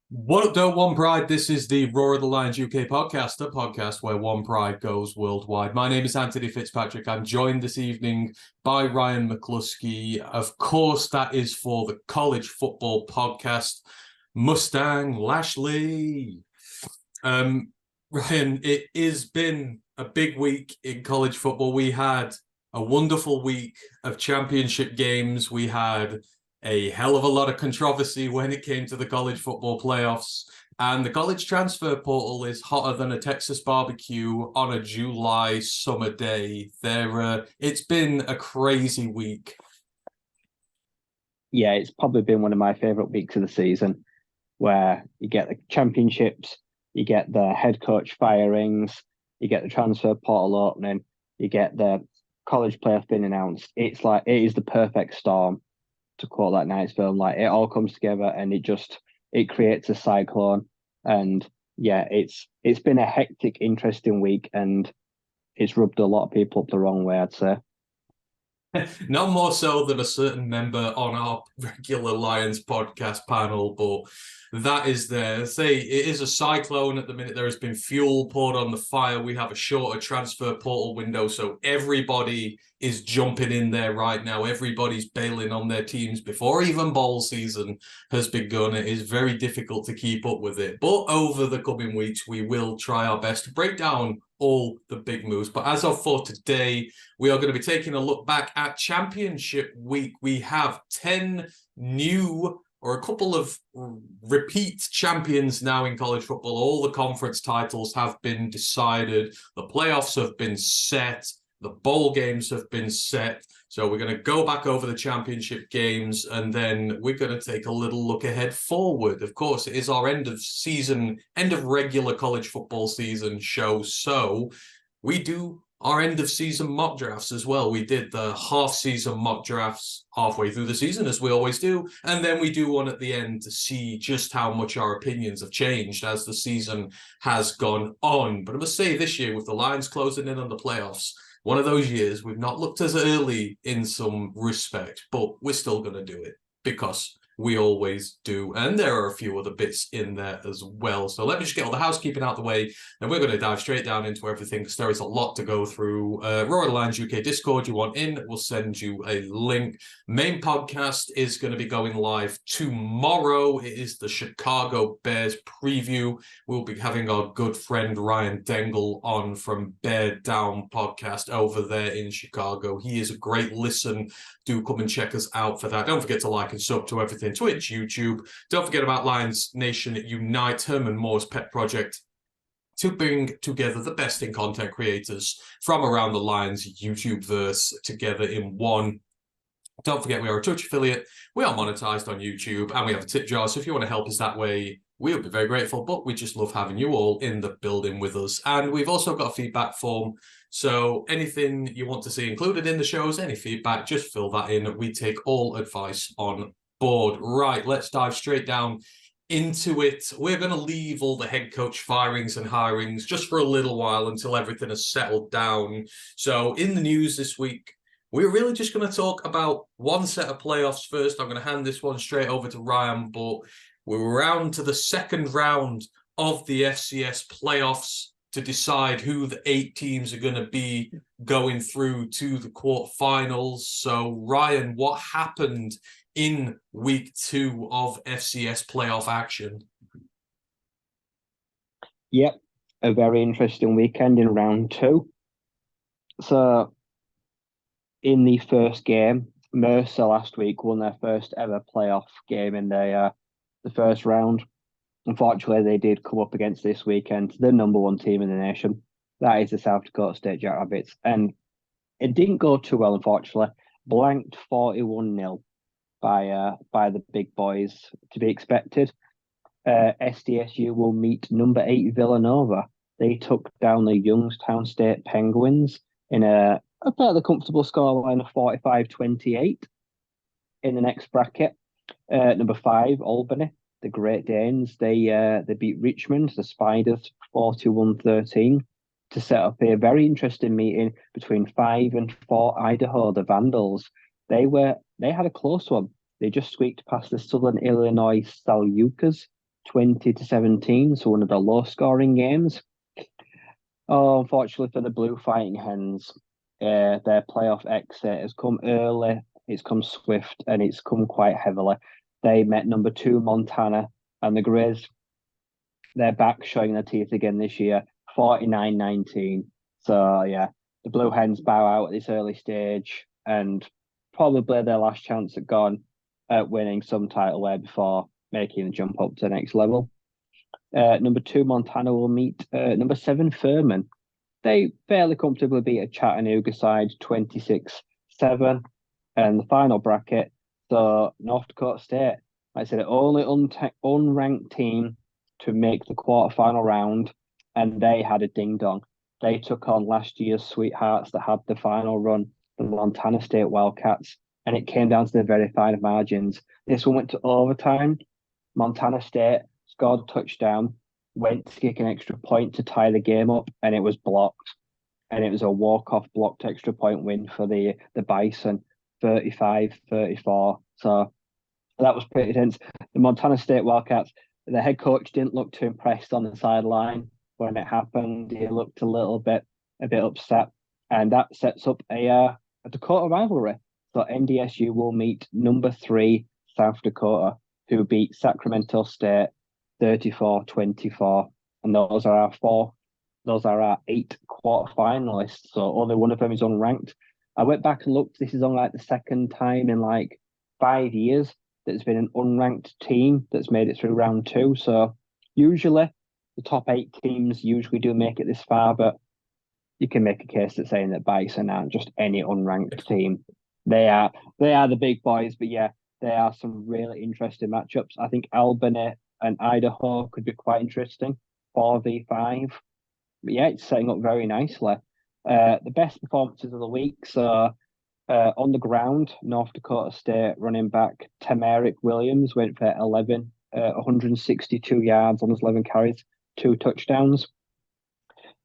What up, Don't One Pride? This is the Roar of the Lions UK podcast, the podcast where One Pride goes worldwide. My name is Anthony Fitzpatrick. I'm joined this evening by Ryan McCluskey. Of course, that is for the college football podcast, Mustang, Lashlee. Ryan, it has been a big week in college football. We had a wonderful week of championship games. We had a hell of a lot of controversy when it came to the college football playoffs. And the college transfer portal is hotter than a Texas barbecue on a July summer day. It's been a crazy week. Yeah, it's probably been one of my favourite weeks of the season, where you get the championships, you get the head coach firings, you get the transfer portal opening, you get the college playoff being announced. It is the perfect storm, to quote that nice film. Like, it all comes together and it creates a cyclone. And yeah, it's been a hectic, interesting week, and it's rubbed a lot of people up the wrong way, I'd say. Not more so than a certain member on our regular Lions podcast panel, but that is there. Say it is a cyclone at the minute. There has been fuel poured on the fire. We have a shorter transfer portal window, so everybody is jumping in there right now. Everybody's bailing on their teams before even bowl season has begun. It is very difficult to keep up with it. But over the coming weeks, we will try our best to break down all the big moves. But as of for today, we are going to be taking a look back at Championship Week. We have 10 new or a couple of repeat champions now in college football. All the conference titles have been decided. The playoffs have been set. The bowl games have been set. So we're going to go back over the championship games, and then we're going to take a little look ahead forward. Of course, it is our end of regular college football season show. So we do our end of season mock drafts as well. We did the half season mock drafts halfway through the season, as we always do. And then we do one at the end to see just how much our opinions have changed as the season has gone on. But I must say, this year, with the Lions closing in on the playoffs, one of those years we've not looked as early in some respect, but we're still going to do it because we always do. And there are a few other bits in there as well. So let me just get all the housekeeping out the way, and we're going to dive straight down into everything because there is a lot to go through. Royal Lions UK Discord, you want in, we'll send you a link. Main podcast is going to be going live tomorrow. It is the Chicago Bears preview. We'll be having our good friend Ryan Dengle on from Bear Down podcast over there in Chicago. He is a great listen. Do come and check us out for that. Don't forget to like and sub to everything. Twitch, YouTube. Don't forget about Lions Nation Unite, Herman Moore's pet project to bring together the best in content creators from around the Lions YouTube verse together in one. Don't forget we are a Twitch affiliate. We are monetized on YouTube, and we have a tip jar. So if you want to help us that way, we'll be very grateful. But we just love having you all in the building with us. And we've also got a feedback form. So anything you want to see included in the shows, any feedback, just fill that in. We take all advice on board. Right, let's dive straight down into it. We're going to leave all the head coach firings and hirings just for a little while until everything has settled down. So in the news this week, we're really just going to talk about one set of playoffs first. I'm going to hand this one straight over to Ryan, but we're around to the second round of the FCS playoffs to decide who the 8 teams are going to be going through to the quarterfinals. So, Ryan, what happened in week 2 of FCS playoff action? Yep, a very interesting weekend in round 2. So, in the first game, Mercer last week won their first ever playoff game in the first round. Unfortunately, they did come up against this weekend the number 1 team in the nation. That is the South Dakota State Jackrabbits. And it didn't go too well, unfortunately. Blanked 41-0 by the big boys, to be expected. SDSU will meet number 8 Villanova. They took down the Youngstown State Penguins in a fairly comfortable scoreline of 45-28. In the next bracket, number 5 Albany, the Great Danes, they beat Richmond, the Spiders, 41-13 to set up a very interesting meeting between 5 and 4 Idaho, the Vandals. They had a close one. They just squeaked past the Southern Illinois Salukers 20-17, so one of the low-scoring games. Oh, unfortunately for the Blue Fighting Hens, their playoff exit has come early, it's come swift, and it's come quite heavily. They met number 2 Montana, and the Grizz, they're back showing their teeth again this year, 49-19. So yeah, the Blue Hens bow out at this early stage, and probably their last chance at winning some titleware before making the jump up to the next level. Number 2 Montana will meet number 7 Furman. They fairly comfortably beat a Chattanooga side 26-7. And the final bracket, so North Dakota State, like I said, the only unranked team to make the quarterfinal round, and they had a ding dong. They took on last year's sweethearts that had the final run, the Montana State Wildcats, and it came down to the very fine margins. This one went to overtime. Montana State scored a touchdown, went to kick an extra point to tie the game up, and it was blocked. And it was a walk-off blocked extra point win for the Bison, 35-34. So that was pretty tense. The Montana State Wildcats, the head coach didn't look too impressed on the sideline when it happened. He looked a bit upset, and that sets up a Dakota rivalry. So NDSU will meet number 3 South Dakota, who beat Sacramento State 34-24, and those are our 8 quarterfinalists. So only one of them is unranked. I went back and looked. This is only like the second time in like 5 years that there's been an unranked team that's made it through round 2. So usually the top 8 teams usually do make it this far, but you can make a case that saying that Bison aren't just any unranked team. They are the big boys, but yeah, there are some really interesting matchups. I think Albany and Idaho could be quite interesting, 4v5. But yeah, it's setting up very nicely. The best performances of the week. So on the ground, North Dakota State running back Tamarick Williams went for 162 yards on his 11 carries, 2 touchdowns.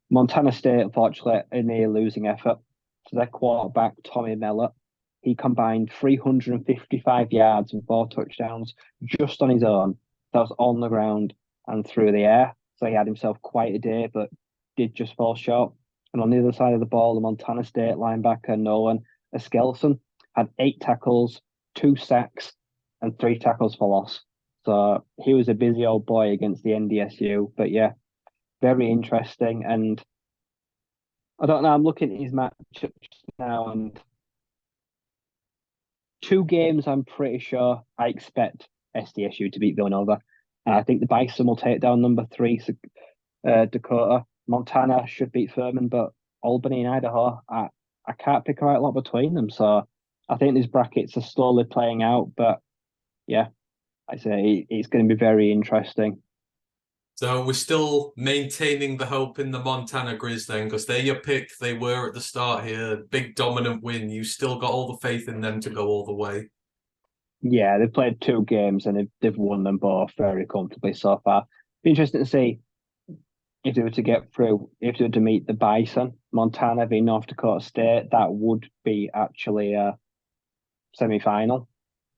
Montana State, unfortunately, in the losing effort. So their quarterback, Tommy Mellott, he combined 355 yards and 4 touchdowns just on his own. That was on the ground and through the air. So he had himself quite a day, but did just fall short. And on the other side of the ball, the Montana State linebacker, Nolan Eskelson, had 8 tackles, 2 sacks, and 3 tackles for loss. So he was a busy old boy against the NDSU. But yeah, very interesting. And I don't know, I'm looking at his matchups now, and 2 games I'm pretty sure I expect SDSU to beat Villanova. And I think the Bison will take down number 3 Dakota. Montana should beat Furman, but Albany and Idaho, I can't pick a right lot between them. So I think these brackets are slowly playing out. But yeah, I say it's going to be very interesting. So we're still maintaining the hope in the Montana Grizz then, because they're your pick. They were at the start here. Big dominant win. You still got all the faith in them to go all the way. Yeah, they've played 2 games and they've won them both very comfortably so far. Be interesting to see if they were to get through, if they were to meet the Bison, Montana v North Dakota State, that would be actually a semi-final.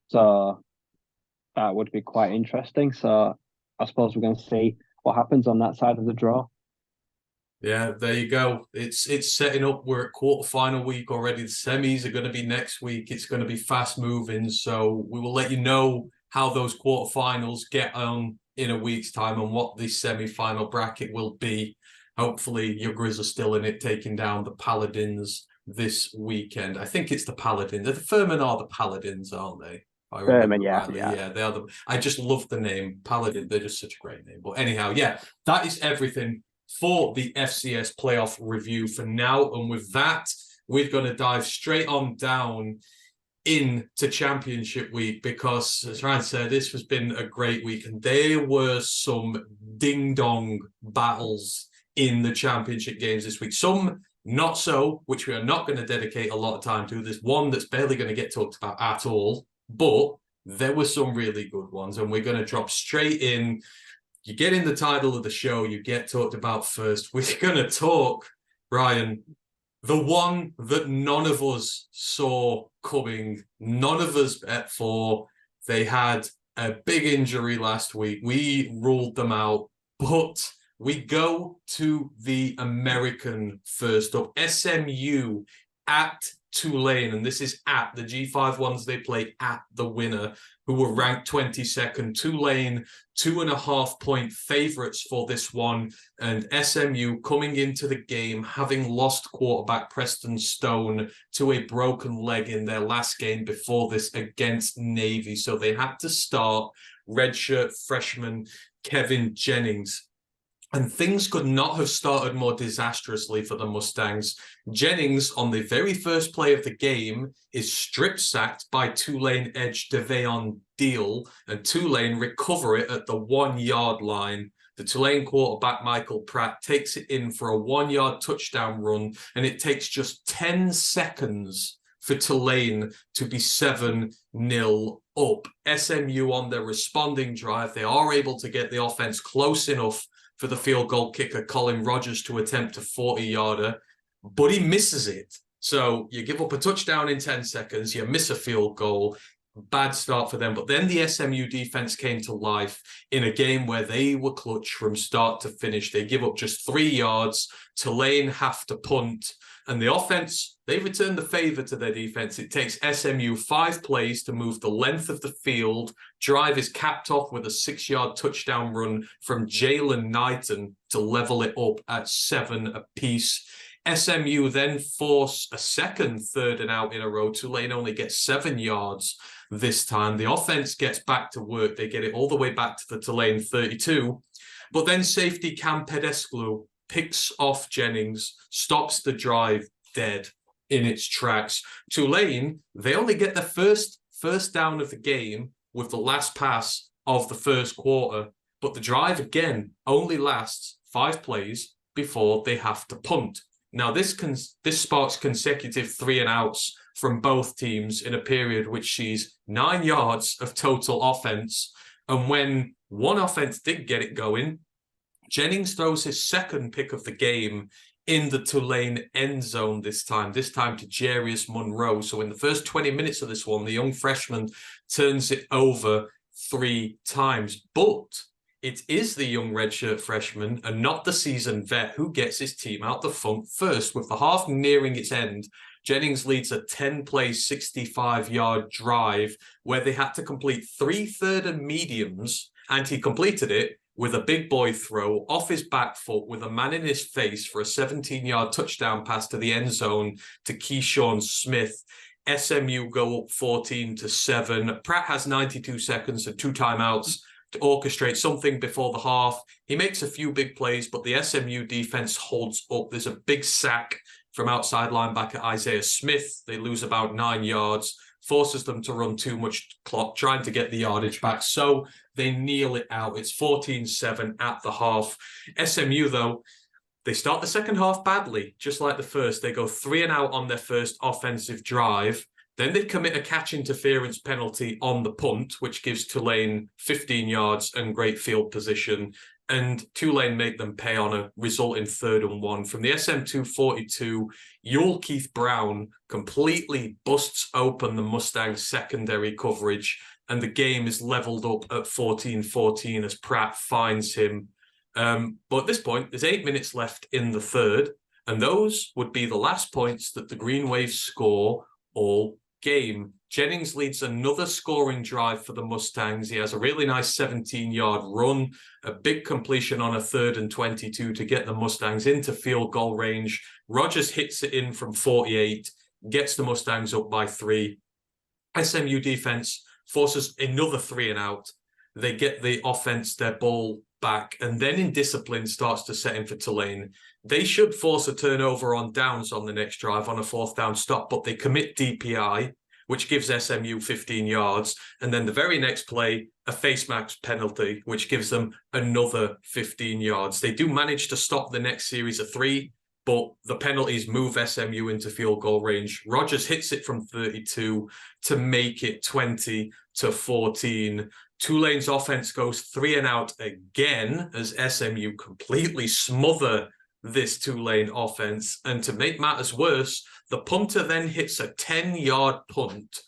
So that would be quite interesting. So I suppose we're going to see what happens on that side of the draw. Yeah, there you go. It's setting up. We're at quarterfinal week already. The semis are going to be next week. It's going to be fast moving. So we will let you know how those quarterfinals get on in a week's time and what the semi-final bracket will be. Hopefully your Grizz are still in it, taking down the Paladins this weekend. I think it's the Paladins. The Furman are the Paladins, aren't they? Furman, yeah. They are I just love the name Paladin. They're just such a great name. But anyhow, yeah, that is everything for the FCS playoff review for now. And with that, we're going to dive straight on down into championship week, because as Ryan said, this has been a great week and there were some ding-dong battles in the championship games this week. Some not so, which we are not going to dedicate a lot of time to. There's one that's barely going to get talked about at all, but there were some really good ones, and we're going to drop straight in. You get in the title of the show, you get talked about first. We're going to talk, Ryan, the one that none of us saw coming, none of us bet for. They had a big injury last week. We ruled them out, but we go to the American first up. SMU at Tulane, and this is at the G5 ones they play at the winner, who were ranked 22nd. Tulane, 2.5-point favorites for this one, and SMU coming into the game having lost quarterback Preston Stone to a broken leg in their last game before this against Navy. So they had to start redshirt freshman Kevin Jennings. And things could not have started more disastrously for the Mustangs. Jennings, on the very first play of the game, is strip-sacked by Tulane edge DeVeon Deal, and Tulane recover it at the 1-yard line. The Tulane quarterback, Michael Pratt, takes it in for a 1-yard touchdown run, and it takes just 10 seconds for Tulane to be 7-0 up. SMU on their responding drive, they are able to get the offense close enough for the field goal kicker, Colin Rogers, to attempt a 40-yarder, but he misses it. So you give up a touchdown in 10 seconds, you miss a field goal. Bad start for them. But then the SMU defense came to life in a game where they were clutch from start to finish. They give up just 3 yards. Tulane have to punt. And the offense, they return the favor to their defense. It takes SMU 5 plays to move the length of the field. Drive is capped off with a 6-yard touchdown run from Jalen Knighton to level it up at 7 apiece. SMU then force a second 3rd and out in a row. Tulane only gets 7 yards this time. The offense gets back to work. They get it all the way back to the Tulane 32. But then safety Cam Pedesclu picks off Jennings, stops the drive dead in its tracks. Tulane, they only get the first down of the game with the last pass of the first quarter, but the drive again only lasts 5 plays before they have to punt. Now, this sparks consecutive 3-and-outs from both teams in a period which sees 9 yards of total offense. And when one offense did get it going, Jennings throws his second pick of the game in the Tulane end zone this time to Jarius Monroe. So in the first 20 minutes of this one, the young freshman turns it over 3 times. But it is the young redshirt freshman and not the seasoned vet who gets his team out the front first. With the half nearing its end, Jennings leads a 10-play, 65-yard drive where they had to complete 3 third and mediums, and he completed it with a big boy throw off his back foot with a man in his face for a 17-yard touchdown pass to the end zone to Keyshawn Smith. SMU go up 14-7. Pratt has 92 seconds and 2 timeouts to orchestrate something before the half. He makes a few big plays, but the SMU defense holds up. There's a big sack from outside linebacker Isaiah Smith. They lose about 9 yards, forces them to run too much clock, trying to get the yardage back. So they kneel it out. It's 14-7 at the half. SMU, though, they start the second half badly, just like the first. They go 3-and-out on their first offensive drive. Then they commit a catch interference penalty on the punt, which gives Tulane 15 yards and great field position. And Tulane make them pay on a resulting 3rd and 1. From the SM2 42, Yul Keith Brown completely busts open the Mustangs' secondary coverage, and the game is leveled up at 14-14 as Pratt finds him. But at this point, there's 8 minutes left in the third, and those would be the last points that the Green Waves score all game. Jennings leads another scoring drive for the Mustangs. He has a really nice 17-yard run, a big completion on a 3rd and 22 to get the Mustangs into field goal range. Rogers hits it in from 48, gets the Mustangs up by 3. SMU defense forces another 3-and-out. They get the offense their ball back, and then indiscipline starts to set in for Tulane. They should force a turnover on downs on the next drive on a 4th down stop, but they commit DPI, which gives SMU 15 yards. And then the very next play, a face mask penalty, which gives them another 15 yards. They do manage to stop the next series of 3, but the penalties move SMU into field goal range. Rogers hits it from 32 to make it 20-14. Tulane's offense goes 3-and-out again as SMU completely smother this Tulane offense. And to make matters worse, the punter then hits a 10-yard punt,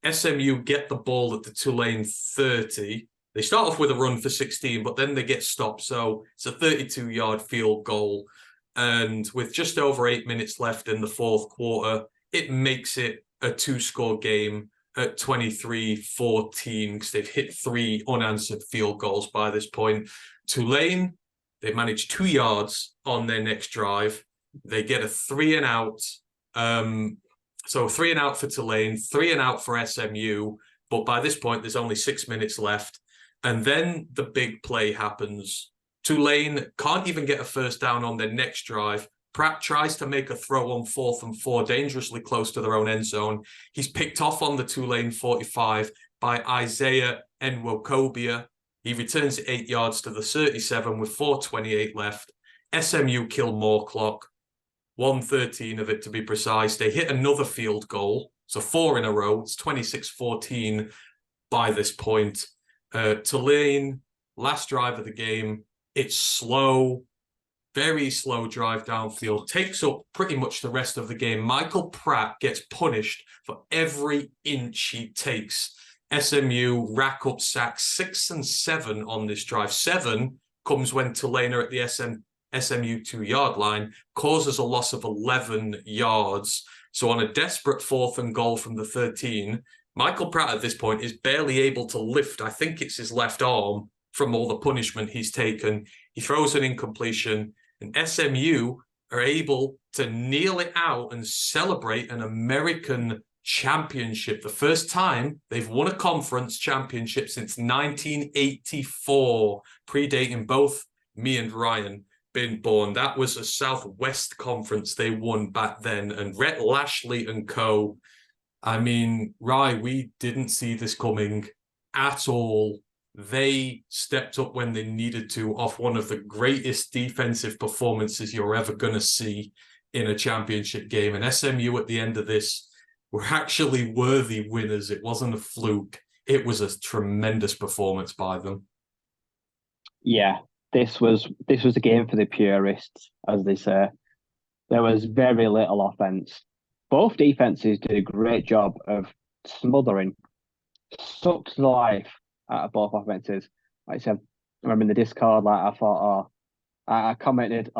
SMU get the ball at the Tulane 30. They start off with a run for 16, but then they get stopped. So it's a 32-yard field goal. And with just over 8 minutes left in the fourth quarter, it makes it a two-score game at 23-14 because they've hit 3 unanswered field goals by this point. Tulane, they manage 2 yards on their next drive. They get a 3 and out. So 3 and out for Tulane, 3 and out for SMU. But by this point, there's only 6 minutes left. And then the big play happens. Tulane can't even get a first down on their next drive. Pratt tries to make a throw on 4th and 4, dangerously close to their own end zone. He's picked off on the Tulane 45 by Isaiah Nwokobia. He returns 8 yards to the 37 with 4:28 left. SMU kill more clock, 1:13 of it to be precise. They hit another field goal, so 4 in a row. It's 26-14 by this point. Tulane, last drive of the game. It's slow, very slow drive downfield, takes up pretty much the rest of the game. Michael Pratt gets punished for every inch he takes. SMU rack up sacks 6 and 7 on this drive. 7 comes when Tulane are at the SMU 2-yard line, causes a loss of 11 yards. So on a desperate 4th and goal from the 13, Michael Pratt at this point is barely able to lift, I think it's his left arm, from all the punishment he's taken. He throws an incompletion, and SMU are able to kneel it out and celebrate an American championship. The first time they've won a conference championship since 1984, predating both me and Ryan being born. That was a Southwest Conference they won back then, and Rhett Lashlee and co. I mean, Rye, we didn't see this coming at all. They stepped up when they needed to off one of the greatest defensive performances you're ever going to see in a championship game. And SMU at the end of this were actually worthy winners. It wasn't a fluke. It was a tremendous performance by them. Yeah, this was a game for the purists, as they say. There was very little offense. Both defenses did a great job of smothering, sucked the life out of both offenses. Like I said, I remember in the Discord, I thought, I commented,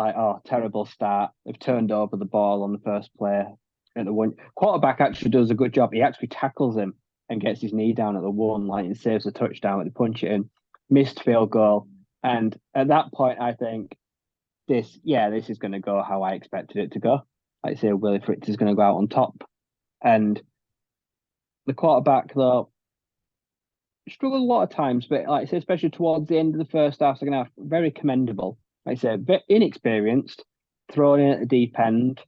terrible start. They've turned over the ball on the first play. And the one quarterback actually does a good job. He actually tackles him and gets his knee down at the 1, and saves the touchdown at the punch it in. Missed field goal. And at that point, I think this is going to go how I expected it to go. Like I say, Willie Fritz is going to go out on top. And the quarterback, though, struggled a lot of times, but like I say, especially towards the end of the first half, second half, very commendable. Like I said, inexperienced, thrown in at the deep end,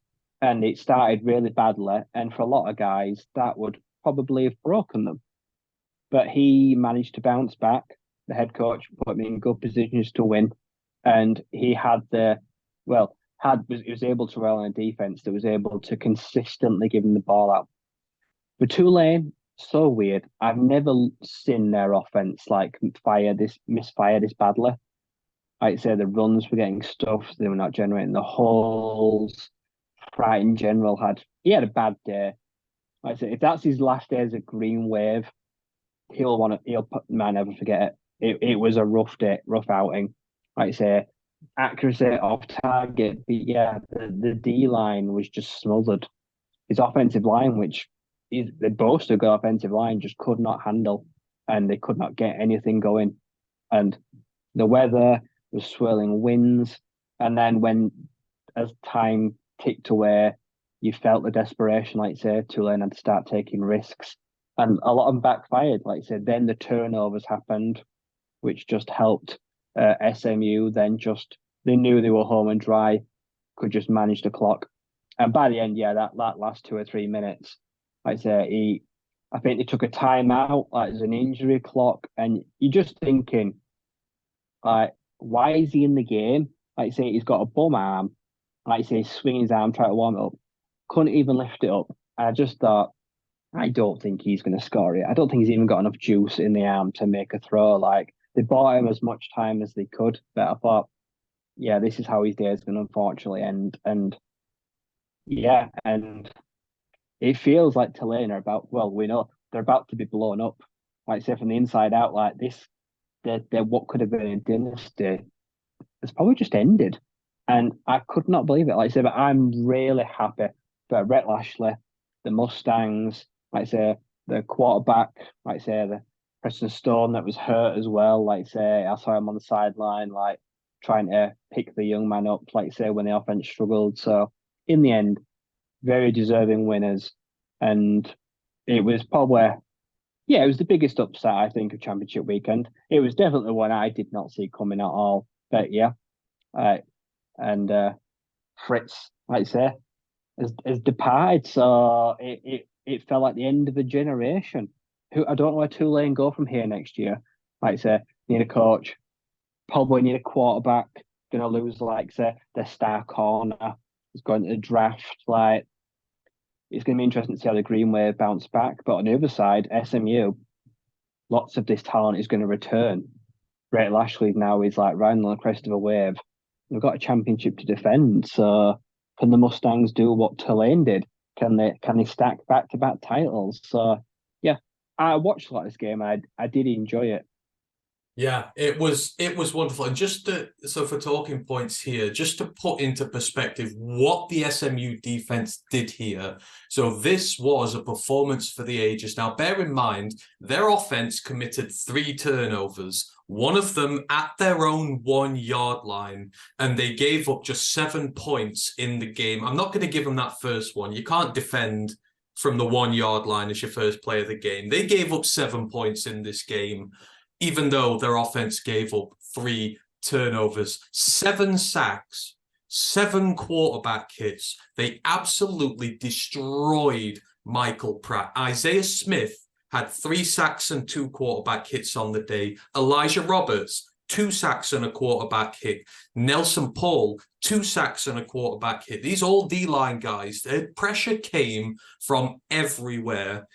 and it started really badly. And for a lot of guys, that would probably have broken them. But he managed to bounce back. The head coach put him in good positions to win, and he was able to rely on a defense that was able to consistently give him the ball out. For Tulane, so weird. I've never seen their offense misfire this badly. Like I say, the runs were getting stuffed. They were not generating the holes. Pratt in general had a bad day. Like I say, if that's his last day as a Green Wave, he'll never forget it. It was a rough day, rough outing. Like I say, accuracy off target, but the D line was just smothered. His offensive line, which is the boast of good offensive line, just could not handle, and they could not get anything going. And the weather was swirling winds, and then as time ticked away, you felt the desperation, like I say, Tulane had to start taking risks, and a lot of them backfired. Like I said, then the turnovers happened, which just helped SMU. Then they knew they were home and dry, could just manage the clock, and by the end, that last 2 or 3 minutes, like I say, I think they took a timeout, like there's an injury clock, and you're just thinking, like, why is he in the game? Like I say, he's got a bum arm. Like I say, he's swinging his arm, trying to warm it up, couldn't even lift it up. And I just thought, I don't think he's going to score it. I don't think he's even got enough juice in the arm to make a throw. Like, they bought him as much time as they could, but I thought, this is how his day is going to unfortunately end. And it feels like Tulane are about, we know they're about to be blown up. Like I say, from the inside out, like this, they're what could have been a dynasty. It's probably just ended. And I could not believe it. Like I say, but I'm really happy for Rhett Lashlee, the Mustangs, like I say, the quarterback, like I say, the Preston Stone that was hurt as well. Like I say, I saw him on the sideline, like trying to pick the young man up, like I say, when the offense struggled. So in the end, very deserving winners. And it was probably, yeah, it was the biggest upset, I think, of Championship weekend. It was definitely one I did not see coming at all. But yeah, and Fritz, like I say, has departed. So it felt like the end of a generation. Who I don't know where Tulane go from here next year. Like I say, need a coach, probably need a quarterback. Gonna lose, like say, their star corner. Is going to the draft. Like it's gonna be interesting to see how the Green Wave bounce back. But on the other side, SMU, lots of this talent is going to return. Rhett Lashlee now is like riding on the crest of a wave. We've got a championship to defend. So can the Mustangs do what Tulane did? Can they stack back to back titles? So yeah, I watched a lot of this game. I did enjoy it. Yeah, it was wonderful. And just so for talking points here, just to put into perspective what the SMU defense did here. So this was a performance for the ages. Now, bear in mind, their offense committed 3 turnovers, one of them at their own 1-yard line, and they gave up just 7 points in the game. I'm not going to give them that first one. You can't defend from the 1-yard line as your first play of the game. They gave up 7 points in this game, even though their offense gave up 3 turnovers, 7 sacks, 7 quarterback hits. They absolutely destroyed Michael Pratt. Isaiah Smith had 3 sacks and 2 quarterback hits on the day. Elijah Roberts, 2 sacks and a quarterback hit. Nelson Paul, 2 sacks and a quarterback hit. These all D-line guys, their pressure came from everywhere.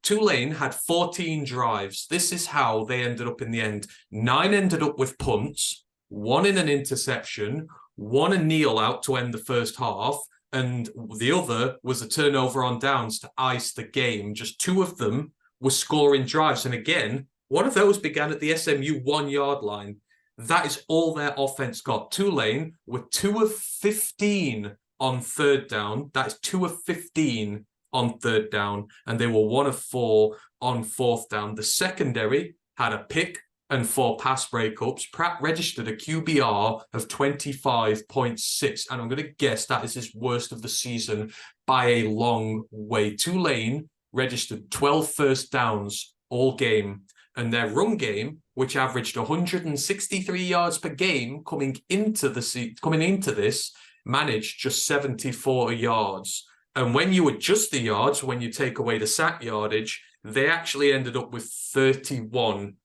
Tulane had 14 drives. This is how they ended up in the end. 9 ended up with punts, 1 in an interception, 1 a kneel out to end the first half, and the other was a turnover on downs to ice the game. Just 2 of them were scoring drives. And again, one of those began at the SMU 1-yard line. That is all their offense got. Tulane were 2 of 15 on 3rd down. That is 2 of 15 on 3rd down, and they were 1 of 4 on 4th down. The secondary had a pick and 4 pass breakups. Pratt registered a QBR of 25.6, and I'm going to guess that is his worst of the season by a long way. Tulane registered 12 first downs all game, and their run game, which averaged 163 yards per game coming into this, managed just 74 yards. And when you adjust the yards, when you take away the sack yardage, they actually ended up with 31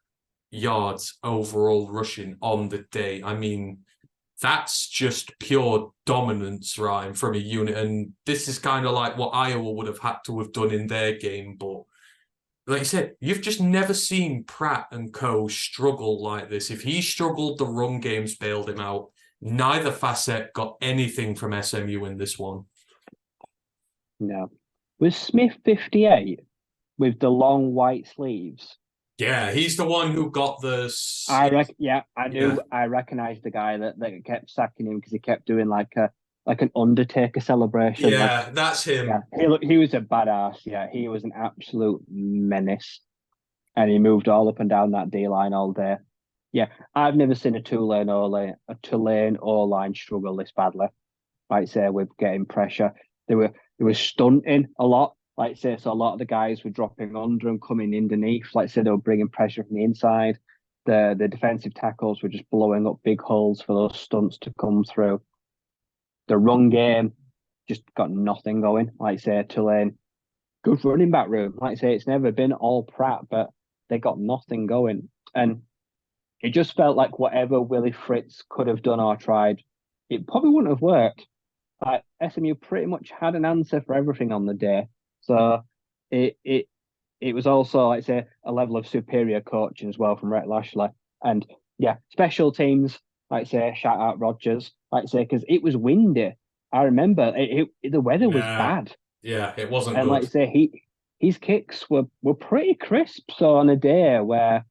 yards overall rushing on the day. I mean, that's just pure dominance, Ryan, from a unit. And this is kind of like what Iowa would have had to have done in their game. But like you said, you've just never seen Pratt and co struggle like this. If he struggled, the run games bailed him out. Neither facet got anything from SMU in this one. No. Was Smith 58 with the long white sleeves? Yeah, he's the one who got the... I recognized the guy that kept sacking him because he kept doing like an Undertaker celebration. Yeah, that's him. Yeah, he was a badass. Yeah, he was an absolute menace. And he moved all up and down that D-line all day. Yeah, I've never seen a Tulane O-line struggle this badly. Like say, with getting pressure. They were stunting a lot. Like say, so a lot of the guys were dropping under and coming underneath. Like say, they were bringing pressure from the inside. The defensive tackles were just blowing up big holes for those stunts to come through. The run game just got nothing going. Like say, Tulane, good running back room. Like say, it's never been all Pratt, but they got nothing going. And it just felt like whatever Willie Fritz could have done or tried, it probably wouldn't have worked. Like SMU pretty much had an answer for everything on the day. So it was also, like say, a level of superior coaching as well from Rhett Lashlee. And yeah, special teams, like say, shout out Rogers, like say, because it was windy. I remember the weather was bad. Yeah, it wasn't and good. Like say, his kicks were pretty crisp. So on a day where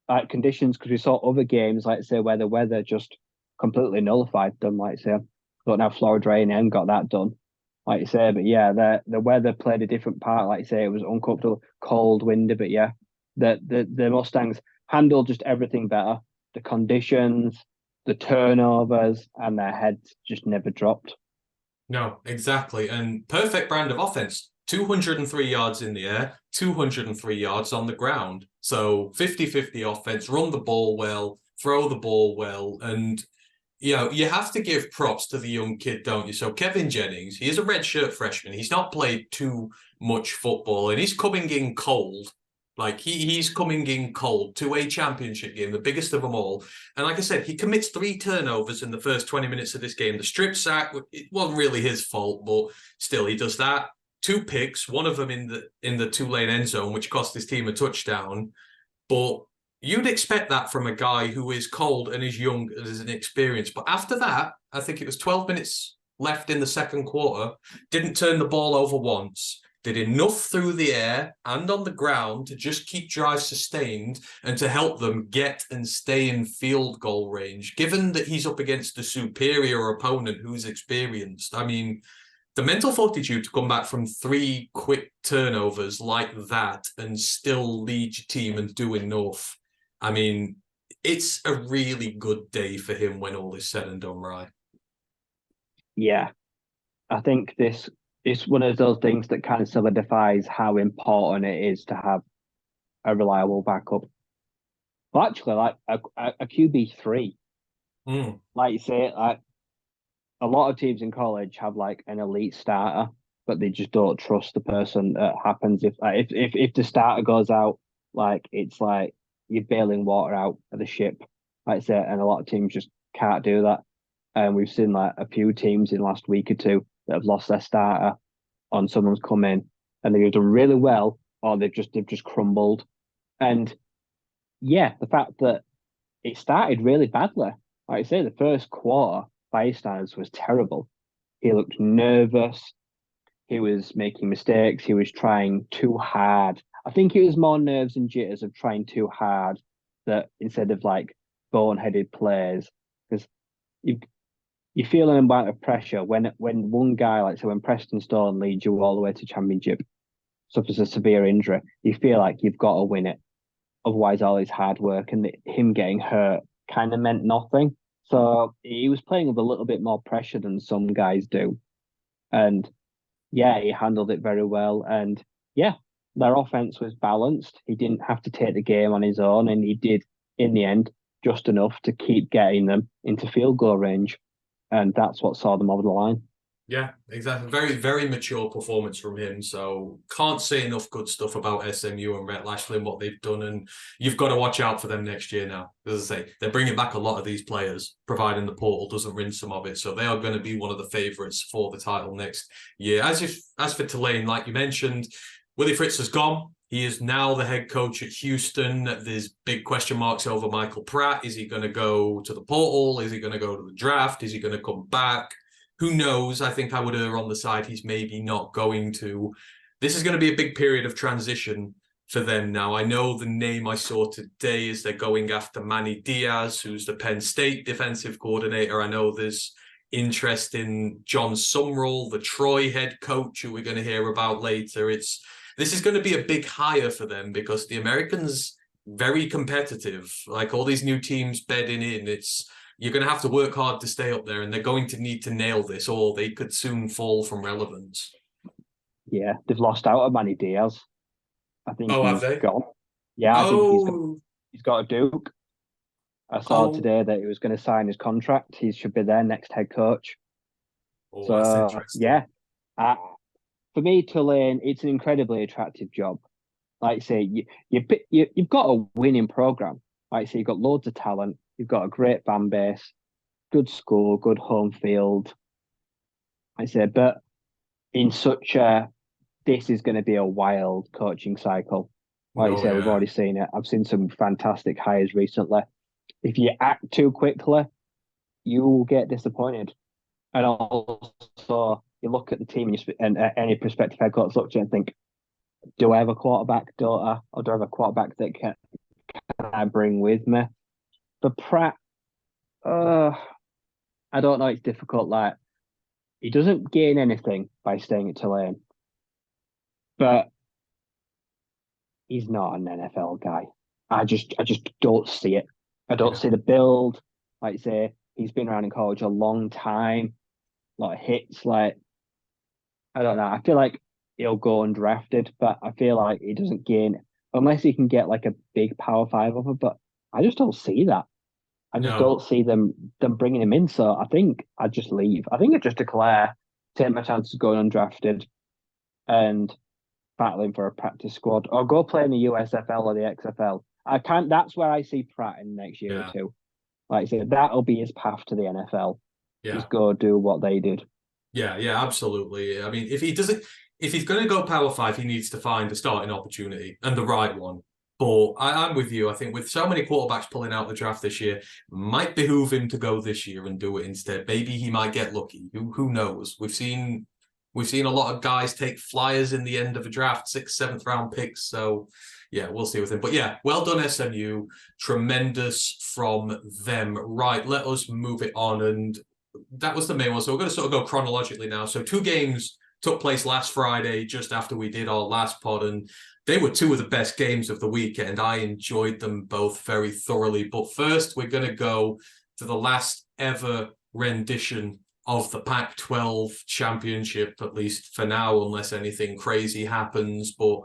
like conditions, because we saw other games, like say where the weather just completely nullified them, like say, don't have Florida A&M got that done, like you say. But yeah, the weather played a different part. Like you say, it was uncomfortable, cold, windy. But yeah, the Mustangs handled just everything better. The conditions, the turnovers, and their heads just never dropped. No, exactly. And perfect brand of offense. 203 yards in the air, 203 yards on the ground. So 50-50 offense, run the ball well, throw the ball well. And, you have to give props to the young kid, don't you? So Kevin Jennings, he is a redshirt freshman. He's not played too much football and he's coming in cold. Like he's coming in cold to a championship game, the biggest of them all. And like I said, he commits 3 turnovers in the first 20 minutes of this game. The strip sack, it wasn't really his fault, but still, he does that. 2 picks, one of them in the 2-lane end zone, which cost his team a touchdown. But you'd expect that from a guy who is cold and is young and is inexperienced. But after that, I think it was 12 minutes left in the second quarter, didn't turn the ball over once, did enough through the air and on the ground to just keep drives sustained and to help them get and stay in field goal range. Given that he's up against a superior opponent who's experienced, I mean, the mental fortitude to come back from 3 quick turnovers like that and still lead your team and do enough. I mean, it's a really good day for him when all is said and done, right? Yeah, I think this is one of those things that kind of solidifies how important it is to have a reliable backup. Well, actually, like a QB3, Mm. like you say, like a lot of teams in college have like an elite starter, but they just don't trust the person that happens if the starter goes out, like it's like you're bailing water out of the ship, like I say, and a lot of teams just can't do that. And we've seen like a few teams in the last week or two that have lost their starter on someone's come in and they've done really well, or they've just crumbled. And yeah, the fact that it started really badly. Like I say, the first quarter by his standards was terrible. He looked nervous. He was making mistakes. He was trying too hard. I think it was more nerves and jitters of trying too hard that instead of like boneheaded plays. Because you you feel an amount of pressure when one guy, like so when Preston Stone leads you all the way to championship, suffers a severe injury, you feel like you've got to win it. Otherwise, all his hard work and him getting hurt kind of meant nothing. So he was playing with a little bit more pressure than some guys do. And yeah, he handled it very well. And yeah, their offense was balanced. He didn't have to take the game on his own, and he did in the end just enough to keep getting them into field goal range. And that's what saw them over the line. Yeah, exactly. Very, very mature performance from him. So can't say enough good stuff about SMU and Rhett Lashlee and what they've done. And you've got to watch out for them next year now. As I say, they're bringing back a lot of these players, providing the portal doesn't rinse some of it. So they are going to be one of the favourites for the title next year. As for Tulane, like you mentioned, Willie Fritz has gone. He is now the head coach at Houston. There's big question marks over Michael Pratt. Is he going to go to the portal? Is he going to go to the draft? Is he going to come back? Who knows? I think I would err on the side he's maybe not going to. This is going to be a big period of transition for them now. I know the name I saw today is they're going after Manny Diaz, who's the Penn State defensive coordinator. I know there's interest in John Sumrall, the Troy head coach, who we're going to hear about later. This is going to be a big hire for them because the Americans very competitive. Like all these new teams bedding in, you're going to have to work hard to stay up there, and they're going to need to nail this, or they could soon fall from relevance. Yeah, they've lost out on Manny Diaz. I think Oh, have he's they? gone. Yeah, I think Oh, he's got a Duke. I saw oh, today that he was going to sign his contract. He should be their next head coach. oh, that's So interesting. yeah, uh, for me, Tulane, it's an incredibly attractive job. Like I say, you've got a winning program. Like I say, you've got loads of talent. You've got a great fan base, good school, good home field. I say, but in such a this is going to be a wild coaching cycle. Like you Oh, say, we've yeah. already seen it. I've seen some fantastic hires recently. If you act too quickly, you will get disappointed. And also, you look at the team and any prospective head coach look at it and think, Do I have a quarterback, don't I? Or do I have a quarterback that can I bring with me? For Pratt, uh, I don't know. It's difficult. Like, he doesn't gain anything by staying at Tulane, but he's not an NFL guy. I just don't see it. I don't Yeah. see the build. Like I say, he's been around in college a long time. A lot of hits. Like, I don't know. I feel like he'll go undrafted, but I feel like he doesn't gain unless he can get like a big Power Five offer. But I just don't see that. I just No. don't see them bringing him in. So I think I'd just leave. I think I'd just declare, take my chances of going undrafted and battling for a practice squad, or go play in the USFL or the XFL. I can't. That's where I see Pratt in the next year or Yeah. two. Like I said, that'll be his path to the NFL. Yeah. Just go do what they did. Yeah, yeah, absolutely. I mean, if he's going to go Power Five, he needs to find a starting opportunity and the right one. But I'm with you. I think with so many quarterbacks pulling out the draft this year, might behoove him to go this year and do it instead. Maybe he might get lucky. Who knows? We've seen a lot of guys take flyers in the end of a draft, sixth, seventh round picks. So yeah, we'll see with him. But yeah, well done, SMU. Tremendous from them. Right, let us move it on. And that was the main one. So we're going to sort of go chronologically now. So two games took place last Friday, just after we did our last pod, and they were two of the best games of the weekend. I enjoyed them both very thoroughly. But first, we're going to go to the last ever rendition of the Pac-12 championship, at least for now, unless anything crazy happens. But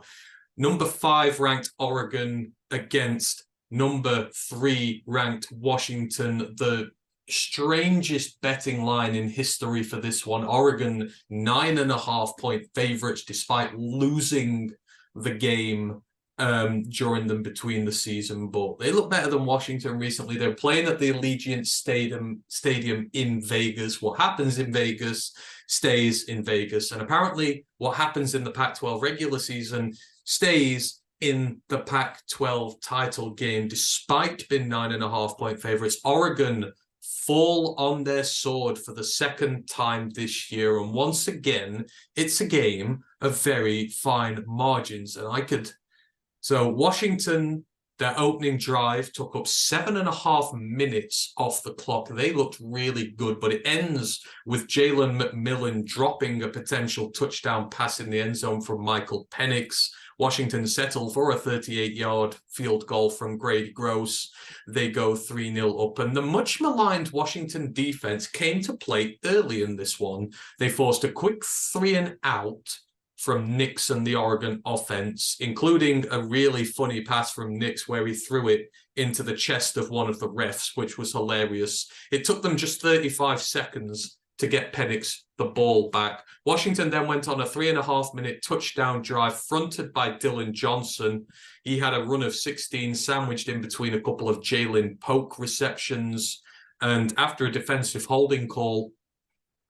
number 5 ranked Oregon against number 3 ranked Washington. The strangest betting line in history for this one. Oregon 9.5-point favorites despite losing the game during them between the season, but they look better than Washington recently. They're playing at the Allegiant Stadium in Vegas. What happens in Vegas stays in Vegas, and apparently what happens in the Pac-12 regular season stays in the Pac-12 title game, despite being 9.5-point favorites. Oregon fall on their sword for the second time this year. And once again, it's a game of very fine margins. So Washington, their opening drive took up 7.5 minutes off the clock. They looked really good, but it ends with Jalen McMillan dropping a potential touchdown pass in the end zone from Michael Penix. Washington settle for a 38-yard field goal from Grady Gross. They go 3-0 up, and the much maligned Washington defense came to play early in this one. They forced a quick 3-and-out from Nix and the Oregon offense, including a really funny pass from Nix where he threw it into the chest of one of the refs, which was hilarious. It took them just 35 seconds to get Penix the ball back. Washington then went on a 3.5-minute touchdown drive fronted by Dylan Johnson. He had a run of 16 sandwiched in between a couple of Jalen Polk receptions. And after a defensive holding call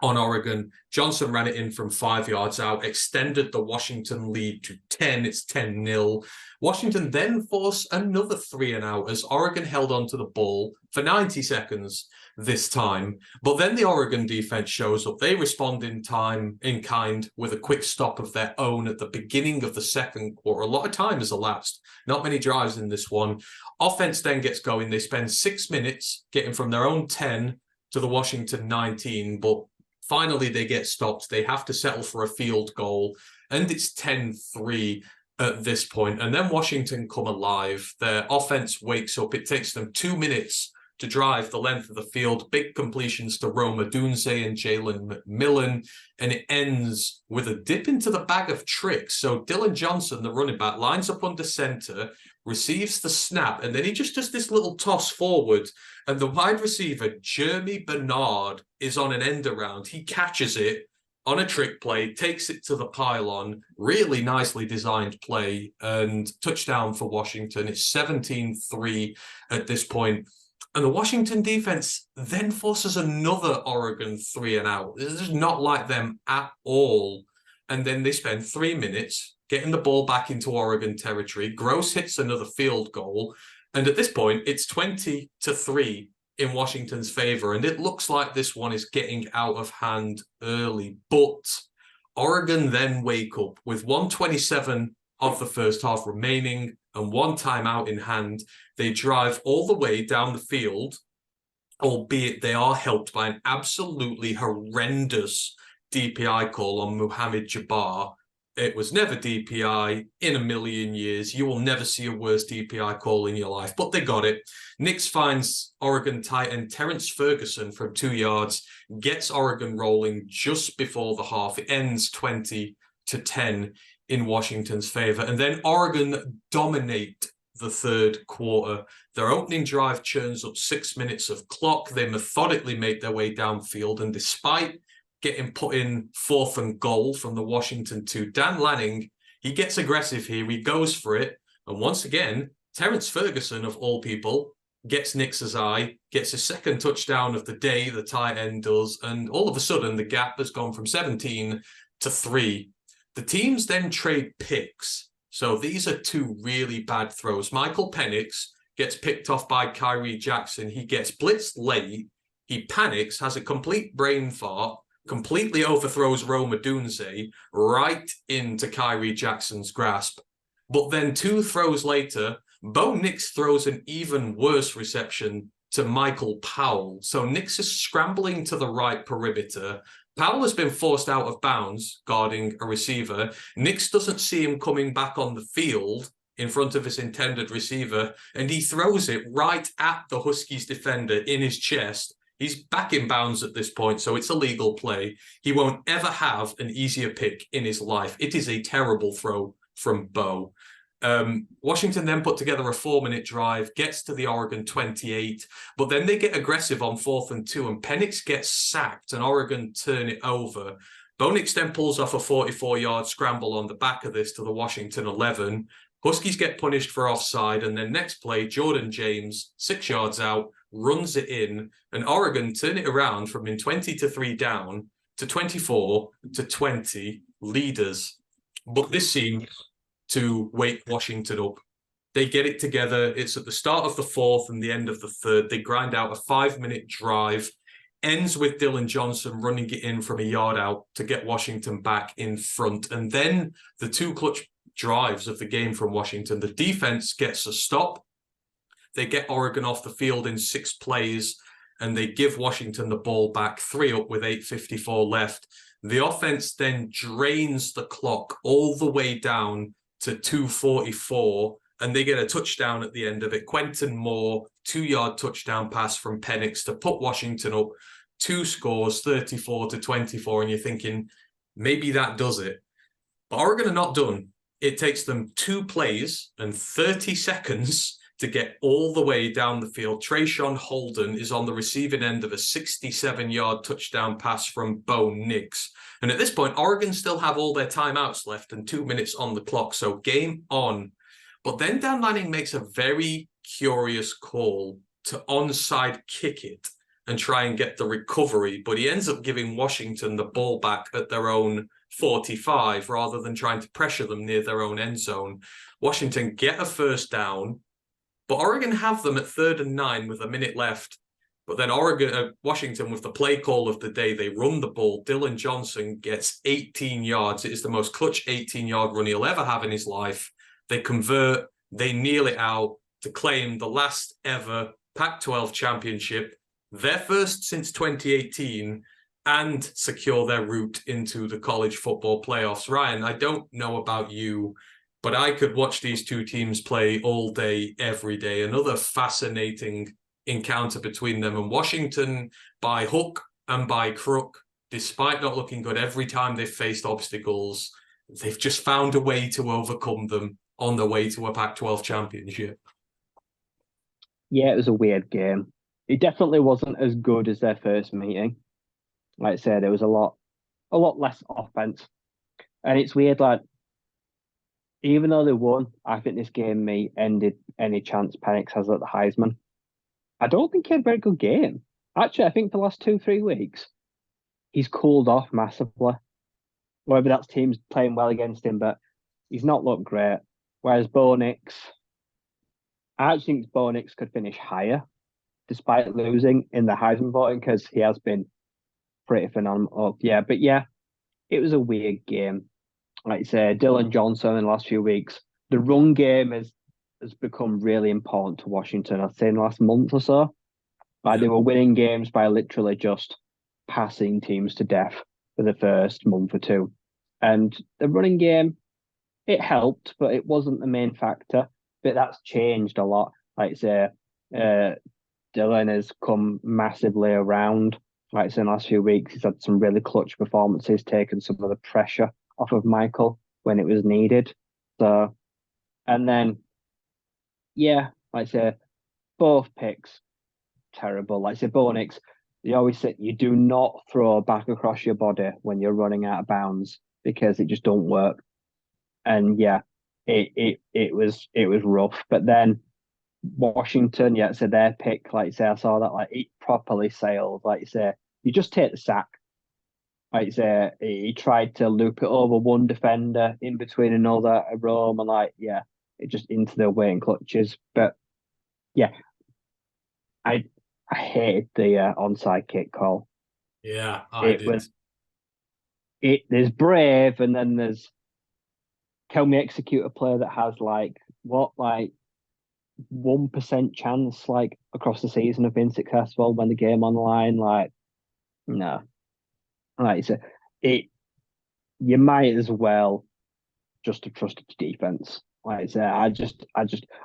on Oregon, Johnson ran it in from 5 yards out, extended the Washington lead to 10. It's 10-0. Washington then forced another 3-and-out as Oregon held onto the ball for 90 seconds this time. But then the Oregon defense shows up. They respond in kind with a quick stop of their own at the beginning of the second quarter. A lot of time has elapsed. Not many drives in this one. Offense then gets going. They spend 6 minutes getting from their own 10 to the Washington 19, but finally they get stopped. They have to settle for a field goal, and it's 10-3 at this point. And then Washington come alive. Their offense wakes up. It takes them 2 minutes to drive the length of the field. Big completions to Rome Odunze and Jalen McMillan, and it ends with a dip into the bag of tricks. So Dylan Johnson, the running back, lines up under center, receives the snap, and then he just does this little toss forward, and the wide receiver, Jeremy Bernard, is on an end around. He catches it on a trick play, takes it to the pylon. Really nicely designed play, and touchdown for Washington. It's 17-3 at this point. And the Washington defense then forces another Oregon 3-and-out. This is not like them at all. And then they spend 3 minutes getting the ball back into Oregon territory. Gross hits another field goal. And at this point, it's 20-3 in Washington's favor. And it looks like this one is getting out of hand early. But Oregon then wake up with 1:27 of the first half remaining and one timeout in hand. They drive all the way down the field, albeit they are helped by an absolutely horrendous DPI call on Muhammad Jabbar. It was never DPI in a million years. You will never see a worse DPI call in your life, but they got it. Nix finds Oregon tight end Terrence Ferguson from 2 yards, gets Oregon rolling just before the half. It ends 20-10 in Washington's favor. And then Oregon dominate the third quarter. Their opening drive churns up 6 minutes of clock. They methodically make their way downfield, and despite getting put in 4th and goal from the Washington 2, Dan Lanning, he gets aggressive here. He goes for it. And once again, Terrence Ferguson, of all people, gets Nix's eye, gets his second touchdown of the day, the tight end does. And all of a sudden, the gap has gone from 17 to 3. The teams then trade picks. So these are 2 really bad throws. Michael Penix gets picked off by Kyrie Jackson. He gets blitzed late. He panics, has a complete brain fart, completely overthrows Rome Odunze right into Kyrie Jackson's grasp. But then 2 throws later, Bo Nix throws an even worse reception to Michael Powell. So Nix is scrambling to the right perimeter. Powell has been forced out of bounds guarding a receiver. Nix doesn't see him coming back on the field in front of his intended receiver, and he throws it right at the Huskies defender in his chest. He's back in bounds at this point, so it's a legal play. He won't ever have an easier pick in his life. It is a terrible throw from Bo. Washington then put together a 4-minute drive, gets to the Oregon 28, but then they get aggressive on 4th and 2, and Penix gets sacked, and Oregon turn it over. Bo Nix then pulls off a 44-yard scramble on the back of this to the Washington 11. Huskies get punished for offside, and then next play, Jordan James, 6 yards out, runs it in, and Oregon turn it around from in 20-3 down to 24-20 leaders. But this seems to wake Washington up. They get it together. It's at the start of the 4th and the end of the 3rd. They grind out a 5-minute drive, ends with Dylan Johnson running it in from a yard out to get Washington back in front. And then the 2 clutch drives of the game from Washington. The defense gets a stop. They get Oregon off the field in 6 plays, and they give Washington the ball back, 3 up with 8:54 left. The offense then drains the clock all the way down to 2:44, and they get a touchdown at the end of it. Quentin Moore, 2-yard touchdown pass from Penix to put Washington up 2 scores, 34-24, and you're thinking, maybe that does it. But Oregon are not done. It takes them 2 plays and 30 seconds to get all the way down the field. Trayshawn Holden is on the receiving end of a 67-yard touchdown pass from Bo Nix. And at this point, Oregon still have all their timeouts left and 2 minutes on the clock, so game on. But then Dan Lanning makes a very curious call to onside kick it and try and get the recovery, but he ends up giving Washington the ball back at their own 45 rather than trying to pressure them near their own end zone. Washington get a first down, but Oregon have them at 3rd and 9 with a minute left. But then Washington, with the play call of the day, they run the ball. Dylan Johnson gets 18 yards. It is the most clutch 18-yard run he'll ever have in his life. They convert, they kneel it out to claim the last ever Pac-12 championship, their first since 2018, and secure their route into the college football playoffs. Ryan, I don't know about you, but I could watch these 2 teams play all day, every day. Another fascinating encounter between them, and Washington, by hook and by crook, despite not looking good every time they've faced obstacles, they've just found a way to overcome them on the way to a Pac-12 championship. Yeah, it was a weird game. It definitely wasn't as good as their first meeting. Like I said, there was a lot less offense. And it's weird, like, even though they won, I think this game may ended any chance Penix has at the Heisman. I don't think he had a very good game. Actually, I think the last 2-3 weeks, he's cooled off massively. Whether that's teams playing well against him, but he's not looked great. Whereas Bo Nix, I actually think Bo Nix could finish higher despite losing in the Heisman voting because he has been pretty phenomenal. Yeah, but yeah, it was a weird game. like you say, Dylan Johnson in the last few weeks. The run game has become really important to Washington. I'd say in the last month or so. Like they were winning games by literally just passing teams to death for the first month or two. And the running game, it helped, but it wasn't the main factor. But that's changed a lot. Like I say, Dylan has come massively around. Like I say, in the last few weeks, he's had some really clutch performances, taken some of the pressure off of Michael when it was needed. So, and then, yeah, like I say, both picks terrible. Like I say, Bo Nix, you always say you do not throw back across your body when you're running out of bounds because it just don't work. And yeah, it was rough. But then Washington, yeah, so their pick, like you say, I saw that like it properly sailed. Like you say, you just take the sack. Like you say, he tried to loop it over one defender in between another, a roam, and like yeah, it just into the waiting clutches. But yeah, I I hated the onside kick call. Yeah, I It did. was there's brave, and then there's can we execute a play that has like 1% chance like across the season of being successful when the game on the line? Like no, like it's it. You might as well just have trusted your defense. Like I say, I just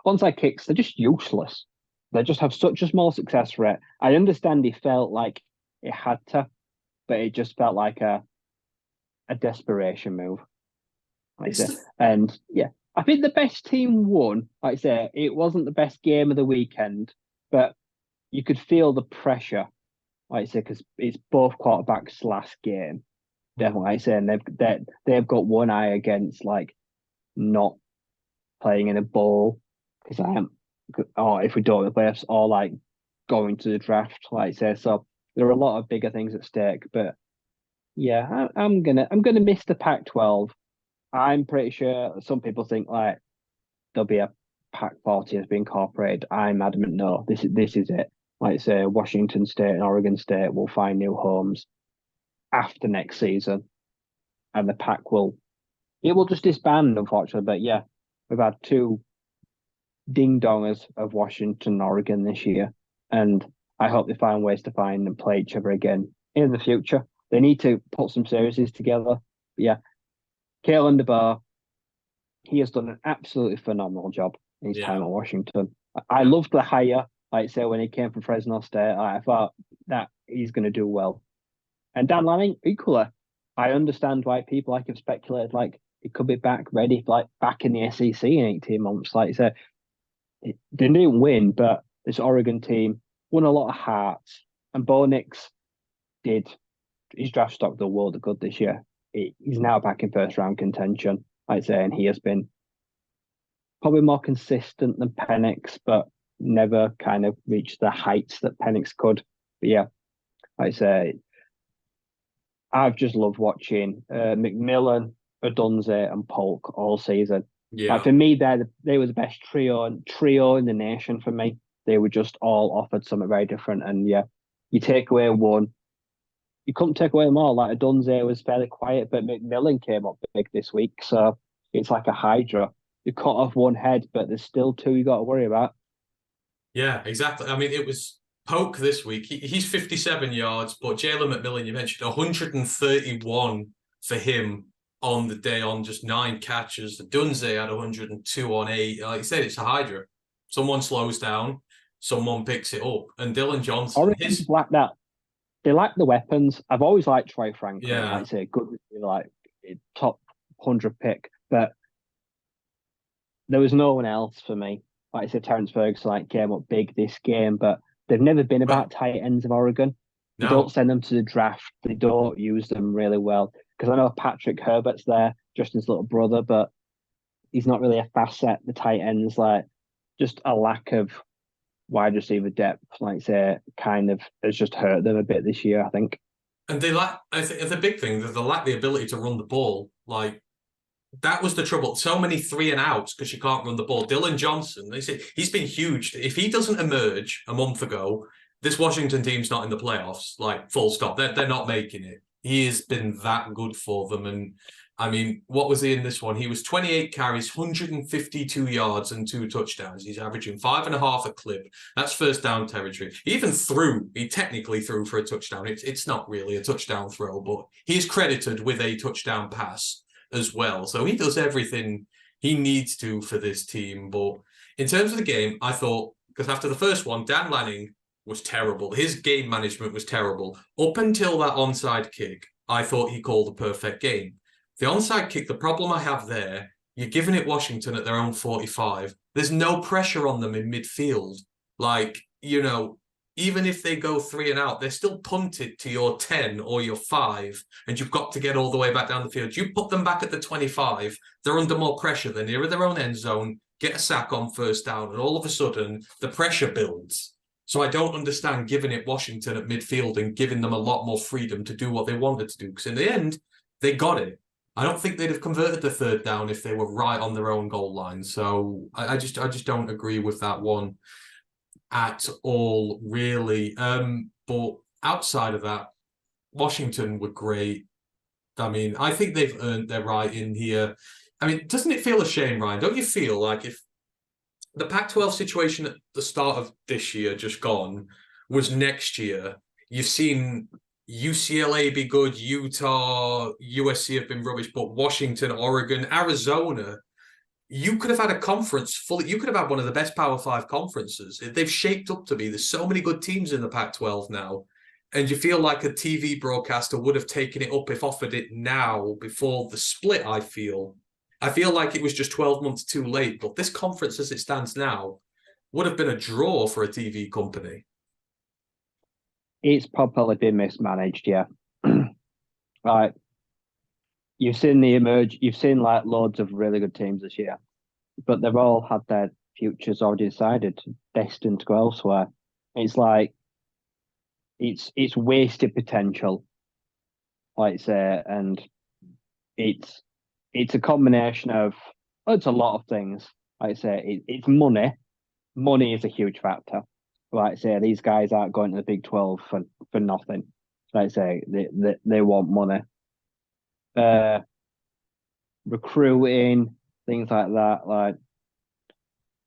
onside kicks, they're just useless. They just have such a small success rate. I understand he felt like it had to, but it just felt like a desperation move. Like I It's say, the, and yeah, I think the best team won. Like I say, it wasn't the best game of the weekend, but you could feel the pressure. Like I say, because it's both quarterbacks last game. Definitely, like I say, and they've got one eye against like not playing in a bowl because I am, or if we don't the playoffs, or like going to the draft. Like I say, so there are a lot of bigger things at stake. But yeah, I'm gonna miss the Pac-12. I'm pretty sure some people think like there'll be a Pac-14 has been incorporated. I'm adamant no. This is it. Like I say, Washington State and Oregon State will find new homes after next season, and the Pac will just disband, unfortunately. But yeah, we've had two ding dongers of Washington and Oregon this year, and I hope they find ways to find and play each other again in the future. They need to put some series together. But yeah, Kalen DeBoer, he has done an absolutely phenomenal job in his time yeah, at Washington. I yeah. loved the hire, like I say, when he came from Fresno State. I thought that he's going to do well. And Dan Lanning, equally, I understand why people like have speculated like it could be back ready, like back in the SEC in 18 months. Like I said, they didn't win, but this Oregon team won a lot of hearts. And Bo Nix did his draft stock the world of good this year. He's now back in first round contention, I'd say, and he has been probably more consistent than Penix, but never kind of reached the heights that Penix could. But yeah, I'd say I've just loved watching McMillan, Odunze, and Polk all season. Like Yeah. for me, they were the best trio in the nation for me. They were just all offered something very different. And yeah, you take away one, you couldn't take away them all. Like Odunze was fairly quiet, but McMillan came up big this week. So it's like a hydra. You cut off one head, but there's still two you got to worry about. Yeah, exactly. I mean, it was Poke this week. He's 57 yards, but Jalen McMillan, you mentioned 131 for him on the day on just 9 catches. The Dunze had 102 on 8. Like you said, it's a hydra. Someone slows down, someone picks it up. And Dylan Johnson, Oregon's like that. They like the weapons. I've always liked Troy Franklin. Like I yeah, say, good, like top 100 pick, but there was no one else for me. Like I said, Terrence Ferguson like came up big this game, but they've never been well, about tight ends of Oregon. They don't no. send them to the draft. They don't use them really well because I know Patrick Herbert's there, Justin's little brother, but he's not really a fast set. The tight ends like just a lack of wide receiver depth, like I say, kind of has just hurt them a bit this year. I think. And they lack, I think the big thing that they lack the ability to run the ball. Like that was the trouble. So many 3-and-outs because you can't run the ball. Dylan Johnson, they say he's been huge. If he doesn't emerge a month ago, this Washington team's not in the playoffs. Like full stop. They're not making it. He has been that good for them, and I mean, what was he in this one? He was 28 carries, 152 yards and 2 touchdowns. He's averaging 5.5 a clip. That's first down territory. He technically threw for a touchdown. It's not really a touchdown throw, but he's credited with a touchdown pass as well. So he does everything he needs to for this team. But in terms of the game, I thought, because after the first one, Dan Lanning was terrible. His game management was terrible. Up until that onside kick, I thought he called a perfect game. The onside kick, the problem I have there, you're giving it Washington at their own 45. There's no pressure on them in midfield. Like, you know, even if they go 3 and out, they're still punted to your 10 or your 5, and you've got to get all the way back down the field. You put them back at the 25, they're under more pressure. They're nearer their own end zone, get a sack on first down, and all of a sudden, the pressure builds. So I don't understand giving it Washington at midfield and giving them a lot more freedom to do what they wanted to do. Because in the end, they got it. I don't think they'd have converted the third down if they were right on their own goal line. So I just don't agree with that one at all, really. But outside of that, Washington were great. I mean, I think they've earned their right in here. I mean, doesn't it feel a shame, Ryan? Don't you feel like if the Pac-12 situation at the start of this year, just gone, was next year, you've seen UCLA be good, Utah, USC have been rubbish, but Washington, Oregon, Arizona, you could have had a conference fully. You could have had one of the best Power 5 conferences. They've shaped up to be. There's so many good teams in the Pac-12 now. And you feel like a TV broadcaster would have taken it up if offered it now before the split, I feel. I feel like it was just 12 months too late. But this conference as it stands now would have been a draw for a TV company. It's probably been mismanaged, yeah. Like, you've seen like loads of really good teams this year, but they've all had their futures already decided, destined to go elsewhere. It's like it's wasted potential, like I say, and it's a combination of it's a lot of things. Like I say, it's money. Money is a huge factor. Like I say, these guys aren't going to the Big 12 for nothing. Like I say, they want money. Recruiting, things like that. Like,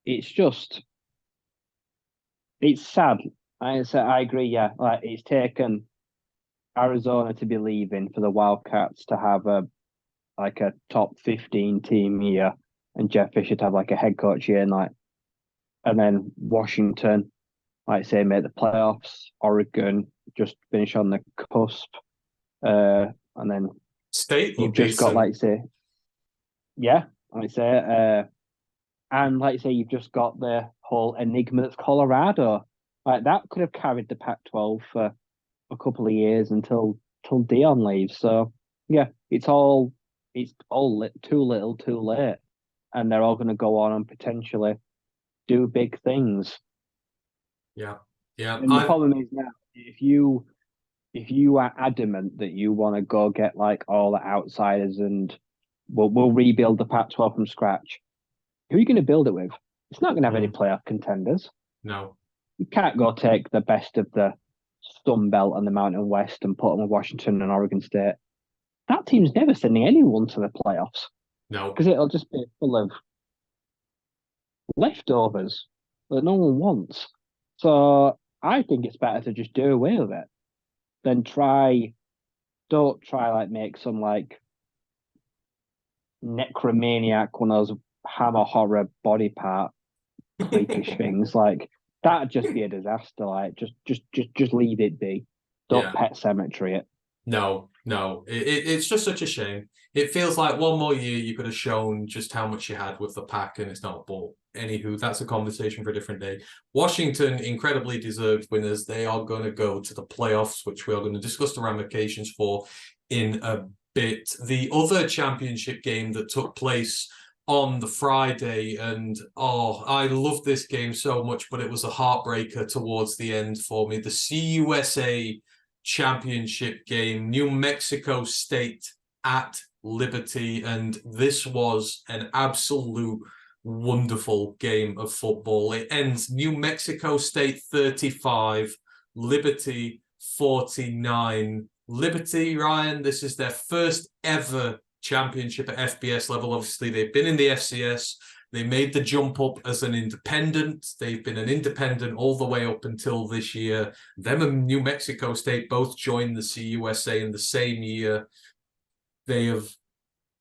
it's sad. I agree. Yeah, like it's taken Arizona to be leaving for the Wildcats to have a top 15 team year, and Jeff Fisher to have like a head coach year, and then Washington, like I say, make the playoffs. Oregon just finish on the cusp, and then State you've just got, like I say, yeah, like I say, and like I say, you've just got the whole enigma that's Colorado. Like, that could have carried the Pac-12 for a couple of years until Dion leaves. So yeah, it's all too little, too late, and they're all going to go on and potentially do big things. Yeah, yeah. And the problem is now, if you are adamant that you want to go get like all the outsiders and we'll rebuild the Pac-12 from scratch, who are you going to build it with? It's not going to have any playoff contenders. No. You can't go take the best of the Sun Belt and the Mountain West and put them with Washington and Oregon State. That team's never sending anyone to the playoffs. No. Because it'll just be full of leftovers that no one wants. So I think it's better to just do away with it than don't try like make some like necromaniac, one of those hammer horror body part freakish things. Like, that'd just be a disaster. Like, just leave it be. Don't pet cemetery it. No. It's just such a shame. It feels like one more year you could have shown just how much you had with the pack, and it's not. But anywho, that's a conversation for a different day. Washington, incredibly deserved winners. They are going to go to the playoffs, which we are going to discuss the ramifications for in a bit. The other championship game that took place on the Friday, and I loved this game so much, but it was a heartbreaker towards the end for me. The CUSA championship game, New Mexico State at Liberty, and this was an absolute wonderful game of football. It ends New Mexico State 35, Liberty 49. Liberty, Ryan, this is their first ever championship at FBS level. Obviously, they've been in the FCS. They made the jump up as an independent. They've been an independent all the way up until this year. Them and New Mexico State both joined the CUSA in the same year. They have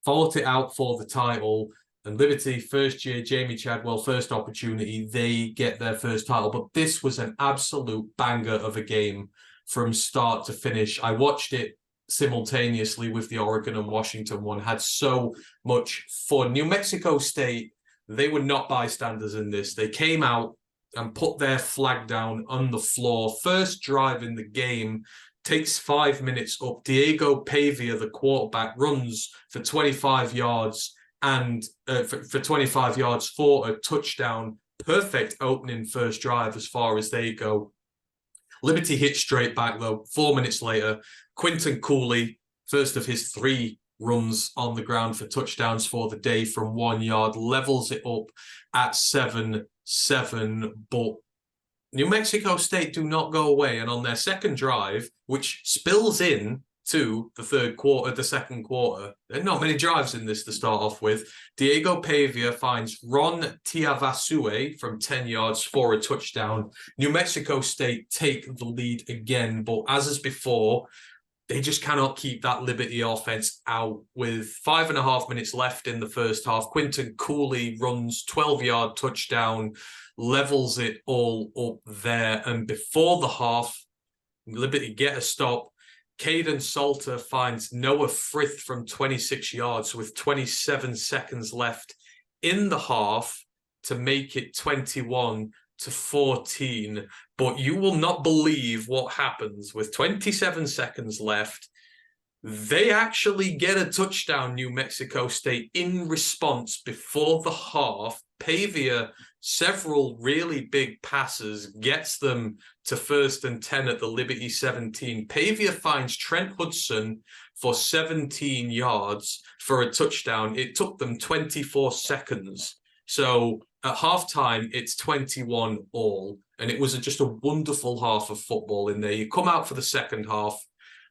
fought it out for the title. And Liberty, first year, Jamie Chadwell, first opportunity, they get their first title. But this was an absolute banger of a game from start to finish. I watched it simultaneously with the Oregon and Washington one, had so much fun. New Mexico State, they were not bystanders in this. They came out and put their flag down on the floor. First drive in the game, takes 5 minutes up. Diego Pavia, the quarterback, runs for 25 yards and for 25 yards for a touchdown. Perfect opening first drive as far as they go. Liberty hit straight back, though. 4 minutes later, Quinton Cooley, first of his 3 runs on the ground for touchdowns for the day from 1 yard, levels it up at 7-7. But New Mexico State do not go away. And on their second drive, which spills in to the second quarter, there are not many drives in this to start off with. Diego Pavia finds Ron Tiavasue from 10 yards for a touchdown. New Mexico State take the lead again, but as is before, they just cannot keep that Liberty offense out. With 5.5 minutes left in the first half, Quinton Cooley runs 12-yard touchdown, levels it all up there. And before the half, Liberty get a stop. Caden Salter finds Noah Frith from 26 yards with 27 seconds left in the half to make it 21-14. But you will not believe what happens with 27 seconds left. They actually get a touchdown, New Mexico State, in response before the half. Pavia, several really big passes, gets them to 1st and 10 at the Liberty 17. Pavia finds Trent Hudson for 17 yards for a touchdown. It took them 24 seconds. So at halftime, it's 21-all. And it was just a wonderful half of football in there. You come out for the second half,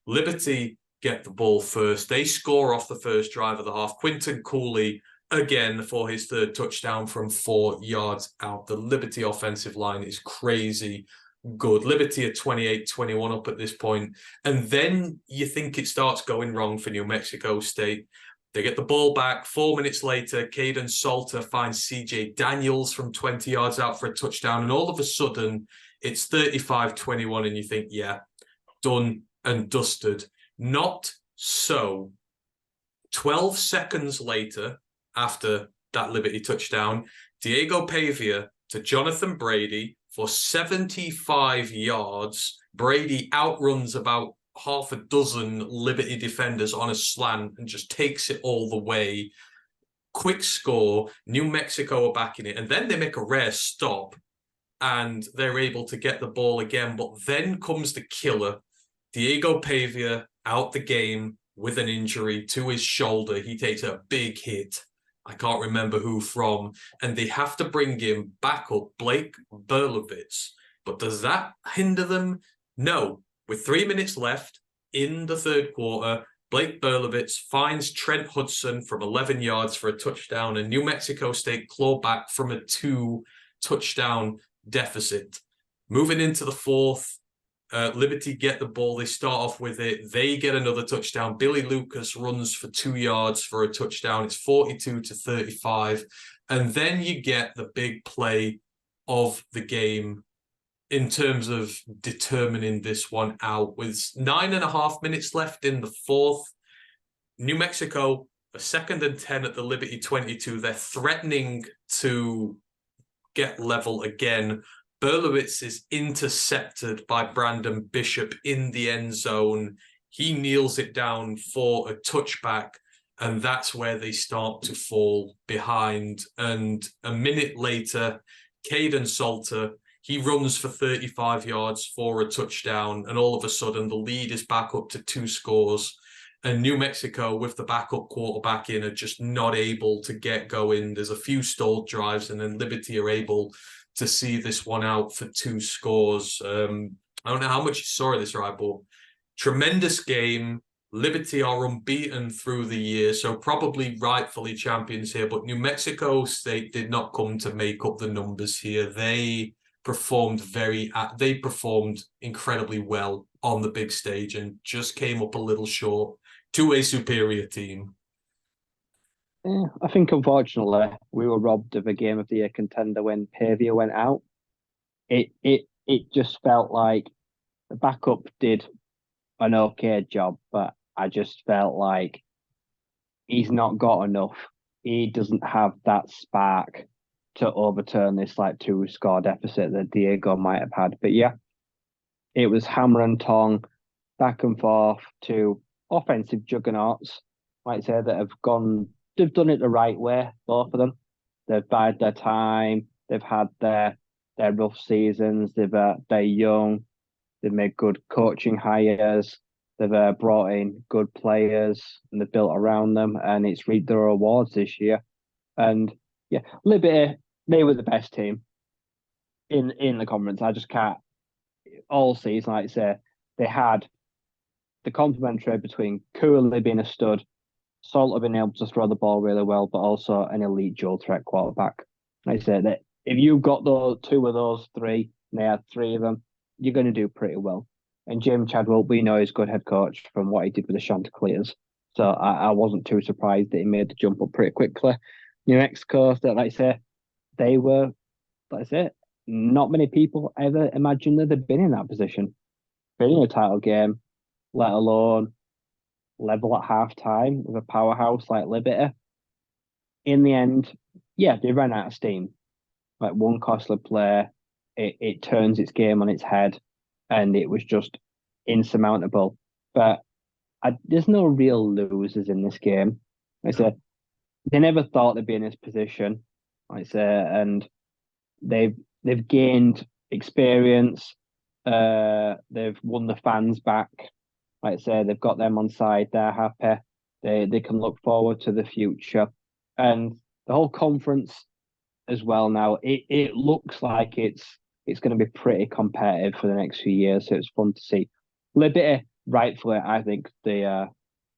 Liberty get the ball first. They score off the first drive of the half. Quinton Cooley, again, for his 3rd touchdown from 4 yards out. The Liberty offensive line is crazy good. Liberty are 28-21 up at this point. And then you think it starts going wrong for New Mexico State. They get the ball back. 4 minutes later, Caden Salter finds CJ Daniels from 20 yards out for a touchdown. And all of a sudden, it's 35-21. And you think, yeah, done and dusted. Not so. 12 seconds later, after that Liberty touchdown, Diego Pavia to Jonathan Brady for 75 yards. Brady outruns about half a dozen Liberty defenders on a slant and just takes it all the way. Quick score. New Mexico are back in it. And then they make a rare stop and they're able to get the ball again. But then comes the killer. Diego Pavia out the game with an injury to his shoulder. He takes a big hit. I can't remember who from. And they have to bring him back up, Blake Berlovitz. But does that hinder them? No. With 3 minutes left in the third quarter, Blake Berlovitz finds Trent Hudson from 11 yards for a touchdown, and New Mexico State claw back from a 2-touchdown deficit. Moving into the fourth, Liberty get the ball. They start off with it. They get another touchdown. Billy Lucas runs for 2 yards for a touchdown. It's 42-35. And then you get the big play of the game in terms of determining this one out. With 9.5 minutes left in the fourth, New Mexico, a 2nd and 10 at the Liberty 22. They're threatening to get level again. Berlowitz is intercepted by Brandon Bishop in the end zone. He kneels it down for a touchback, and that's where they start to fall behind. And a minute later, Caden Salter, he runs for 35 yards for a touchdown, and all of a sudden the lead is back up to 2 scores. And New Mexico, with the backup quarterback in, are just not able to get going. There's a few stalled drives, and then Liberty are able to see this one out for 2 scores. I don't know how much you saw of this, right, but tremendous game. Liberty are unbeaten through the year, so probably rightfully champions here. But New Mexico State did not come to make up the numbers here. They performed incredibly well on the big stage and just came up a little short to a superior team. Yeah, I think unfortunately we were robbed of a game of the year contender when Pavia went out. It just felt like the backup did an okay job, but I just felt like he's not got enough. He doesn't have that spark to overturn this like 2-score deficit that Diego might have had. But yeah, it was hammer and tong, back and forth to offensive juggernauts, like I say, that have gone. They've done it the right way, both of them. They've bided their time. They've had their rough seasons. They're young. They've made good coaching hires. They've brought in good players and they've built around them, and it's reaped their rewards this year. And yeah, Liberty, they were the best team in the conference. I just can't. All season, like I say, they had the complementary between Cooley being a stud, Salter being able to throw the ball really well, but also an elite dual threat quarterback. Like I say, that if you've got those two of those three, and they had three of them, you're going to do pretty well. And Jim Chadwell, we know he's a good head coach from what he did with the Chanticleers. So I wasn't too surprised that he made the jump up pretty quickly. New Mexico, that like I say, they were, like I say, not many people ever imagined that they'd been in that position, been in a title game, let alone level at halftime with a powerhouse like Liberty. In the end, yeah, they ran out of steam. Like one costly play, it turns its game on its head, and it was just insurmountable. But there's no real losers in this game. Like I said, they never thought they'd be in this position. Like I say, and they've gained experience. They've won the fans back. Like I say, they've got them on side. They're happy. They can look forward to the future, and the whole conference as well. Now it looks like it's going to be pretty competitive for the next few years. So it's fun to see. Liberty, rightfully, I think the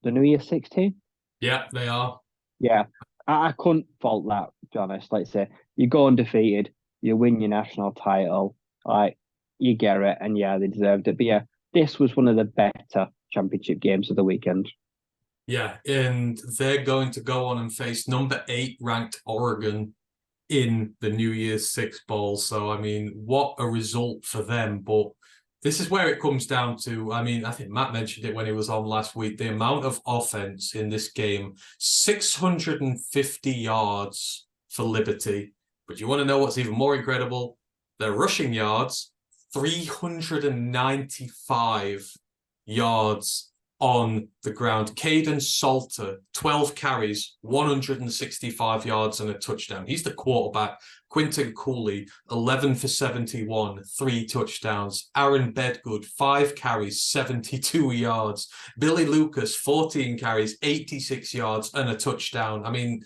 New Year 16. Yeah, they are. Yeah, I couldn't fault that. To be honest, like I say, you go undefeated, you win your national title, like you get it, and yeah, they deserved it. But yeah, this was one of the better championship games of the weekend. Yeah, and they're going to go on and face number 8 ranked Oregon in the New Year's Six Bowl. So, I mean, what a result for them. But this is where it comes down to, I mean, I think Matt mentioned it when he was on last week, the amount of offense in this game, 650 yards for Liberty. But you want to know what's even more incredible? Their rushing yards, 395 yards on the ground. Caden Salter, 12 carries, 165 yards and a touchdown. He's the quarterback. Quinton Cooley, 11 for 71, 3 touchdowns. Aaron Bedgood, 5 carries, 72 yards. Billy Lucas, 14 carries, 86 yards and a touchdown. I mean,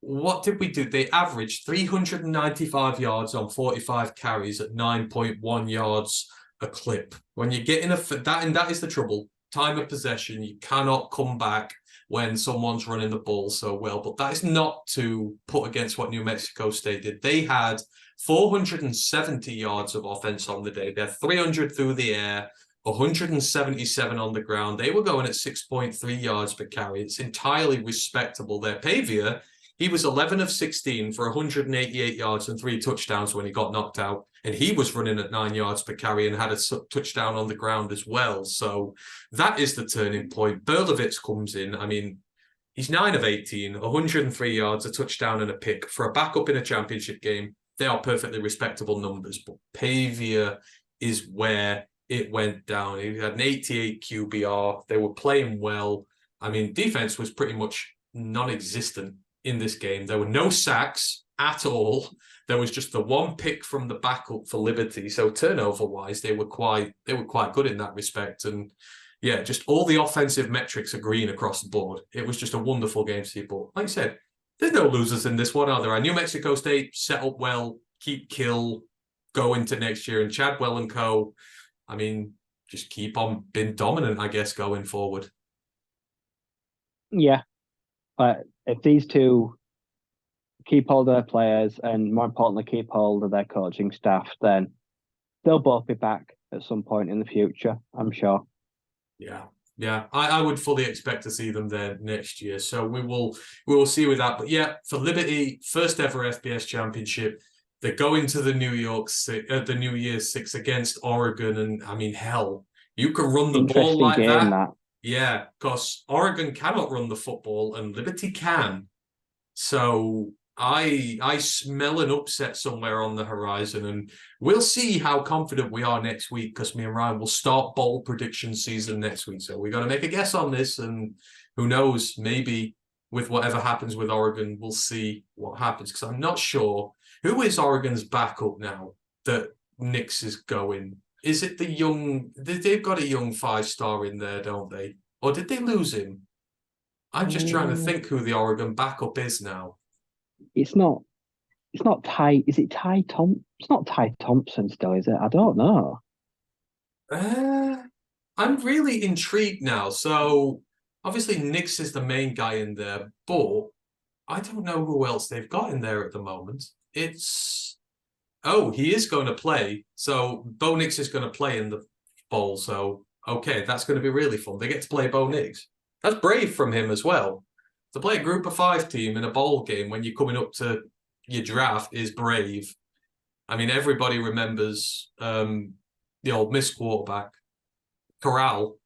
what did we do? They averaged 395 yards on 45 carries at 9.1 yards a clip. When you get in that is the trouble. Time of possession, you cannot come back when someone's running the ball so well. But that is not to put against what New Mexico State did. They had 470 yards of offense on the day. They had 300 through the air, 177 on the ground. They were going at 6.3 yards per carry. It's entirely respectable there. Pavia, he was 11 of 16 for 188 yards and 3 touchdowns when he got knocked out. And he was running at 9 yards per carry and had a touchdown on the ground as well. So that is the turning point. Berlovitz comes in. I mean, he's 9 of 18, 103 yards, a touchdown and a pick. For a backup in a championship game, they are perfectly respectable numbers. But Pavia is where it went down. He had an 88 QBR. They were playing well. I mean, defense was pretty much non-existent in this game. There were no sacks at all. There was just the one pick from the backup for Liberty. So turnover-wise, they were quite good in that respect. And yeah, just all the offensive metrics are green across the board. It was just a wonderful game to see. But like I said, there's no losers in this one, are there? And New Mexico State set up well, keep kill, go into next year. And Chadwell and co, I mean, just keep on being dominant, I guess, going forward. Yeah, if these two keep hold of their players and more importantly keep hold of their coaching staff, then they'll both be back at some point in the future, I'm sure. Yeah. Yeah, I would fully expect to see them there next year. So we will see with that. But yeah, for Liberty, first ever FBS championship, they're going to the the New Year's Six against Oregon, and I mean, hell, you can run the ball Interesting like game that. that. Yeah, because Oregon cannot run the football, and Liberty can. So I smell an upset somewhere on the horizon, and we'll see how confident we are next week because me and Ryan will start bowl prediction season next week. So we got to make a guess on this, and who knows, maybe with whatever happens with Oregon, we'll see what happens because I'm not sure who is Oregon's backup now that Nix is going. Is it the young? They've got a young 5-star in there, don't they? Or did they lose him? I'm just trying to Mm, think who the Oregon backup is now. it's not. It's not Ty. Is it Ty Tom? It's not Ty Thompson still, is it? I don't know. Uh, I'm really intrigued now. So obviously Nix is the main guy in there, but I don't know who else they've got in there at the moment. It's he is going to play. So Bo Nix is going to play in the bowl. So okay, that's going to be really fun. They get to play Bo Nix. That's brave from him as well. To play a group of 5 team in a bowl game when you're coming up to your draft is brave. I mean, everybody remembers the old Miss quarterback, Corral.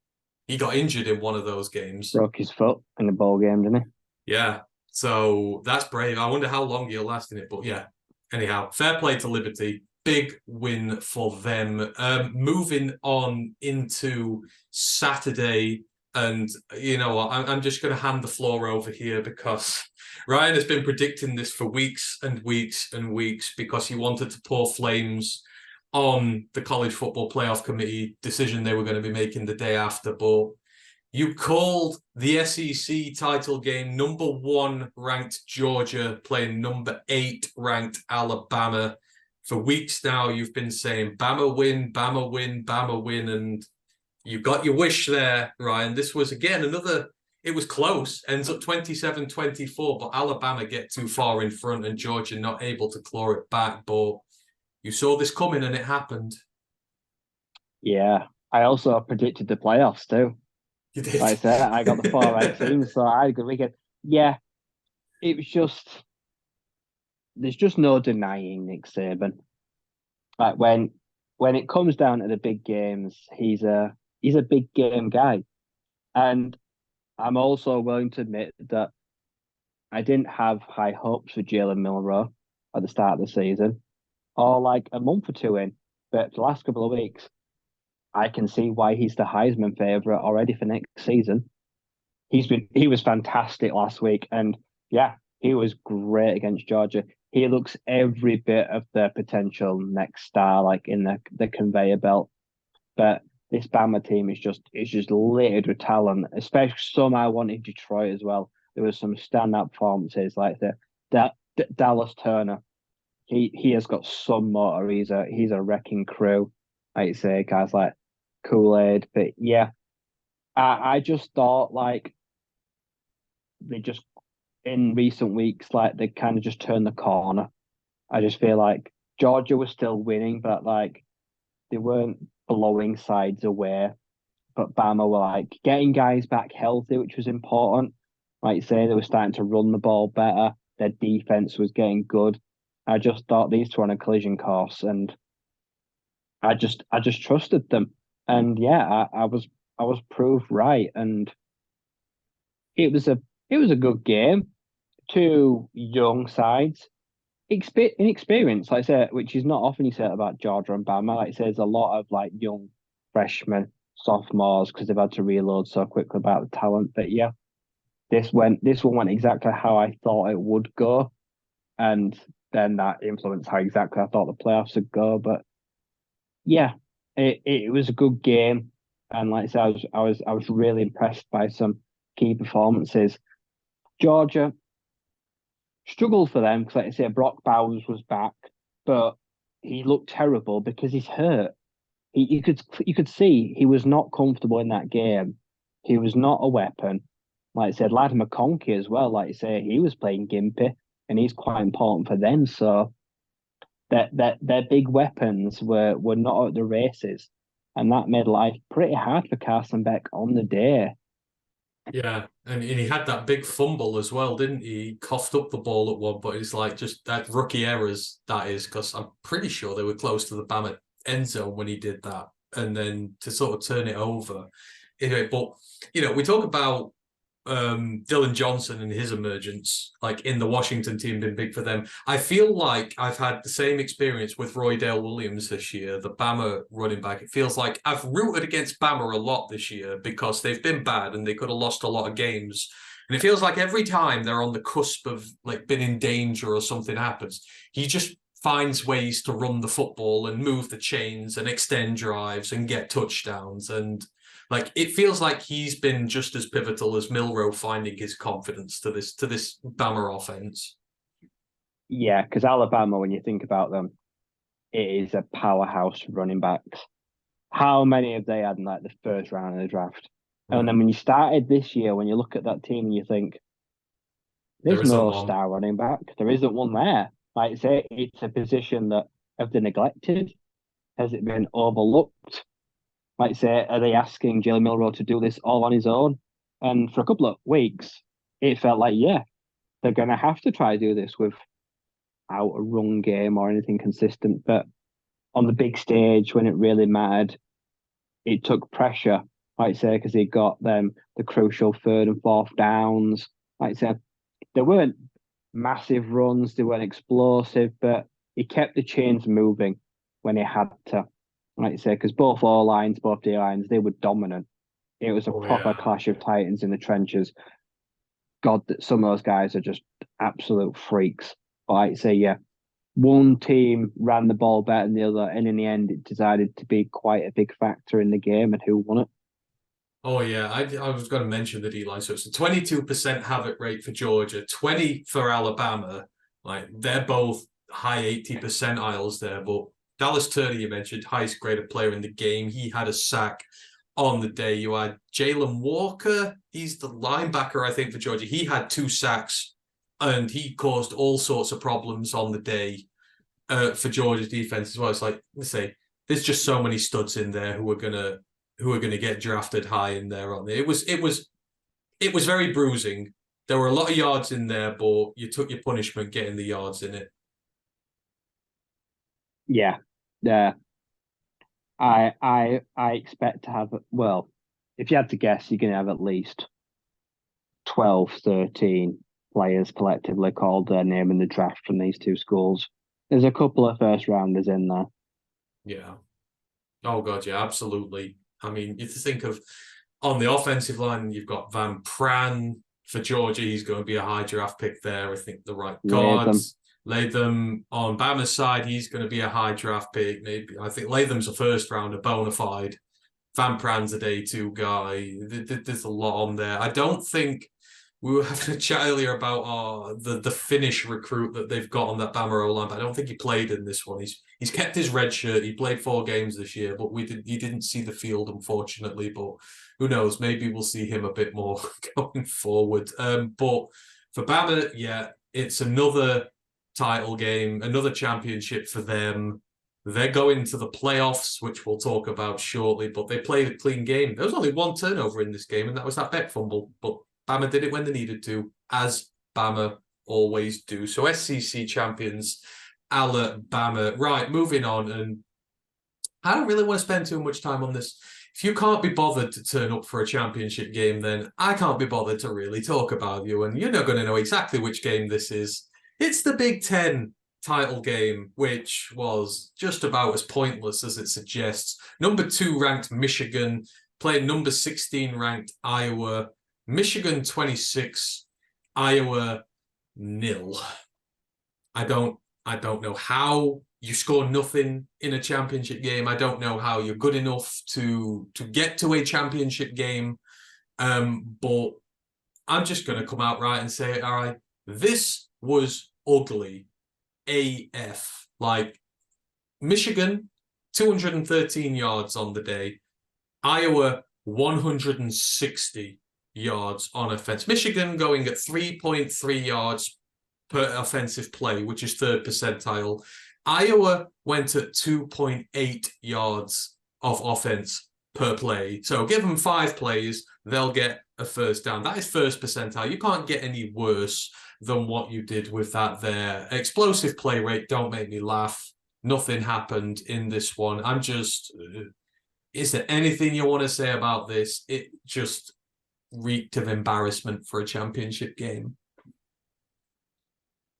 He got injured in one of those games. Broke his foot in the ball game, didn't he? Yeah. So that's brave. I wonder how long he'll last in it. But yeah, anyhow, fair play to Liberty. Big win for them. Moving on into Saturday. And you know what? I'm just going to hand the floor over here because Ryan has been predicting this for weeks and weeks and weeks because he wanted to pour flames on the college football playoff committee decision they were going to be making the day after. But you called the SEC title game number 1 ranked Georgia playing number 8 ranked Alabama. For weeks now, you've been saying Bama win, Bama win, Bama win, and you got your wish there, Ryan. This was, again, it was close, ends up 27-24, but Alabama get too far in front and Georgia not able to claw it back. But you saw this coming and it happened. Yeah. I also predicted the playoffs too. You did. Like I said, I got the 4 right teams, so I agree. Yeah, it was just there's just no denying Nick Saban. Like when it comes down to the big games, he's a big game guy. And I'm also willing to admit that I didn't have high hopes for Jalen Milroe at the start of the season, or like a month or two in. But the last couple of weeks, I can see why he's the Heisman favorite already for next season. He was fantastic last week, and yeah, he was great against Georgia. He looks every bit of the potential next star, like in the conveyor belt. But this Bama team is just littered with talent, especially some I want in Detroit as well. There was some standout performances like Dallas Turner. He has got some motor. He's a wrecking crew. Like you say, guys like Kool-Aid. But yeah, I just thought like they just in recent weeks, like they kind of just turned the corner. I just feel like Georgia was still winning, but like they weren't blowing sides away. But Bama were like getting guys back healthy, which was important. Like you say, they were starting to run the ball better. Their defense was getting good. I just thought these two were on a collision course, and I just trusted them. And yeah, I was proved right, and it was a good game. Two young sides, inexperienced, like I said, which is not often you say about Georgia and Bama. Like I say, there's a lot of like young freshmen, sophomores, because they've had to reload so quickly about the talent. But yeah, this one went exactly how I thought it would go, and then that influenced how exactly I thought the playoffs would go. But yeah, it was a good game, and like I said, I was really impressed by some key performances. Georgia struggled for them because, like I say, Brock Bowers was back, but he looked terrible because he's hurt. You could see he was not comfortable in that game. He was not a weapon. Like I said, Lada McConkey as well. Like you say, he was playing Gimpy, and he's quite important for them. So their big weapons were not at the races, and that made life pretty hard for Carson Beck on the day. Yeah, and he had that big fumble as well, didn't he? He coughed up the ball at one, but it's like just that rookie errors, that is, because I'm pretty sure they were close to the Bama end zone when he did that. And then to sort of turn it over. Anyway, but, we talk about Dylan Johnson and his emergence, like in the Washington team, been big for them. I feel like I've had the same experience with Roy Dale Williams this year, the Bama running back. It feels like I've rooted against Bama a lot this year because they've been bad and they could have lost a lot of games. And it feels like every time they're on the cusp of like being in danger or something happens, he just finds ways to run the football and move the chains and extend drives and get touchdowns. And like it feels like he's been just as pivotal as Milroe finding his confidence to this Bama offense. Yeah, because Alabama, when you think about them, it is a powerhouse running backs. How many have they had in like the first round of the draft? And then when you started this year, when you look at that team and you think, there's no star running back, there isn't one there. Like I say, it's a position that have they neglected? Has it been overlooked? Like I say, are they asking Jalen Milroe to do this all on his own? And for a couple of weeks, it felt like, yeah, they're going to have to try to do this without a run game or anything consistent. But on the big stage, when it really mattered, it took pressure, like I say, because he got them the crucial third and fourth downs. Like I said, there weren't massive runs, they weren't explosive, but he kept the chains moving when he had to. Like you say, because both O-lines, both D-lines, they were dominant. It was a proper clash of titans in the trenches. God, some of those guys are just absolute freaks. But like you say, yeah, one team ran the ball better than the other, and in the end, it decided to be quite a big factor in the game and who won it. Oh yeah, I was going to mention the D-line. So it's a 22% havoc rate for Georgia, 20 for Alabama. Like they're both high 80 percentiles there, but Dallas Turner, you mentioned, highest graded player in the game. He had a sack on the day. You had Jalen Walker. He's the linebacker, I think, for Georgia. He had 2 sacks, and he caused all sorts of problems on the day for Georgia's defense as well. It's like, let's say, there's just so many studs in there who are gonna get drafted high in there. On it was very bruising. There were a lot of yards in there, but you took your punishment getting the yards in it. Yeah, I expect to have, well, if you had to guess, you're going to have at least 12, 13 players collectively called their name in the draft from these two schools. There's a couple of first rounders in there. Yeah. Oh God, yeah, absolutely. I mean, you think of on the offensive line, you've got Van Pran for Georgia. He's going to be a high draft pick there. I think the right guards. Latham on Bama's side, he's going to be a high draft pick. Maybe I think Latham's a first rounder, bona fide. Van Pran's a day 2 guy. There's a lot on there. I don't think we were having a chat earlier about the Finnish recruit that they've got on that Bama O-line, but I don't think he played in this one. He's kept his red shirt. He played 4 games this year, but he didn't see the field, unfortunately. But who knows? Maybe we'll see him a bit more going forward. But for Bama, yeah, it's another title game, another championship for them. They're going to the playoffs, which we'll talk about shortly, but they played a clean game. There was only 1 turnover in this game, and that was that Beck fumble. But Bama did it when they needed to, as Bama always do. So SEC champions, Alabama. Right, moving on. And I don't really want to spend too much time on this. If you can't be bothered to turn up for a championship game, then I can't be bothered to really talk about you. And you're not going to know exactly which game this is. It's the Big Ten title game, which was just about as pointless as it suggests. Number 2 ranked Michigan, playing number 16 ranked Iowa. Michigan 26, Iowa 0. I don't know how you score nothing in a championship game. I don't know how you're good enough to get to a championship game. But I'm just going to come out right and say, all right, this was ugly AF. Like Michigan, 213 yards on the day. Iowa, 160 yards on offense. Michigan going at 3.3 yards per offensive play, which is third percentile. Iowa went at 2.8 yards of offense per play. So give them 5 plays, they'll get a first down. That is first percentile. You can't get any worse than what you did with that there. Explosive play rate, don't make me laugh. Nothing happened in this one. I'm just... Is there anything you want to say about this? It just reeked of embarrassment for a championship game.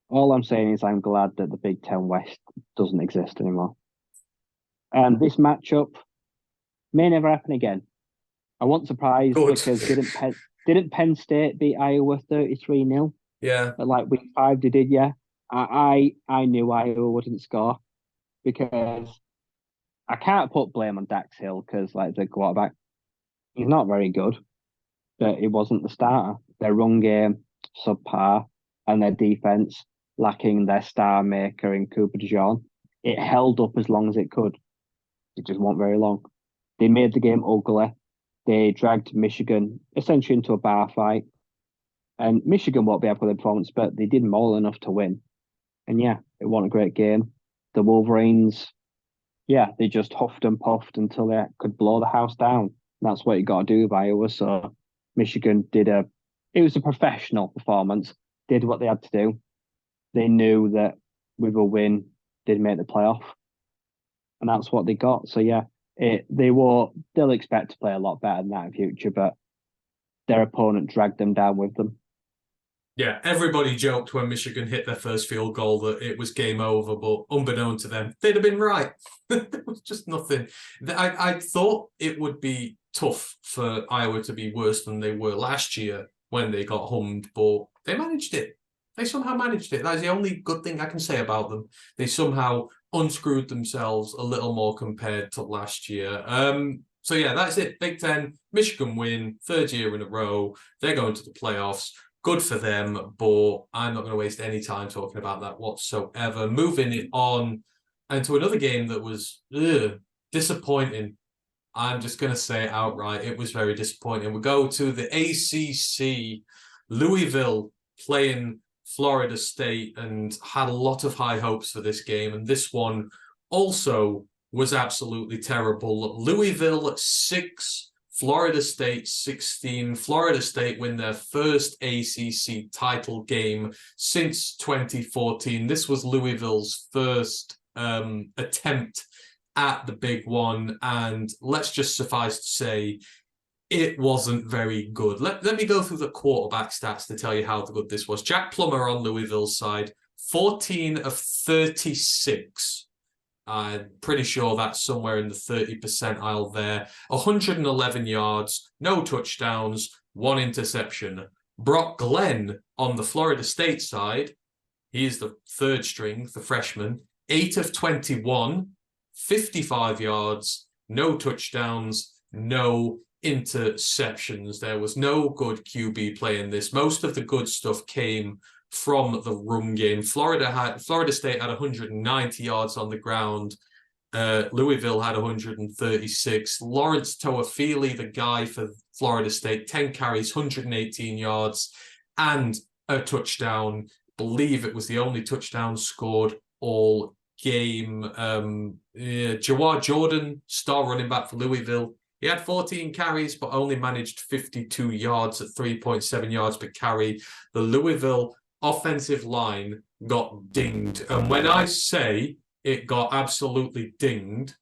All I'm saying is I'm glad that the Big Ten West doesn't exist anymore. And this matchup may never happen again. I wasn't surprised because didn't Penn State beat Iowa 33-0? Yeah. At like week 5 they did, yeah. I knew Iowa wouldn't score because I can't put blame on Dax Hill because like the quarterback, he's not very good, but he wasn't the starter. Their run game, subpar, and their defense lacking their star maker in Cooper DeJean. It held up as long as it could. It just wasn't very long. They made the game ugly. They dragged Michigan essentially into a bar fight. And Michigan won't be happy with their performance, but they did more enough to win. And yeah, it wasn't a great game. The Wolverines, yeah, they just huffed and puffed until they could blow the house down. That's what you got to do with Iowa. So Michigan it was a professional performance, did what they had to do. They knew that with a win, they'd make the playoff. And that's what they got. So yeah, they'll expect to play a lot better than that in future, but their opponent dragged them down with them. Yeah, everybody joked when Michigan hit their first field goal that it was game over, but unbeknown to them, they'd have been right. There was just nothing. I thought it would be tough for Iowa to be worse than they were last year when they got hummed, but they managed it. They somehow managed it. That's the only good thing I can say about them. They somehow unscrewed themselves a little more compared to last year. So yeah, that's it. Big Ten, Michigan win, 3rd year in a row. They're going to the playoffs. Good for them, but I'm not going to waste any time talking about that whatsoever. Moving it on and to another game that was disappointing. I'm just going to say it outright. It was very disappointing. We go to the ACC, Louisville playing Florida State, and had a lot of high hopes for this game. And this one also was absolutely terrible. Louisville 6, Florida State 16. Florida State win their first ACC title game since 2014. This was Louisville's first attempt at the big one. And let's just suffice to say, it wasn't very good. Let me go through the quarterback stats to tell you how good this was. Jack Plummer on Louisville's side, 14 of 36. I'm pretty sure that's somewhere in the 30 percentile there. 111 yards, no touchdowns, 1 interception. Brock Glenn on the Florida State side, he's the 3rd string, the freshman, 8 of 21, 55 yards, no touchdowns, no interceptions. There was no good QB play in this. Most of the good stuff came from the run game. Florida State had 190 yards on the ground. Louisville had 136. Lawrence Toafili, the guy for Florida State, 10 carries, 118 yards, and a touchdown. Believe it was the only touchdown scored all game. Jawad Jordan, star running back for Louisville, he had 14 carries, but only managed 52 yards at 3.7 yards per carry. The Louisville offensive line got dinged. And when I say it got absolutely dinged,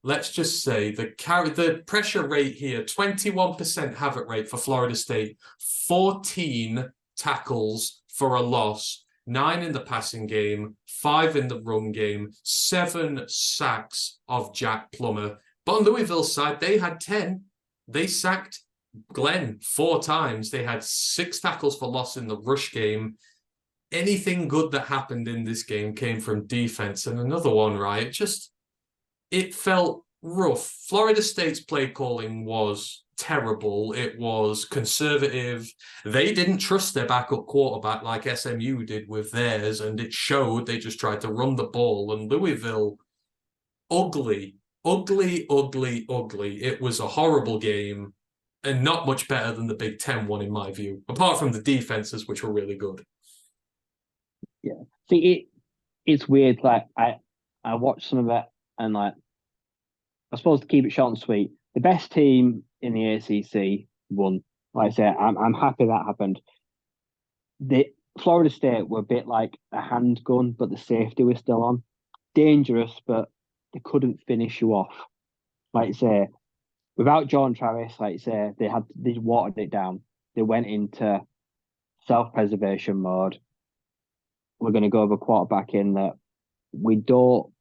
let's just say the pressure rate here, 21% havoc rate for Florida State, 14 tackles for a loss, 9 in the passing game, 5 in the run game, 7 sacks of Jack Plummer. But on Louisville's side, they had 10. They sacked Glenn 4 times. They had 6 tackles for loss in the rush game. Anything good that happened in this game came from defense. And another one, right? It felt rough. Florida State's play calling was terrible. It was conservative. They didn't trust their backup quarterback like SMU did with theirs, and it showed. They just tried to run the ball. And Louisville, ugly. It was a horrible game. and not much better than the Big Ten one, in my view, apart from the defenses, which were really good. Yeah. See, it's weird. Like, I watched some of it, and like, I suppose to keep it short and sweet, the best team in the ACC won. Like I say, I'm happy that happened. The Florida State were a bit like a handgun, but the safety was still on. Dangerous, but they couldn't finish you off. Like I say, without John Travis, like I say, they watered it down. They went into self-preservation mode. We're going to go with a quarterback in that we don't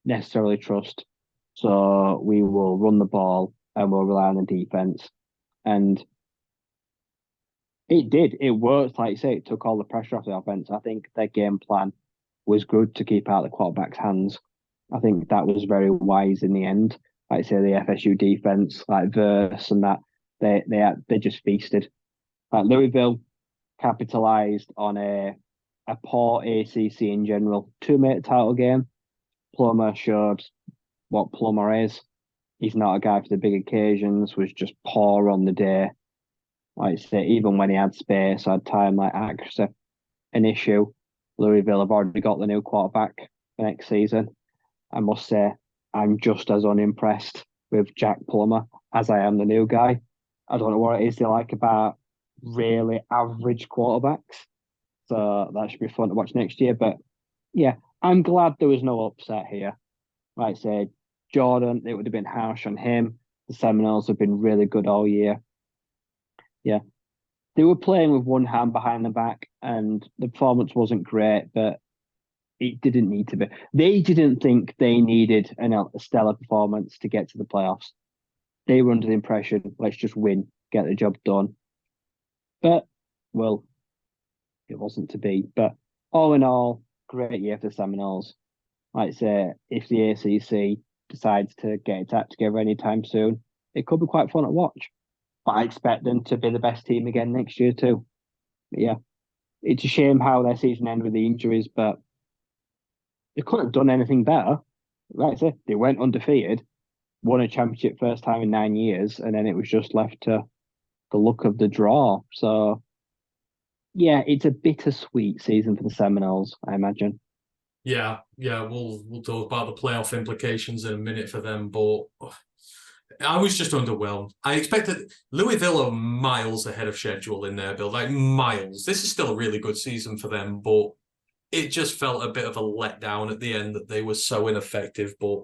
necessarily trust. So we will run the ball and we'll rely on the defense. And it did. It worked. Like you say, it took all the pressure off the offense. I think their game plan was good to keep out the quarterback's hands. I think that was very wise in the end. Like I say, the FSU defense, like Verse and that, they just feasted. Like Louisville capitalized on a poor ACC in general to make the title game. Plummer showed what Plummer is. He's not a guy for the big occasions, was just poor on the day. Like I say, even when he had space, had time, like accuracy, an issue. Louisville have already got the new quarterback for next season. I must say, I'm just as unimpressed with Jack Plummer as I am the new guy. I don't know what it is they like about really average quarterbacks. So that should be fun to watch next year. But yeah, I'm glad there was no upset here. Like I said, Jordan, it would have been harsh on him. The Seminoles have been really good all year. Yeah. They were playing with one hand behind the back and the performance wasn't great, but it didn't need to be. They didn't think they needed a stellar performance to get to the playoffs. They were under the impression, let's just win, get the job done. But, well, it wasn't to be. But all in all, great year for the Seminoles. Like I say, if the ACC decides to get its act together anytime soon, it could be quite fun to watch. But I expect them to be the best team again next year too. But yeah, it's a shame how their season ended with the injuries, but they couldn't have done anything better. Like I said, they went undefeated, won a championship first time in 9 years, and then it was just left to the luck of the draw. So yeah, it's a bittersweet season for the Seminoles, I imagine. Yeah, we'll talk about the playoff implications in a minute for them, but I was just underwhelmed. I expected Louisville are miles ahead of schedule in their build, like miles. This is still a really good season for them, but it just felt a bit of a letdown at the end that they were so ineffective. But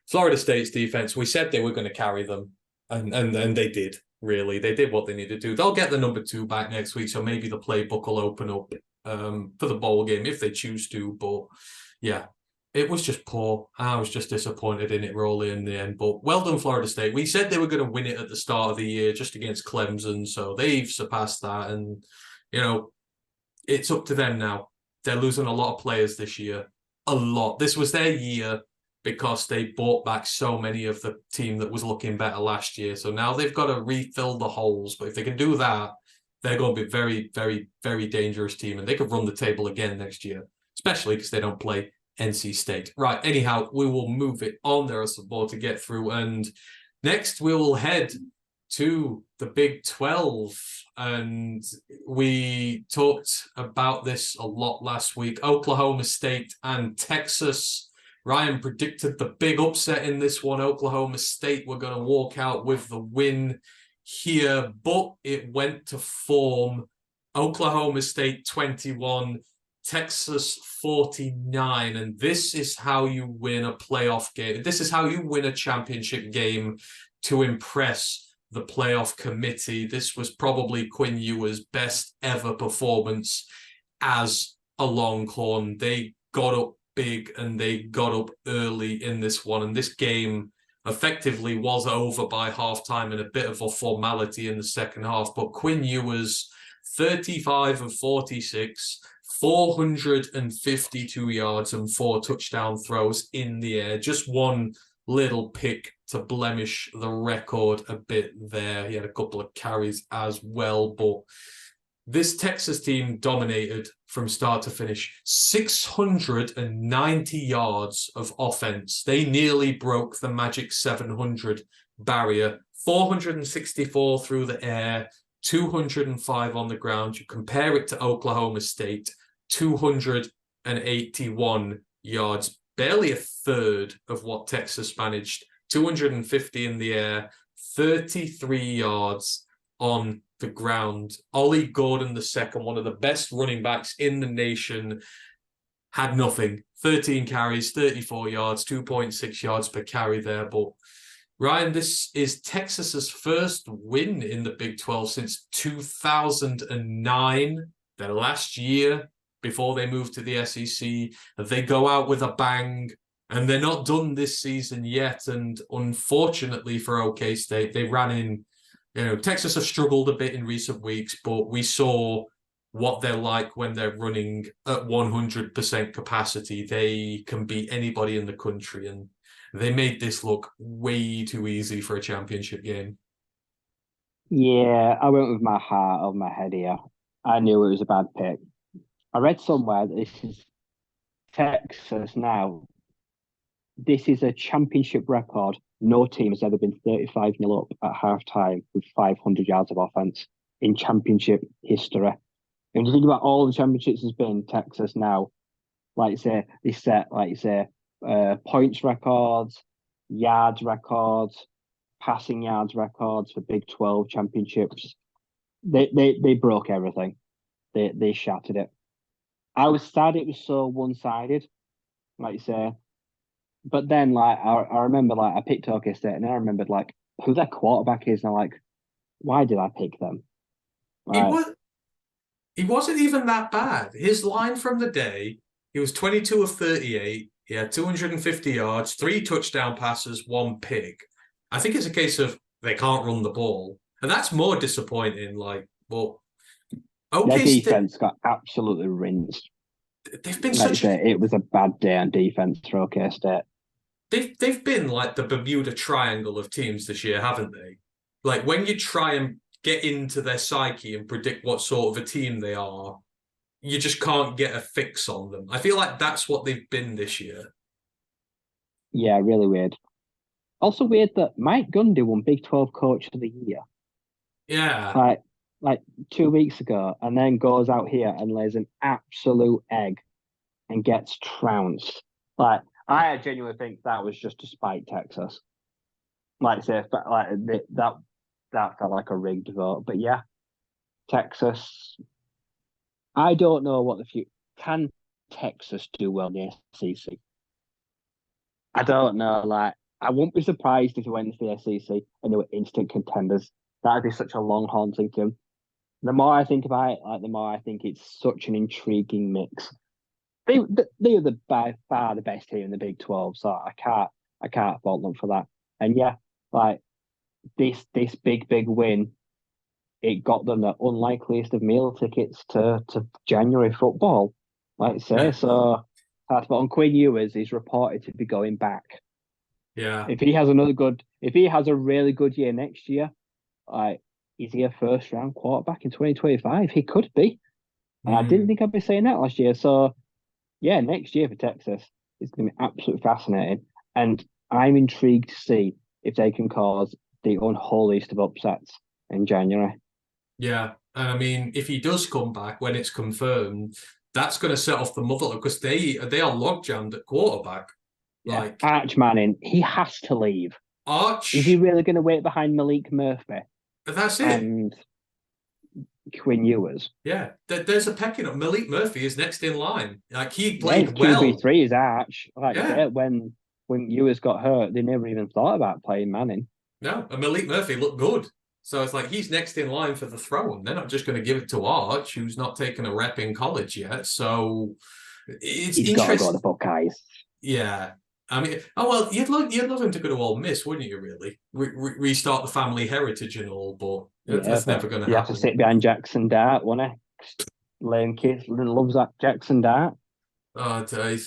Florida State's defense, we said they were going to carry them, and they did. Really, they did what they needed to do. They'll get the number 2 back next week, so maybe the playbook will open up for the bowl game if they choose to. But yeah, it was just poor. I was just disappointed in it really in the end. But well done, Florida State. We said they were going to win it at the start of the year just against Clemson, so they've surpassed that. And, you know, it's up to them now. They're losing a lot of players this year. A lot. This was their year because they bought back so many of the team that was looking better last year. So now they've got to refill the holes. But if they can do that, they're going to be a very, very, very dangerous team. And they could run the table again next year, especially because they don't play NC State. Right, anyhow, we will move it on. There are some more to get through. And next, we will head to the Big 12. And we talked about this a lot last week. Oklahoma State and Texas. Ryan predicted the big upset in this one. Oklahoma State were going to walk out with the win here, but it went to form. Oklahoma State 21, Texas 49. And this is how you win a playoff game. This is how you win a championship game to impress the playoff committee. This was probably Quinn Ewers' best ever performance as a Longhorn. They got up big and they got up early in this one. And this game effectively was over by halftime and a bit of a formality in the second half. But Quinn Ewers, 35 of 46, 452 yards and 4 touchdown throws in the air. Just one little pick to blemish the record a bit there. He had a couple of carries as well, but this Texas team dominated from start to finish. 690 yards of offense. They nearly broke the magic 700 barrier 464 through the air, 205 on the ground. You compare it to Oklahoma State, 281 yards, barely a third of what Texas managed, 250 in the air, 33 yards on the ground. Ollie Gordon, the second, one of the best running backs in the nation, had nothing. 13 carries, 34 yards, 2.6 yards per carry there. But Ryan, this is Texas's first win in the Big 12 since 2009, their last year before they moved to the SEC. They go out with a bang, and they're not done this season yet. And unfortunately for OK State, they ran in, Texas has struggled a bit in recent weeks, but we saw what they're like when they're running at 100% capacity. They can beat anybody in the country, and they made this look way too easy for a championship game. Yeah, I went with my heart over my head here. I knew it was a bad pick. I read somewhere that this is Texas now. This is a championship record. No team has ever been 35-0 up at halftime with 500 yards of offense in championship history. And you think about all the championships has been Texas now, like you say, they set, points records, yards records, passing yards records for Big 12 championships. They broke everything. They shattered it. I was sad it was so one-sided, like you say. But then, I remember, I picked OK State, and I remembered, who their quarterback is, and I'm like, why did I pick them? He wasn't even that bad. His line from the day, he was 22 of 38. He had 250 yards, 3 touchdown passes, 1 pick. I think it's a case of they can't run the ball. And that's more disappointing. Their defense got absolutely rinsed. They've been it was a bad day on defense for OK State. They've been like the Bermuda Triangle of teams this year, haven't they? Like when you try and get into their psyche and predict what sort of a team they are, you just can't get a fix on them. I feel like that's what they've been this year. Yeah, really weird. Also weird that Mike Gundy won Big 12 Coach of the Year. Yeah. Like 2 weeks ago, and then goes out here and lays an absolute egg and gets trounced. I genuinely think that was just to spite Texas. That felt like a rigged vote. But yeah, Texas. I don't know what the future. Can Texas do well in the SEC? I don't know. I wouldn't be surprised if they went to the SEC and they were instant contenders. That'd be such a long haunting to them. The more I think about it, the more I think it's such an intriguing mix. They are by far the best team in the Big 12, so I can't fault them for that. And yeah, this big win, it got them the unlikeliest of meal tickets to January football, like I say. So that's what on Quinn Ewers is reported to be going back. Yeah. If he has a really good year next year, is he a first round quarterback in 2025? He could be. And I didn't think I'd be saying that last year. So yeah, next year for Texas is going to be absolutely fascinating. And I'm intrigued to see if they can cause the unholiest of upsets in January. Yeah. And I mean, if he does come back when it's confirmed, that's going to set off the motherload because they are logjammed at quarterback. Yeah. Arch Manning, he has to leave. Arch. Is he really going to wait behind Malik Murphy? That's it. And Quinn Ewers. Yeah, there's a pecking up. Malik Murphy is next in line. He played well. QB3 is Arch. When Ewers got hurt, they never even thought about playing Manning. No, and Malik Murphy looked good. So it's he's next in line for the throne. They're not just going to give it to Arch, who's not taken a rep in college yet. So it's He's got to go to the Buckeyes. Yeah. I mean, you'd love him to go to Ole Miss, wouldn't you? Really, restart the family heritage and all, but that's never going to happen. You have to sit behind Jackson Dart, won't he? Lame kid loves that Jackson Dart. Oh,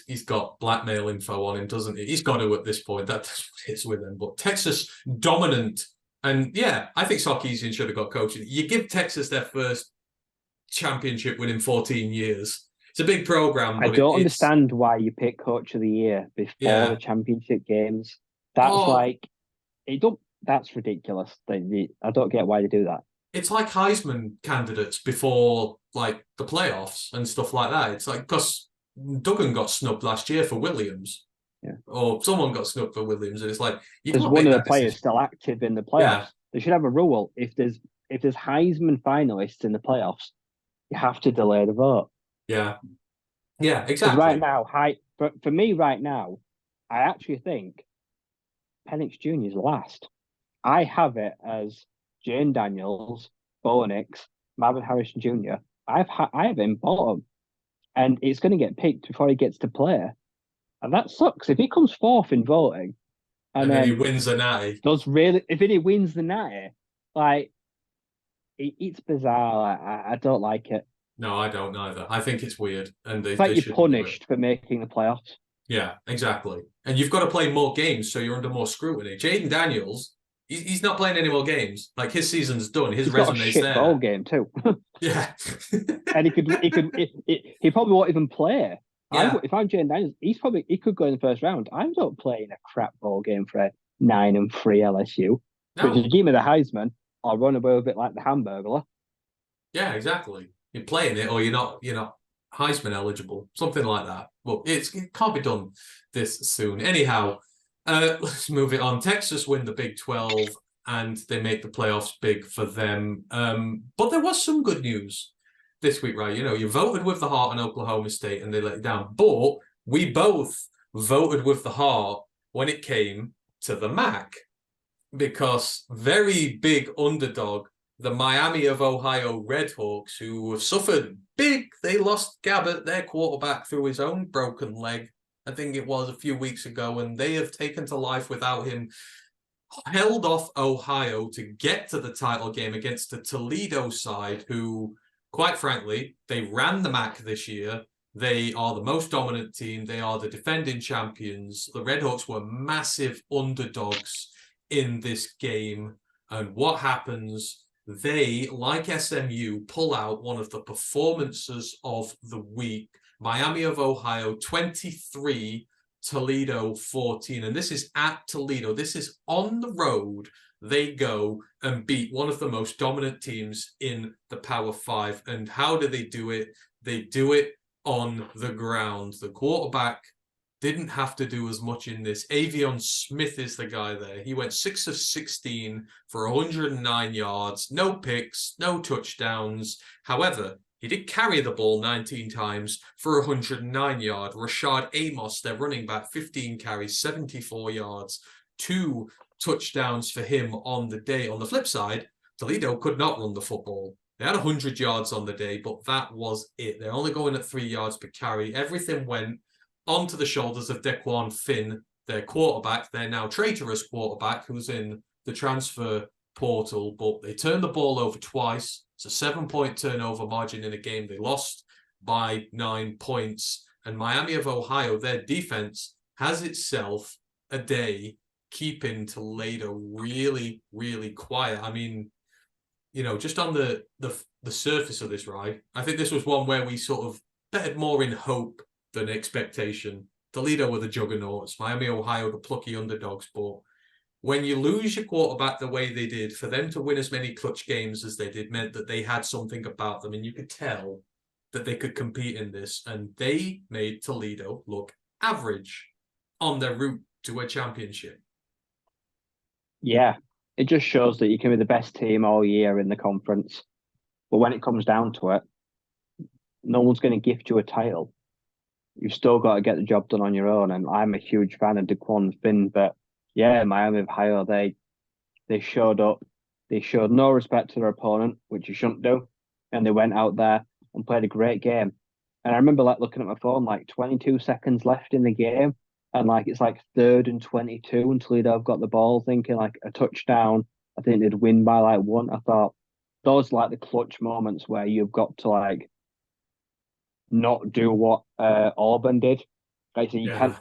he's got blackmail info on him, doesn't he? He's got to at this point. That's what it's with him. But Texas dominant, and yeah, I think Sarkisian should have got coaching. You give Texas their first championship win in 14 years. It's a big program. I don't understand why you pick Coach of the Year before the championship games. That's That's ridiculous. I don't get why they do that. It's like Heisman candidates before like the playoffs and stuff like that. It's like because Duggan got snubbed last year for Williams, Yeah. or someone got snubbed for Williams, and it's like you There's can't one make of the that players decision. still active in the Yeah, playoffs. They should have a rule. If there's Heisman finalists in the playoffs, you have to delay the vote. yeah, yeah, Because right exactly. now, for me right now, I actually think Penix Jr. is last. I have it as Jane Daniels, Bo Nix, Marvin Harrison Jr. I have him bottom, and it's going to get picked before he gets to play, and that sucks. If he comes fourth in voting, and And then he then wins a natty. if he wins the night, like it's bizarre. I don't like it. No, I don't either. I think it's weird, and It's they like you're shouldn't do it. punished for making the playoffs. Yeah, exactly. And you've got to play more games, so you're under more scrutiny. Jaden Daniels, he's not playing any more games. Like his season's done. His He's got a resume's shit ball there. game too, Yeah. and he probably won't even play. Yeah. If I'm Jane Daniels, he could go in the first round. I'm not playing a crap ball game for a 9-3 LSU. But No. just give me the Heisman, I'll run away with it like the Hamburglar. Yeah, exactly. You're playing it, or you're not Heisman eligible, something like that. But it can't be done this soon. Anyhow, let's move it on. Texas win the Big 12, and they make the playoffs big for them. But there was some good news this week, right? You voted with the heart on Oklahoma State, and they let you down. But we both voted with the heart when it came to the MAC, because very big underdog, the Miami of Ohio Redhawks, who have suffered big. They lost Gabbert, their quarterback, through his own broken leg. I think it was a few weeks ago, and they have taken to life without him. Held off Ohio to get to the title game against the Toledo side, who, quite frankly, they ran the MAC this year. They are the most dominant team. They are the defending champions. The Redhawks were massive underdogs in this game. And what happens? They, like SMU, pull out one of the performances of the week. Miami of Ohio, 23, Toledo 14. And this is at Toledo. This is on the road. They go and beat one of the most dominant teams in the Power Five. And how do they do it? They do it on the ground. The quarterback didn't have to do as much in this. Avion Smith is the guy there. He went 6 of 16 for 109 yards, no picks, no touchdowns. However, he did carry the ball 19 times for 109 yards. Rashad Amos, their running back, 15 carries, 74 yards, 2 touchdowns for him on the day. On the flip side, Toledo could not run the football. They had 100 yards on the day, but that was it. They're only going at 3 yards per carry. Everything went onto the shoulders of Dequan Finn, their quarterback, their now traitorous quarterback, who's in the transfer portal, but they turned the ball over twice. It's a 7-point turnover margin in a game they lost by 9 points. And Miami of Ohio, their defense has itself a day keeping Toledo really, really quiet. I mean, just on the surface of this, right? I think this was one where we sort of betted more in hope than expectation. Toledo were the juggernauts, Miami, Ohio, the plucky underdogs. But when you lose your quarterback the way they did, for them to win as many clutch games as they did meant that they had something about them, and you could tell that they could compete in this. And they made Toledo look average on their route to a championship. Yeah, it just shows that you can be the best team all year in the conference, but when it comes down to it, no one's going to gift you a title. You've still got to get the job done on your own. And I'm a huge fan of Dequan Finn, but yeah, Miami of Ohio, they showed up. They showed no respect to their opponent, which you shouldn't do, and they went out there and played a great game. And I remember looking at my phone, 22 seconds left in the game, and it's 3rd and 22 and Toledo have got the ball, thinking a touchdown. I think they'd win by 1. I thought those the clutch moments where you've got to not do what Auburn did. So you can't.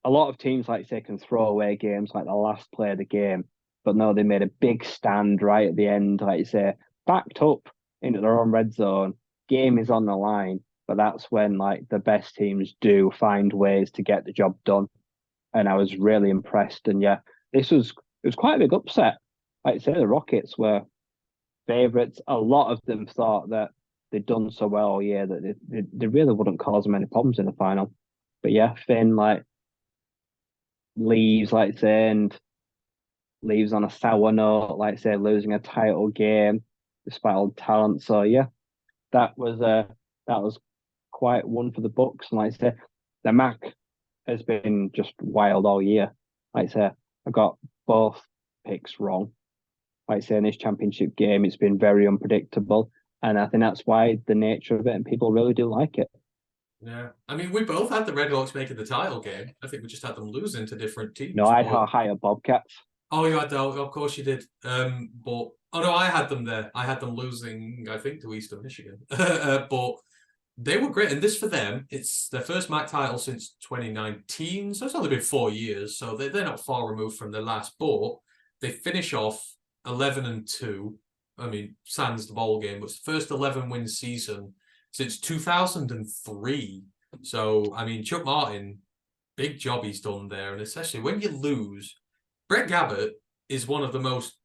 A lot of teams say can throw away games the last play of the game, but no, they made a big stand right at the end, backed up into their own red zone. Game is on the line, but that's when the best teams do find ways to get the job done. And I was really impressed. And yeah, it it was quite a big upset. Like I say, the Rockets were favourites. A lot of them thought that they'd done so well all year that they really wouldn't cause them any problems in the final. But yeah, Finn leaves, and leaves on a sour note, losing a title game despite all the talent. So yeah, that was quite one for the Bucks. And the Mac has been just wild all year. I got both picks wrong. In this championship game, it's been very unpredictable. And I think that's why the nature of it, and people really do like it. Yeah. I mean, we both had the Red Hawks making the title game. I think we just had them losing to different teams. No, I had higher Bobcats. Oh, you had that. Of course you did. But no, I had them there. I had them losing, I think, to Eastern Michigan. But they were great. And this for them, it's their first MAC title since 2019. So it's only been 4 years. So they're not far removed from the last. But they finish off 11-2. I mean, sans the bowl game, but it's the first 11-win season since 2003. So, I mean, Chuck Martin, big job he's done there. And especially when you lose, Brett Gabbert is one of the most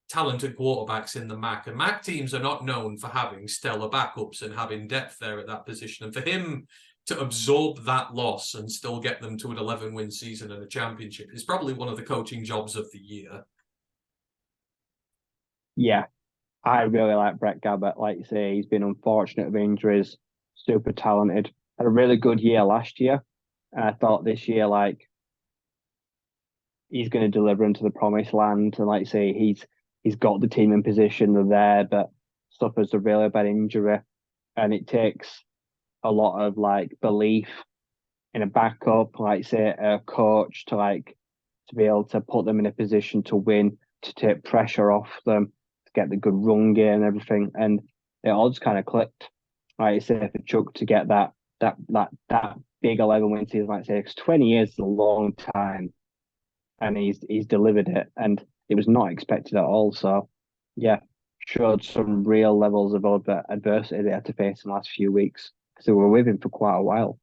talented quarterbacks in the MAC. And MAC teams are not known for having stellar backups and having depth there at that position. And for him to absorb that loss and still get them to an 11-win season and a championship is probably one of the coaching jobs of the year. Yeah, I really like Brett Gabbert. Like you say, he's been unfortunate with injuries, super talented. Had a really good year last year. And I thought this year, he's going to deliver into the promised land. And like you say, he's got the team in position. They're there, but suffers a really bad injury. And it takes a lot of belief in a backup, a coach to be able to put them in a position to win, to take pressure off them, to get the good run game and everything. And it all just kind of clicked. Like you say, for Chuck to get that big 11-win season, because 20 years is a long time, and he's delivered it, and it was not expected at all. So yeah, showed some real levels of adversity they had to face in the last few weeks, because they were with him for quite a while.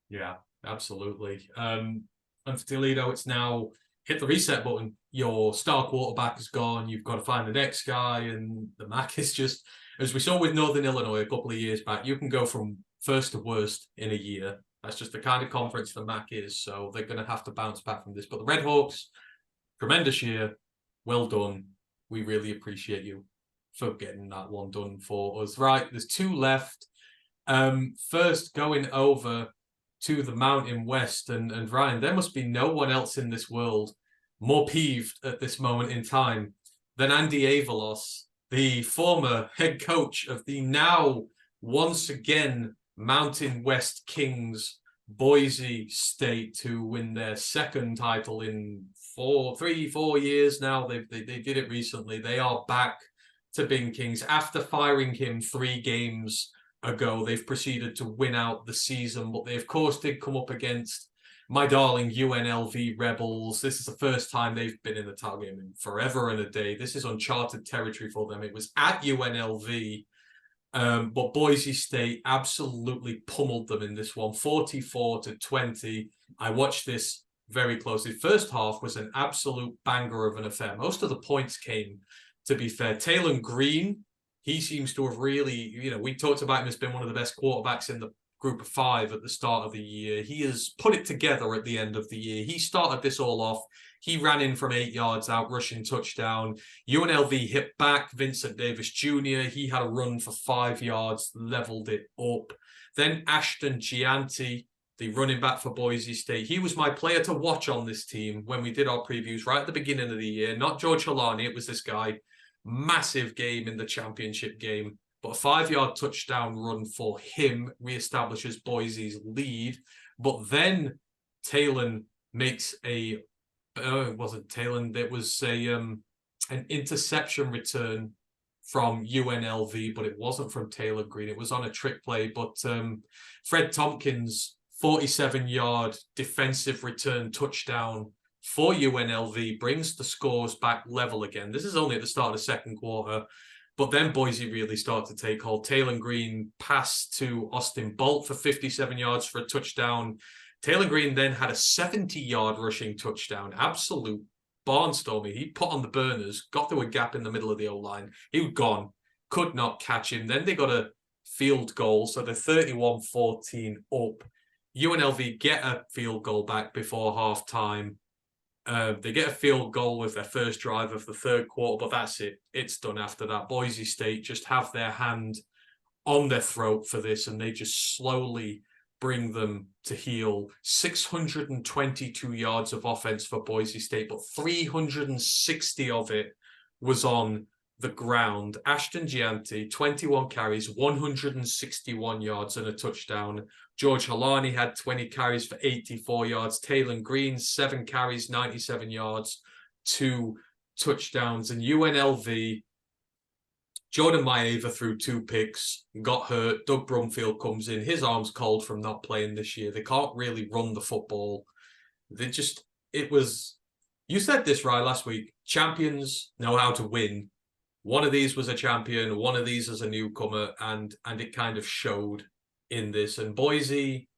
Yeah, absolutely. And for Toledo, it's now hit the reset button. Your star quarterback is gone. You've got to find the next guy. And the MAC is just, as we saw with Northern Illinois a couple of years back, you can go from first to worst in a year. That's just the kind of conference the MAC is. So they're going to have to bounce back from this. But the Red Hawks, tremendous year. Well done. We really appreciate you for getting that one done for us. Right, there's 2 left. First, going over to the Mountain West, and Ryan, there must be no one else in this world more peeved at this moment in time than Andy Avalos, the former head coach of the now once again Mountain West Kings, Boise State, to win their second title in 4 years now. They did it recently. They are back to being Kings after firing him 3 games ago. They've proceeded to win out the season, but they of course did come up against my darling UNLV Rebels. This is the first time they've been in the title game in forever and a day. This is uncharted territory for them. It was at UNLV, but Boise State absolutely pummeled them in this one, 44-20. I watched this very closely. First half was an absolute banger of an affair. Most of the points came, to be fair. Taylor Green, he seems to have really, we talked about him as being one of the best quarterbacks in the group of 5 at the start of the year. He has put it together at the end of the year. He started this all off. He ran in from 8 yards out, rushing touchdown. UNLV hit back. Vincent Davis Jr., he had a run for 5 yards, leveled it up. Then Aston Gianti, the running back for Boise State. He was my player to watch on this team when we did our previews right at the beginning of the year. Not George Halani, it was this guy. Massive game in the championship game. But a 5-yard touchdown run for him reestablishes Boise's lead. But then Talon makes it wasn't Talon. There was an interception return from UNLV, but it wasn't from Taylor Green. It was on a trick play. But Fred Tompkins, 47-yard defensive return touchdown for UNLV, brings the scores back level again. This is only at the start of the second quarter. But then Boise really started to take hold. Taylor Green passed to Austin Bolt for 57 yards for a touchdown. Taylor Green then had a 70-yard rushing touchdown. Absolute barnstorming. He put on the burners, got through a gap in the middle of the O-line. He was gone. Could not catch him. Then they got a field goal, so they're 31-14 up. UNLV get a field goal back before halftime. They get a field goal with their first drive of the third quarter, but that's it. It's done after that. Boise State just have their hand on their throat for this, and they just slowly bring them to heel. 622 yards of offense for Boise State, but 360 of it was on the ground. Aston Gianti, 21 carries, 161 yards and a touchdown. George Halani had 20 carries for 84 yards. Taylor Green, 7 carries, 97 yards, 2 touchdowns. And UNLV, Jordan Maeva threw 2 picks, got hurt. Doug Brumfield comes in. His arm's cold from not playing this year. They can't really run the football. You said this, right, last week. Champions know how to win. One of these was a champion, one of these is a newcomer, and it kind of showed in this. And Boise,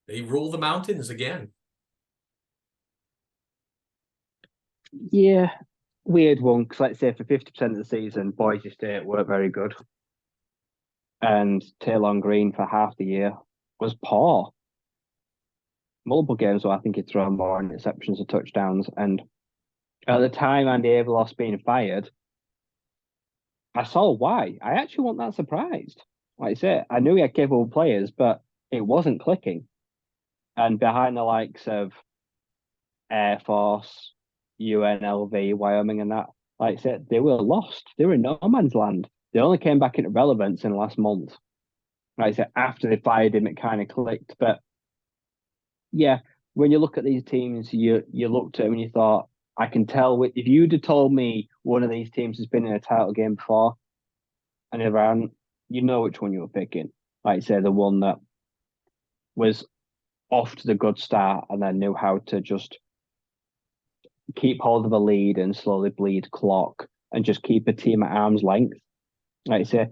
they rule the mountains again. Yeah, weird one, because let's say for 50% of the season, Boise State weren't very good. And Taylor Green for half the year was poor. Multiple games where I think he'd thrown more interceptions or touchdowns. And at the time Andy Avelos being fired, I saw why. I actually wasn't that surprised. Like I say, I knew he had capable players, but it wasn't clicking. And behind the likes of Air Force, UNLV, Wyoming, and that, like I said, they were lost. They were in no man's land. They only came back into relevance in the last month. Like I said, after they fired him, it kind of clicked. But yeah, when you look at these teams, you looked at them and you thought, I can tell. If you'd have told me one of these teams has been in a title game before and never hadn't, you know which one you were picking. Like I say, the one that was off to the good start and then knew how to just keep hold of a lead and slowly bleed clock and just keep a team at arm's length. Like I say,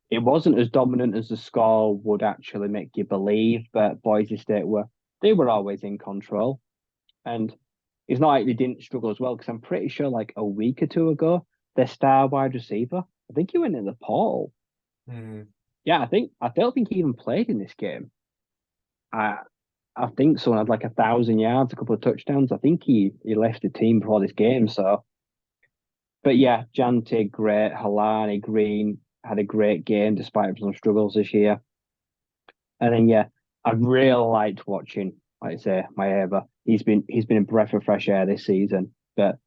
it wasn't as dominant as the score would actually make you believe, but Boise State were always in control. And it's not like they didn't struggle as well, because I'm pretty sure like a week or two ago, their star wide receiver, I think he went in the portal. Yeah, I don't think he even played in this game. I think someone had like 1,000 yards, a couple of touchdowns. I think he left the team before this game. So, but yeah, Jante, great. Halani, Green had a great game despite some struggles this year. And then yeah, I really liked watching, like I say, Maeva. He's been a breath of fresh air this season. But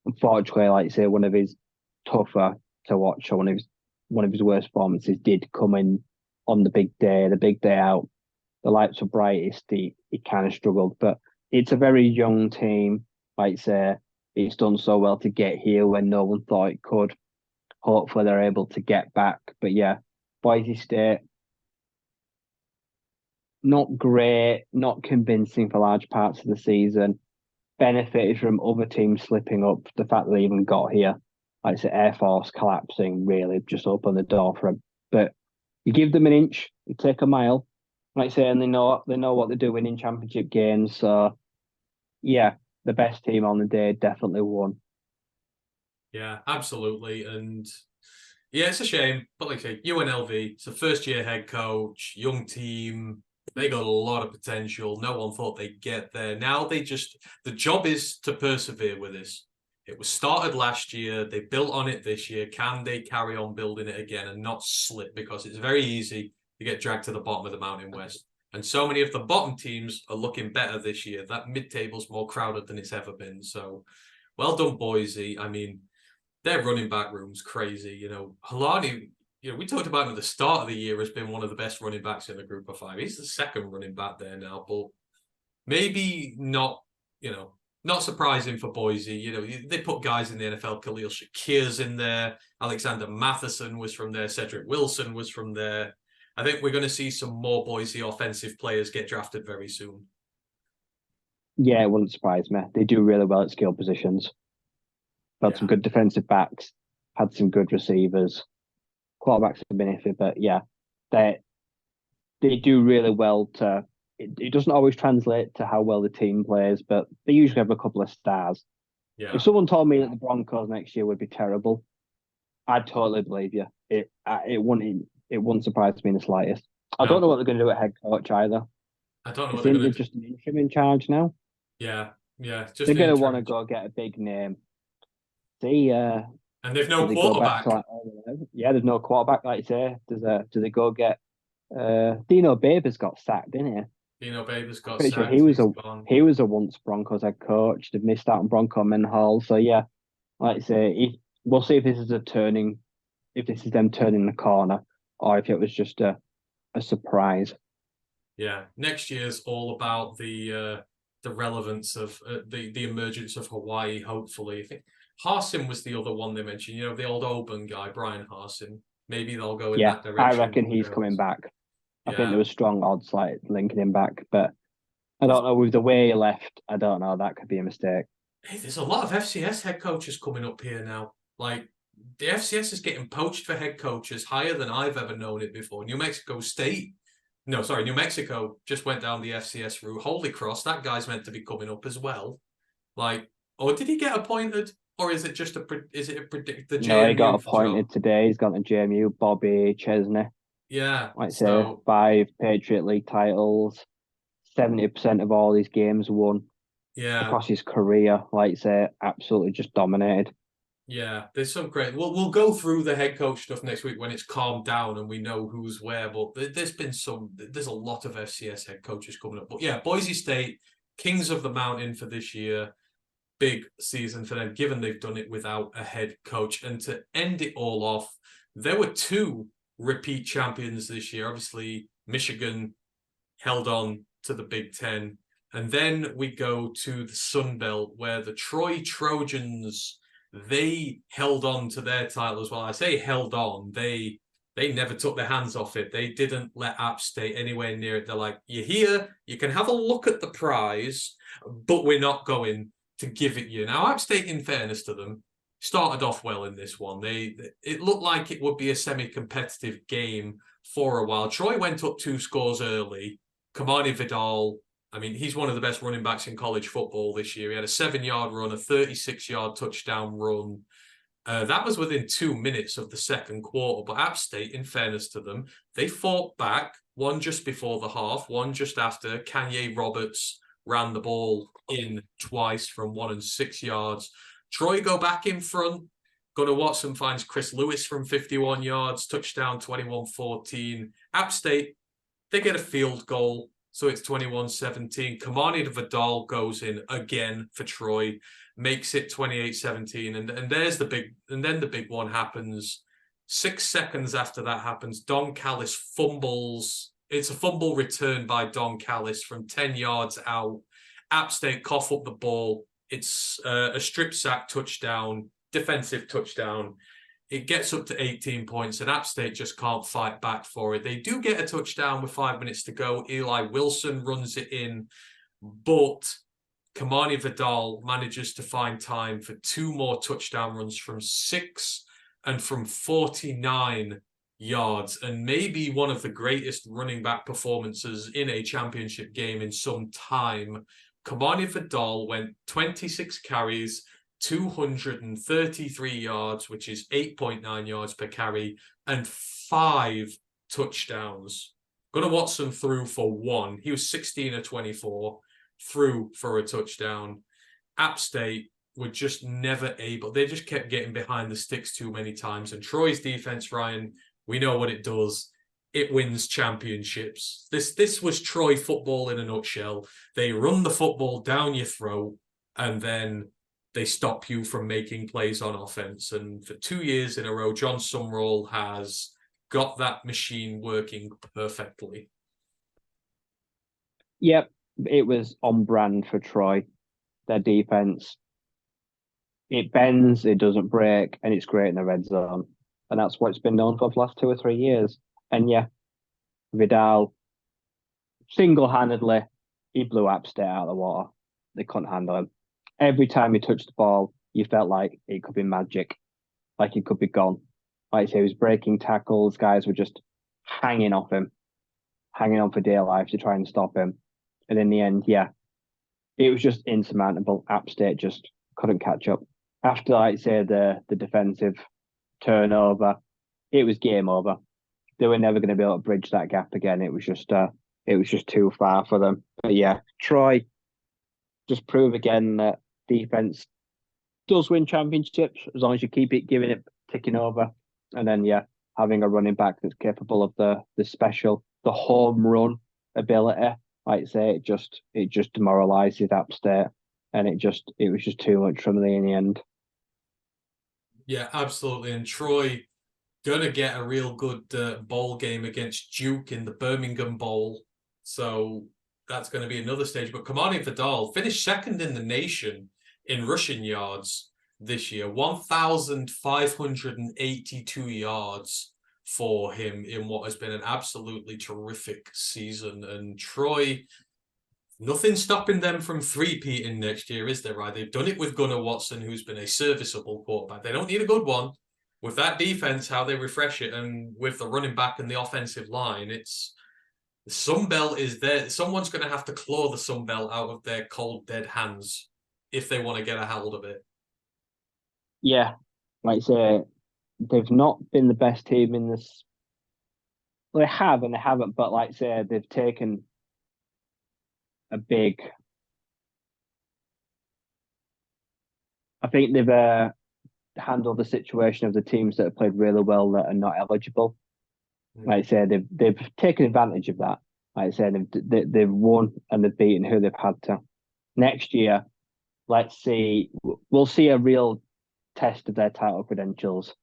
unfortunately, like I say, one of his tougher to watch, or one of his worst performances did come in on the big day out. The lights were brightest. He kind of struggled, but it's a very young team. Like I say, it's done so well to get here when no one thought it could. Hopefully they're able to get back. But yeah, Boise State, not great, not convincing for large parts of the season. Benefited from other teams slipping up. The fact that they even got here, like I said, Air Force collapsing really just opened the door for them. But you give them an inch, you take a mile. Like I say, and they know what they're doing in championship games. So yeah, the best team on the day definitely won. Yeah, absolutely. And yeah, it's a shame. But like I say, UNLV, it's a first-year head coach, young team. They got a lot of potential. No one thought they'd get there. Now the job is to persevere with this. It was started last year. They built on it this year. Can they carry on building it again and not slip? Because it's very easy to get dragged to the bottom of the Mountain West. And so many of the bottom teams are looking better this year. That mid-table's more crowded than it's ever been. So well done, Boise. I mean, their running back room's crazy. You know, Halani, we talked about him at the start of the year as being one of the best running backs in the group of 5. He's the second running back there now, but maybe not, not surprising for Boise. They put guys in the NFL. Khalil Shakir's in there. Alexander Matheson was from there. Cedric Wilson was from there. I think we're going to see some more Boise offensive players get drafted very soon. Yeah, it wouldn't surprise me. They do really well at skill positions. Had some good defensive backs, had some good receivers. Quarterbacks have been iffy, but yeah, they do really well to. It doesn't always translate to how well the team plays, but they usually have a couple of stars. Yeah. If someone told me that the Broncos next year would be terrible, I'd totally believe you. It wouldn't surprise me in the slightest. I don't No, know what they're going to do at head coach either. I don't know what they're Isn't gonna there do. just an interim in charge now? Yeah, yeah, They're just an going to want to interim. go get a big name. See, And they've do no they go back to quarterback. like, oh, yeah, there's no quarterback, like you say. Do they go get Dino Babers got sacked, didn't he? Dino Babers I'm got pretty sure sacked. he was He's a gone. he was a once Broncos head coach. They've missed out on Bronco Mendenhall. So yeah, like I say, we'll see if this is if this is them turning the corner, or if it was just a surprise. Yeah, next year's all about the relevance of the emergence of Hawaii. Hopefully, I think Harsin was the other one they mentioned. You know, the old Auburn guy, Brian Harsin. Maybe they'll go in Yeah, that I direction. reckon Who he's coming knows? back. I think there Yeah. was strong odds like linking him back, but I don't know with the way he left. I don't know. That could be a mistake. Hey, there's a lot of FCS head coaches coming up here now. Like the FCS is getting poached for head coaches higher than I've ever known it before. New Mexico State, no, sorry, New Mexico just went down the FCS route. Holy cross, that guy's meant to be coming up as well. Like, or did he get appointed, or is it just is it a predict the No, he got JMU job? appointed today. He's gone to JMU. Bobby Chesney, Yeah. like I say, So 5 Patriot League titles, 70% of all his games won yeah, across his career. Like I say, absolutely just dominated. yeah. There's some great. We'll go through the head coach stuff next week when it's calmed down and we know who's where. But there's a lot of FCS head coaches coming up. But yeah, Boise State, Kings of the Mountain for this year. Big season for them, given they've done it without a head coach. And to end it all off, there were two repeat champions this year. Obviously, Michigan held on to the Big Ten. And then we go to the Sun Belt, where the Troy Trojans, they held on to their title as well. I say held on. They never took their hands off it. They didn't let App State anywhere near it. They're like, you're here, you can have a look at the prize, but we're not going to give it you. Now, App State, in fairness to them, started off well in this one. It looked like it would be a semi-competitive game for a while. Troy went up 2 scores early. Kamani Vidal, I mean, he's one of the best running backs in college football this year. He had a 7-yard run, a 36-yard touchdown run. That was within 2 minutes of the second quarter. But App State, in fairness to them, they fought back, one just before the half, one just after. Kanye Roberts ran the ball in twice from 1 and 6 yards. Troy go back in front. Gunnar Watson finds Chris Lewis from 51 yards, touchdown 21-14. App State, they get a field goal, so it's 21-17. Kamani Vidal goes in again for Troy, makes it 28-17. And there's the big, and then the big one happens. 6 seconds after that happens, Don Callis fumbles. It's a fumble return by Don Callis from 10 yards out. App State cough up the ball. It's a strip sack touchdown, defensive touchdown. It gets up to 18 points, and App State just can't fight back for it. They do get a touchdown with 5 minutes to go. Eli Wilson runs it in, but Kamani Vidal manages to find time for 2 more touchdown runs from 6 and from 49 yards, and maybe one of the greatest running back performances in a championship game in some time. Kamani Vidal went 26 carries, 233 yards, which is 8.9 yards per carry, and 5 touchdowns. Gunnar Watson threw for 1. He was 16 of 24, threw for a touchdown. App State were just never able. They just kept getting behind the sticks too many times. And Troy's defense, Ryan, we know what it does. It wins championships. This was Troy football in a nutshell. They run the football down your throat, and then they stop you from making plays on offense. And for 2 years in a row, John Sumrall has got that machine working perfectly. Yep, it was on brand for Troy. Their defense, it bends, it doesn't break, and it's great in the red zone. And that's what it's been known for the last 2 or 3 years. And yeah, Vidal single-handedly, he blew App State out of the water. They couldn't handle him. Every time he touched the ball, you felt like it could be magic, like he could be gone. Like I say, he was breaking tackles. Guys were just hanging off him, hanging on for dear life to try and stop him. And in the end, yeah, it was just insurmountable. App State just couldn't catch up. After, like say, the defensive turnover, it was game over. They were never going to be able to bridge that gap again. It was just too far for them. But yeah, Troy just prove again that defense does win championships as long as you keep it giving it ticking over. And then yeah, having a running back that's capable of the home run ability. Like I say, it just demoralizes App State, and it was just too much for me in the end. Yeah, absolutely. And Troy gonna get a real good bowl game against Duke in the Birmingham Bowl, so that's going to be another stage. But Kamani Vidal finished second in the nation in rushing yards this year, 1,582 yards for him in what has been an absolutely terrific season. And Troy, nothing stopping them from three-peating next year, is there, right? They've done it with Gunnar Watson, who's been a serviceable quarterback. They don't need a good one. With that defense, how they refresh it, and with the running back and the offensive line, it's the Sun Belt is there. Someone's going to have to claw the Sun Belt out of their cold, dead hands if they want to get a hold of it. Yeah, like I say, they've not been the best team in this. Well, they have and they haven't, but like I say, they've taken a big. I think they've handled the situation of the teams that have played really well that are not eligible. Like I say, they've taken advantage of that. Like I said, they've won and they've beaten who they've had to. Next year, let's see. We'll see a real test of their title credentials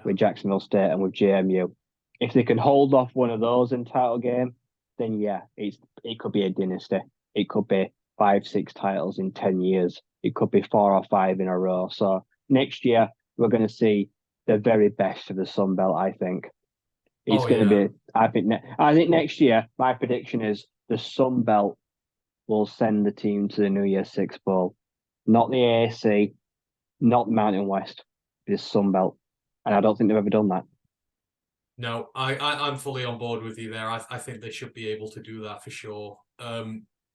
with Jacksonville State and with JMU. If they can hold off one of those in title game, then yeah, it could be a dynasty. It could be 5-6 titles in 10 years. It could be 4 or 5 in a row. So next year we're going to see the very best of the Sun Belt. I think it's going to be. I think next year my prediction is the Sun Belt will send the team to the New Year's Six Bowl, not the AAC, not the Mountain West, the Sun Belt, and I don't think they've ever done that. No, I'm fully on board with you there. I think they should be able to do that for sure.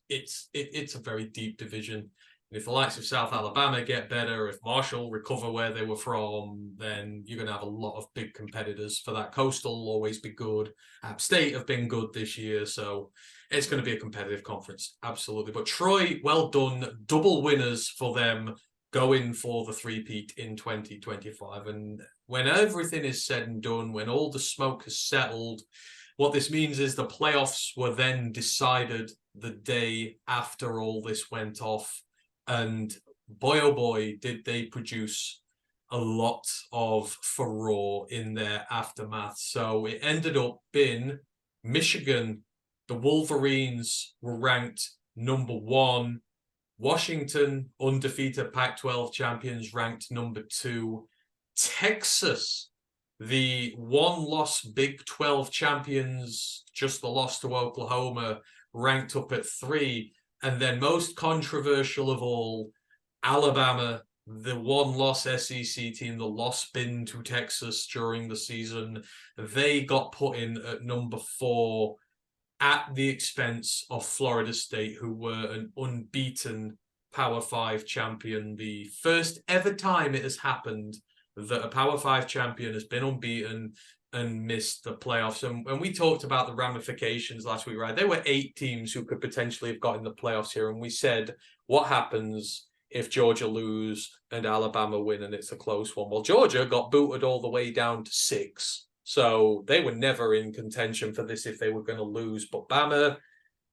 It's a very deep division. And if the likes of South Alabama get better, if Marshall recover where they were from, then you're going to have a lot of big competitors for that. Coastal will always be good. App State have been good this year, so it's going to be a competitive conference, absolutely. But Troy, well done, double winners for them going for the three-peat in 2025. And when everything is said and done, when all the smoke has settled, what this means is the playoffs were then decided the day after all this went off. And boy, oh boy, did they produce a lot of furore in their aftermath. So it ended up being Michigan, the Wolverines were ranked number 1. Washington, undefeated Pac-12 champions, ranked number 2. Texas, the one-loss Big 12 champions, just the loss to Oklahoma, ranked up at 3. And then most controversial of all, Alabama, the one-loss SEC team, the loss bin to Texas during the season, they got put in at number 4 at the expense of Florida State, who were an unbeaten Power 5 champion. The first ever time it has happened that a Power 5 champion has been unbeaten and missed the playoffs. And we talked about the ramifications last week, right? There were 8 teams who could potentially have got in the playoffs here. And we said, what happens if Georgia lose and Alabama win and it's a close one? Well, Georgia got booted all the way down to 6. So they were never in contention for this if they were going to lose. But Bama,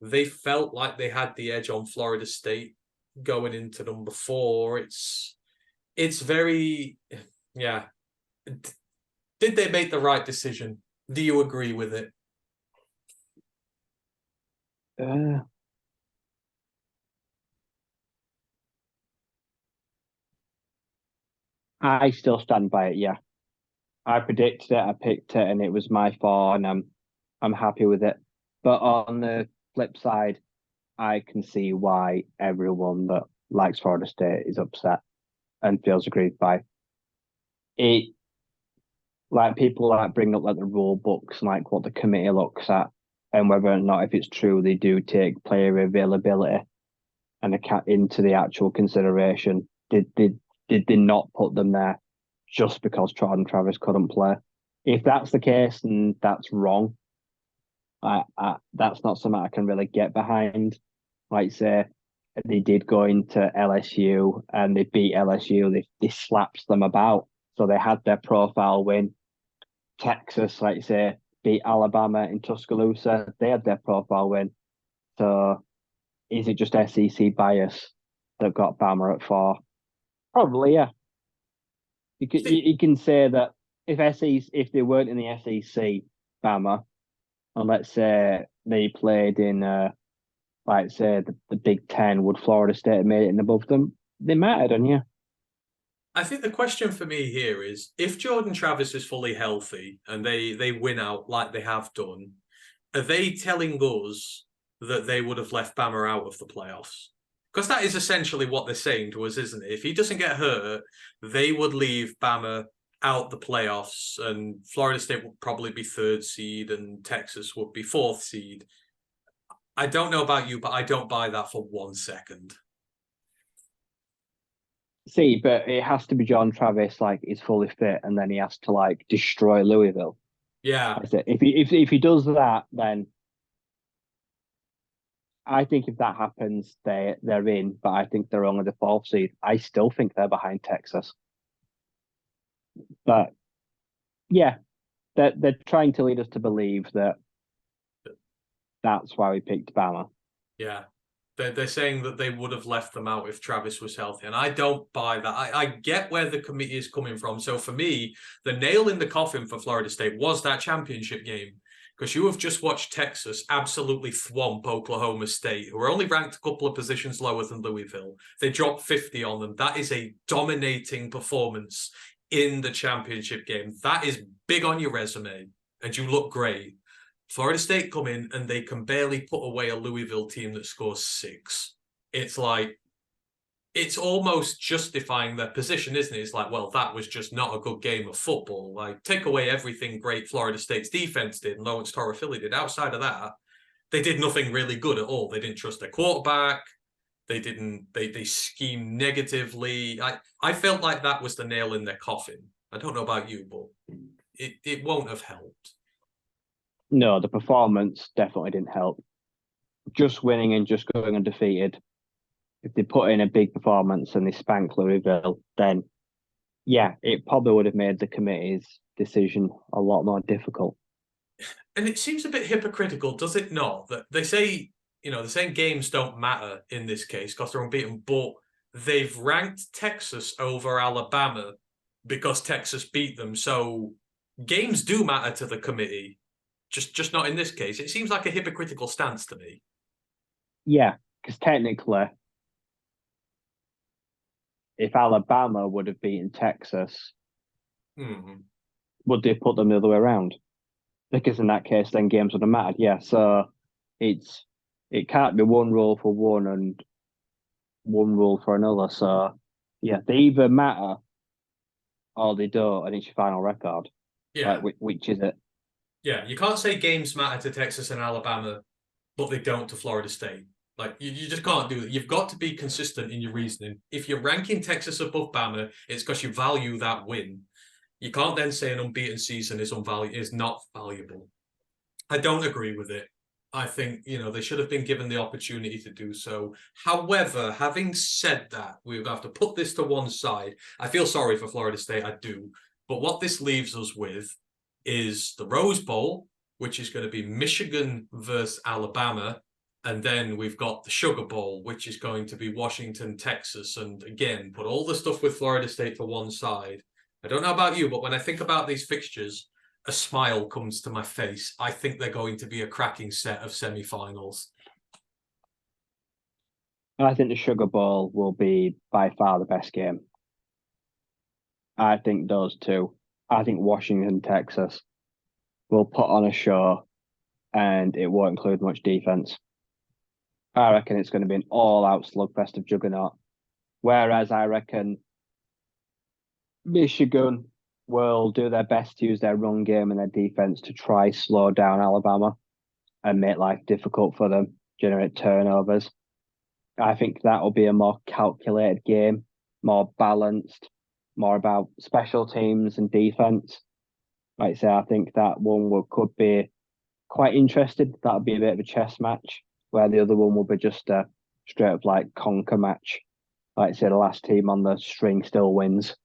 they felt like they had the edge on Florida State going into number 4. It's very, yeah. Did they make the right decision? Do you agree with it? I still stand by it. Yeah, I predicted it. I picked it, and it was my fault, and I'm happy with it. But on the flip side, I can see why everyone that likes Florida State is upset and feels aggrieved by it. Like people like bring up like the rule books, like what the committee looks at, and whether or not if it's true they do take player availability and into the actual consideration. Did they not put them there just because Jordan Travis couldn't play? If that's the case, then that's wrong. That's not something I can really get behind. Like say, they did go into LSU and they beat LSU. They slapped them about, so they had their profile win. Texas, like you say, beat Alabama in Tuscaloosa. They had their profile win. So is it just SEC bias that got Bama at 4? Probably, yeah. You can say that if they weren't in the SEC, Bama, and let's say they played in like say the Big Ten, would Florida State have made it in above them? They might have done, yeah. I think the question for me here is if Jordan Travis is fully healthy and they win out like they have done, are they telling us that they would have left Bama out of the playoffs? Because that is essentially what they're saying to us, isn't it? If he doesn't get hurt, they would leave Bama out the playoffs, and Florida State would probably be 3rd seed and Texas would be 4th seed. I don't know about you, but I don't buy that for 1 second. See, but it has to be John Travis, like he's fully fit, and then he has to like destroy Louisville. Yeah. If he does that, then I think if that happens, they're in. But I think they're only the 4th seed. I still think they're behind Texas. But yeah, they're trying to lead us to believe that that's why we picked Bama. Yeah. They're saying that they would have left them out if Travis was healthy. And I don't buy that. I get where the committee is coming from. So for me, the nail in the coffin for Florida State was that championship game. Because you have just watched Texas absolutely thwomp Oklahoma State, who are only ranked a couple of positions lower than Louisville. They dropped 50 on them. That is a dominating performance in the championship game. That is big on your resume, and you look great. Florida State come in and they can barely put away a Louisville team that scores 6. It's like, it's almost justifying their position, isn't it? It's like, well, that was just not a good game of football. Like, take away everything great Florida State's defense did and Lawrence Torrefilli did. Outside of that, they did nothing really good at all. They didn't trust their quarterback. They schemed negatively. I felt like that was the nail in their coffin. I don't know about you, but it won't have helped. No, the performance definitely didn't help. Just winning and just going undefeated. If they put in a big performance and they spank Louisville, then yeah, it probably would have made the committee's decision a lot more difficult. And it seems a bit hypocritical, does it not? That they say, they're saying games don't matter in this case because they're unbeaten, but they've ranked Texas over Alabama because Texas beat them. So games do matter to the committee. Just not in this case. It seems like a hypocritical stance to me. Yeah, because technically, if Alabama would have beaten Texas, would they put them the other way around? Because in that case, then games would have mattered. Yeah, so it can't be one rule for one and one rule for another. So yeah, they either matter or they don't, and it's your final record. Yeah, which is it? Yeah, you can't say games matter to Texas and Alabama, but they don't to Florida State. Like, you just can't do it. You've got to be consistent in your reasoning. If you're ranking Texas above Bama, it's because you value that win. You can't then say an unbeaten season is not valuable. I don't agree with it. I think, they should have been given the opportunity to do so. However, having said that, we would have to put this to one side. I feel sorry for Florida State, I do. But what this leaves us with is the Rose Bowl, which is going to be Michigan versus Alabama. And then we've got the Sugar Bowl, which is going to be Washington, Texas. And again, put all the stuff with Florida State to one side. I don't know about you, but when I think about these fixtures, a smile comes to my face. I think they're going to be a cracking set of semi-finals. I think the Sugar Bowl will be by far the best game. I think those two. I think Washington, Texas will put on a show and it won't include much defense. I reckon it's going to be an all-out slugfest of juggernaut. Whereas I reckon Michigan will do their best to use their run game and their defense to try slow down Alabama and make life difficult for them, generate turnovers. I think that will be a more calculated game, more balanced, more about special teams and defense. Like I say, I think that one could be quite interesting. That would be a bit of a chess match, where the other one will be just a straight up like conquer match. Like I say, the last team on the string still wins.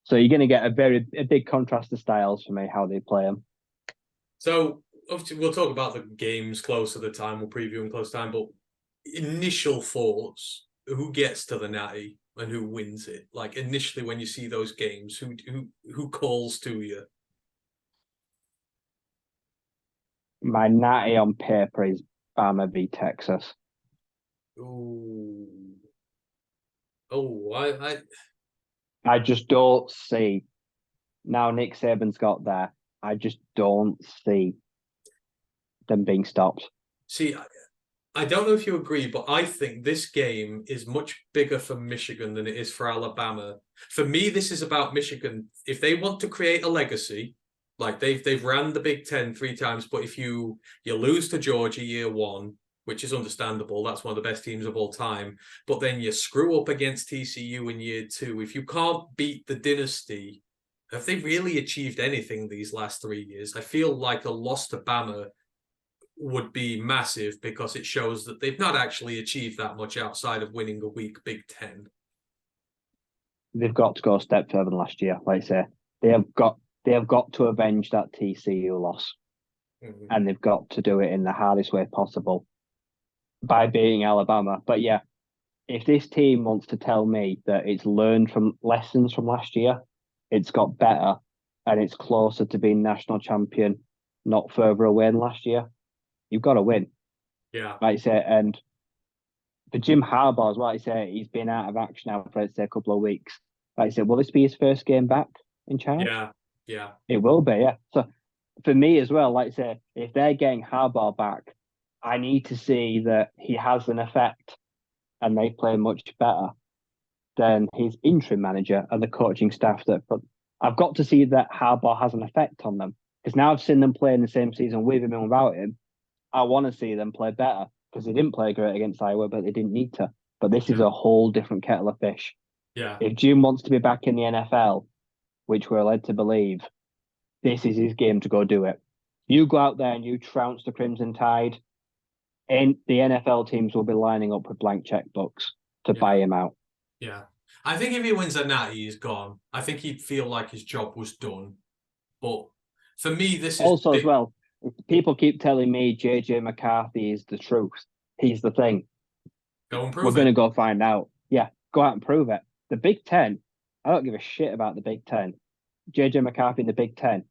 So you're going to get a big contrast of styles for me, how they play them. So obviously we'll talk about the games close to the time. We'll preview in close time, but initial thoughts: who gets to the natty and who wins it? Like initially, when you see those games, who calls to you? My natty on paper is Bama v Texas. Ooh. Oh, I just don't see. Now Nick Saban's got there. I just don't see them being stopped. see. I don't know if you agree, but I think this game is much bigger for Michigan than it is for Alabama. For me, this is about Michigan. If they want to create a legacy, like they've ran the Big Ten 3 times, but if you lose to Georgia year one, which is understandable, that's one of the best teams of all time, but then you screw up against TCU in year two. If you can't beat the dynasty, have they really achieved anything these last 3 years? I feel like a loss to Bama would be massive because it shows that they've not actually achieved that much outside of winning a weak Big Ten. They've got to go a step further than last year. Like I say, they have got to avenge that TCU loss, and they've got to do it in the hardest way possible by beating Alabama. But yeah, if this team wants to tell me that it's learned from lessons from last year, it's got better, and it's closer to being national champion, not further away than last year, you've got to win. Yeah. Like I say, and for Jim Harbaugh as well, like I say, he's been out of action now for, let's say, a couple of weeks. Like I said, will this be his first game back in charge? Yeah. It will be, yeah. So for me as well, like I say, if they're getting Harbaugh back, I need to see that he has an effect and they play much better than his interim manager and the coaching staff. I've got to see that Harbaugh has an effect on them, because now I've seen them play in the same season with him and without him. I want to see them play better, because they didn't play great against Iowa, but they didn't need to. But this is a whole different kettle of fish. Yeah. If Jim wants to be back in the NFL, which we're led to believe, this is his game to go do it. You go out there and you trounce the Crimson Tide, and the NFL teams will be lining up with blank checkbooks to buy him out. Yeah. I think if he wins a natty, he's gone. I think he'd feel like his job was done. But for me, this is also as well. People keep telling me JJ McCarthy is the truth. He's the thing. Go and prove We're going to go find out. Yeah, go out and prove it. The Big Ten, I don't give a shit about the Big Ten. JJ McCarthy in the Big Ten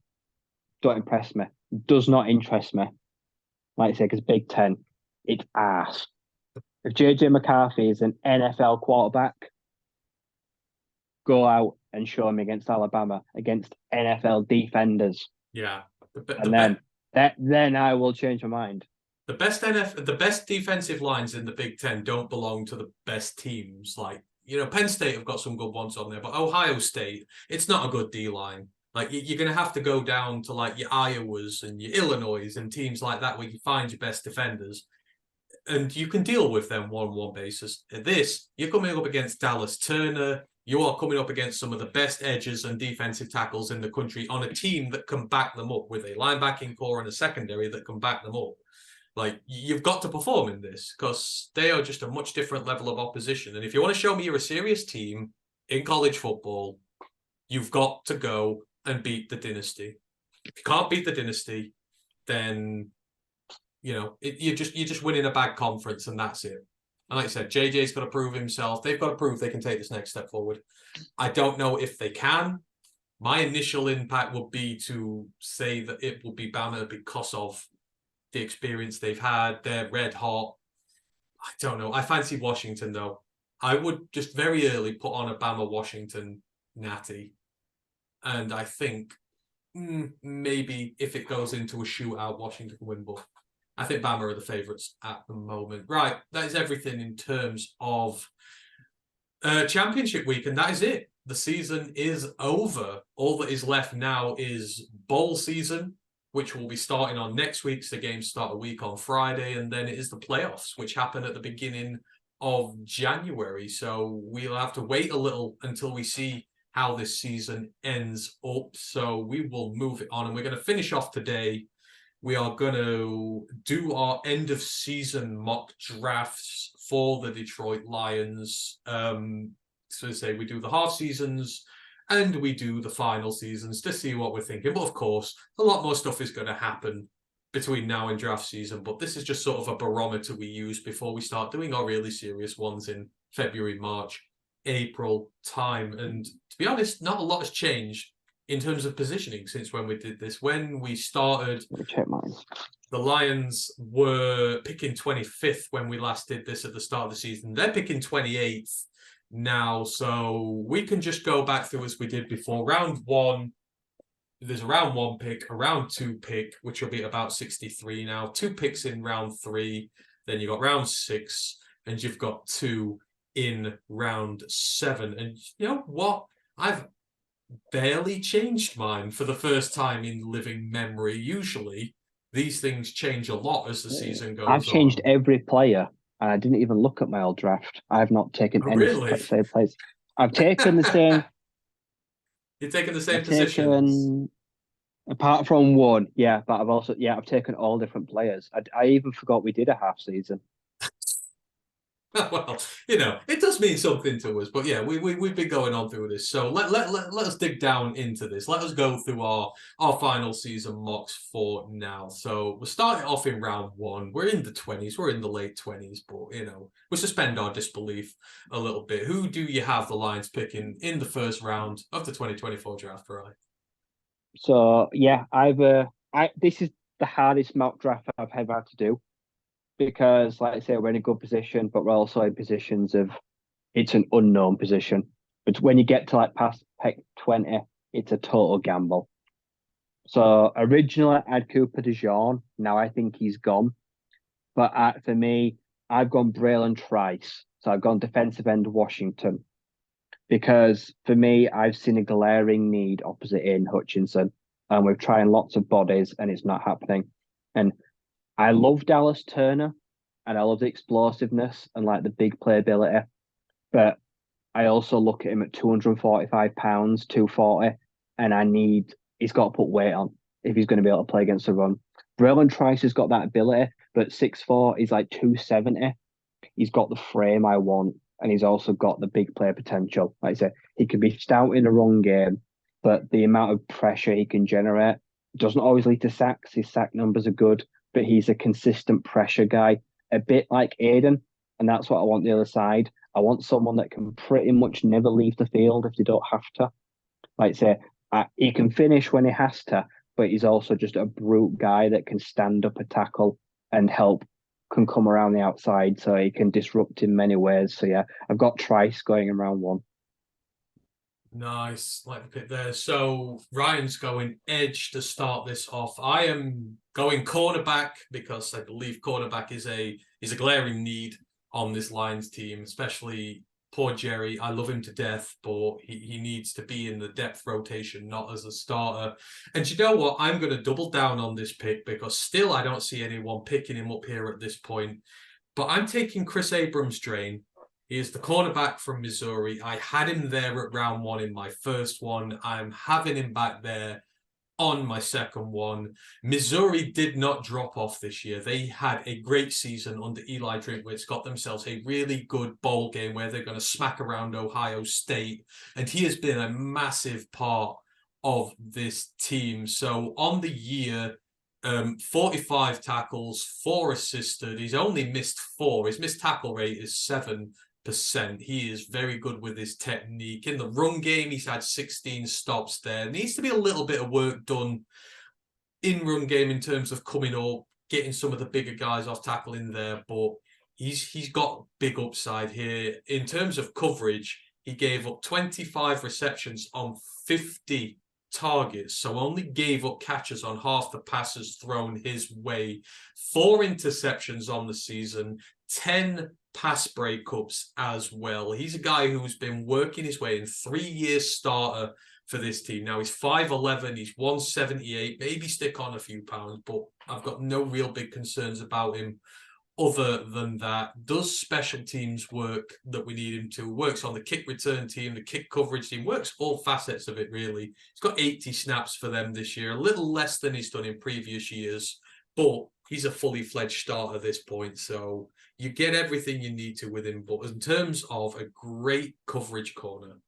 don't impress me. Does not interest me. Like I say, because Big Ten, it's ass. If JJ McCarthy is an NFL quarterback, go out and show him against Alabama, against NFL defenders. Yeah. Then I will change my mind. The best defensive lines in the Big Ten don't belong to the best teams. Like, Penn State have got some good ones on there, but Ohio State, it's not a good D-line. Like, you're going to have to go down to like your Iowas and your Illinois and teams like that where you find your best defenders. And you can deal with them one-on-one basis. This, you're coming up against Dallas Turner. You are coming up against some of the best edges and defensive tackles in the country on a team that can back them up, with a linebacking core and a secondary that can back them up. Like, you've got to perform in this, because they are just a much different level of opposition. And if you want to show me you're a serious team in college football, you've got to go and beat the dynasty. If you can't beat the dynasty, then you're just winning a bad conference, and that's it. And like I said, JJ's got to prove himself. They've got to prove they can take this next step forward. I don't know if they can. My initial impact would be to say that it will be Bama because of the experience they've had. They're red hot. I don't know. I fancy Washington, though. I would just very early put on a Bama-Washington natty. And I think maybe if it goes into a shootout, Washington can win, but I think Bama are the favourites at the moment. Right, that is everything in terms of championship week, and that is it. The season is over. All that is left now is bowl season, which will be starting on next week. So the games start a week on Friday, and then it is the playoffs, which happen at the beginning of January. So we'll have to wait a little until we see how this season ends up. So we will move it on, and we're going to finish off today. We are going to do our end of season mock drafts for the Detroit Lions. So say we do the half seasons and we do the final seasons to see what we're thinking. But of course, a lot more stuff is going to happen between now and draft season. But this is just sort of a barometer we use before we start doing our really serious ones in February, March, April time. And to be honest, not a lot has changed in terms of positioning since when we did this. When we started, Let me check mine. the Lions were picking 25th when we last did this at the start of the season. They're picking 28th now, so we can just go back through as we did before. Round one, there's a round one pick, a round two pick, which will be at about 63 now. 2 picks in round 3, then you got round 6, and you've got 2 in round 7. And you know what? I've barely changed mine for the first time in living memory. Usually, these things change a lot as the season goes on. I've changed every player, and I didn't even look at my old draft. I have not taken any same players. I've taken the same. You've taken the same positions? Apart from one, yeah, but I've taken all different players. I even forgot we did a half season. Well, you know, it does mean something to us, but yeah, we've been going on through this. So let us dig down into this. Let us go through our final season mocks for now. So we'll start it off in round 1. We're in the 20s, we're in the late 20s, but you know, we'll suspend our disbelief a little bit. Who do you have the Lions picking in the first round of the 2024 draft, Ryan? So yeah, this is the hardest mock draft I've ever had to do, because, like I say, we're in a good position, but we're also in positions of it's an unknown position. But when you get to like past pick 20, it's a total gamble. So originally I had Cooper DeJean. Now I think he's gone. But for me, I've gone Braylon Trice. So I've gone defensive end Washington. Because for me, I've seen a glaring need opposite Ian Hutchinson. And we're trying lots of bodies and it's not happening. And I love Dallas Turner and I love the explosiveness and like the big playability. But I also look at him at 245 pounds, 240, and he's got to put weight on if he's going to be able to play against the run. Braylon Trice has got that ability, but 6'4", he's like 270. He's got the frame I want, and he's also got the big player potential. Like I said, he can be stout in a run game, but the amount of pressure he can generate doesn't always lead to sacks. His sack numbers are good, but he's a consistent pressure guy, a bit like Aiden, and that's what I want the other side. I want someone that can pretty much never leave the field if they don't have to. Like say, he can finish when he has to, but he's also just a brute guy that can stand up a tackle and can come around the outside, so he can disrupt in many ways. So yeah, I've got Trice going in round 1. Nice, like the pick there. So Ryan's going edge to start this off. I am going cornerback because I believe cornerback is a glaring need on this Lions team, especially poor Jerry. I love him to death, but he needs to be in the depth rotation, not as a starter. And you know what? I'm going to double down on this pick because still I don't see anyone picking him up here at this point. But I'm taking Chris Abrams-Drain. He is the cornerback from Missouri. I had him there at round 1 in my first one. I'm having him back there on my second one. Missouri did not drop off this year. They had a great season under Eli Drinkwitz, got themselves a really good bowl game where they're going to smack around Ohio State. And he has been a massive part of this team. So on the year, 45 tackles, 4 assisted. He's only missed 4. His missed tackle rate is 7%. He is very good with his technique. In the run game, he's had 16 stops there. Needs to be a little bit of work done in run game in terms of coming up, getting some of the bigger guys off tackle in there, but he's got big upside here. In terms of coverage, he gave up 25 receptions on 50 targets, so only gave up catches on half the passes thrown his way. 4 interceptions on the season, 10 pass breakups as well. He's a guy who's been working his way in 3 years starter for this team. Now he's 5'11", he's 178, maybe stick on a few pounds, but I've got no real big concerns about him other than that, does special teams work that we need him to, works on the kick return team, the kick coverage team, works all facets of it, really. He's got 80 snaps for them this year, a little less than he's done in previous years, but he's a fully fledged starter at this point, so you get everything you need to with him. But in terms of a great coverage corner,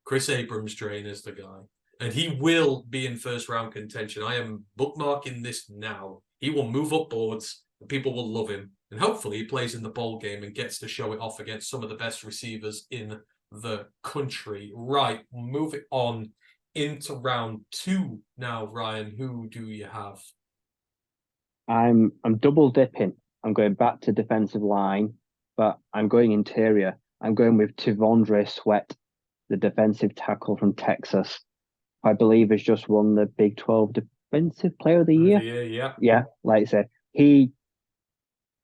Chris Abrams-Drain is the guy. And he will be in first-round contention. I am bookmarking this now. He will move up boards, and people will love him. And hopefully he plays in the bowl game and gets to show it off against some of the best receivers in the country. Right, move it on into round 2 now, Ryan. Who do you have? I'm double dipping. I'm going back to defensive line, but I'm going interior. I'm going with Tivondre Sweat, the defensive tackle from Texas. I believe has just won the Big 12 Defensive Player of the Year. Yeah. Yeah, like I said,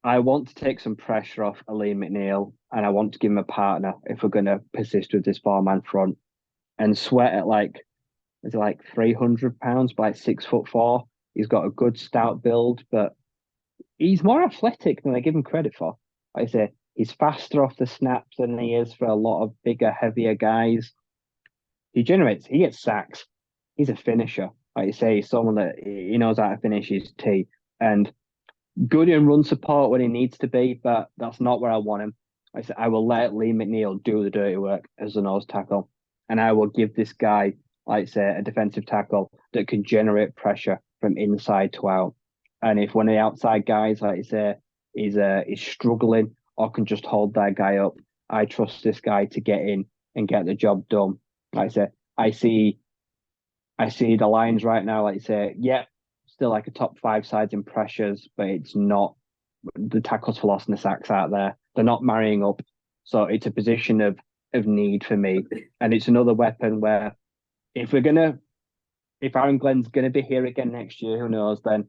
I want to take some pressure off Ali McNeil, and I want to give him a partner if we're going to persist with this 4-man front. And Sweat at is it like 300 pounds, but like 6'4". He's got a good stout build, but he's more athletic than I give him credit for. Like I say, he's faster off the snaps than he is for a lot of bigger, heavier guys. He gets sacks. He's a finisher. Like you say, he's someone that he knows how to finish his tee. And good in run support when he needs to be, but that's not where I want him. Like I said, I will let Lee McNeil do the dirty work as a nose tackle. And I will give this guy, like I say, a defensive tackle that can generate pressure from inside to out. And if one of the outside guys, like I say, is struggling or can just hold that guy up, I trust this guy to get in and get the job done. Like I say, I see the Lions right now, like you say, still like a top 5 sides in pressures, but it's not the tackles for loss and the sacks out there. They're not marrying up. So it's a position of need for me. And it's another weapon where if Aaron Glenn's going to be here again next year, who knows, then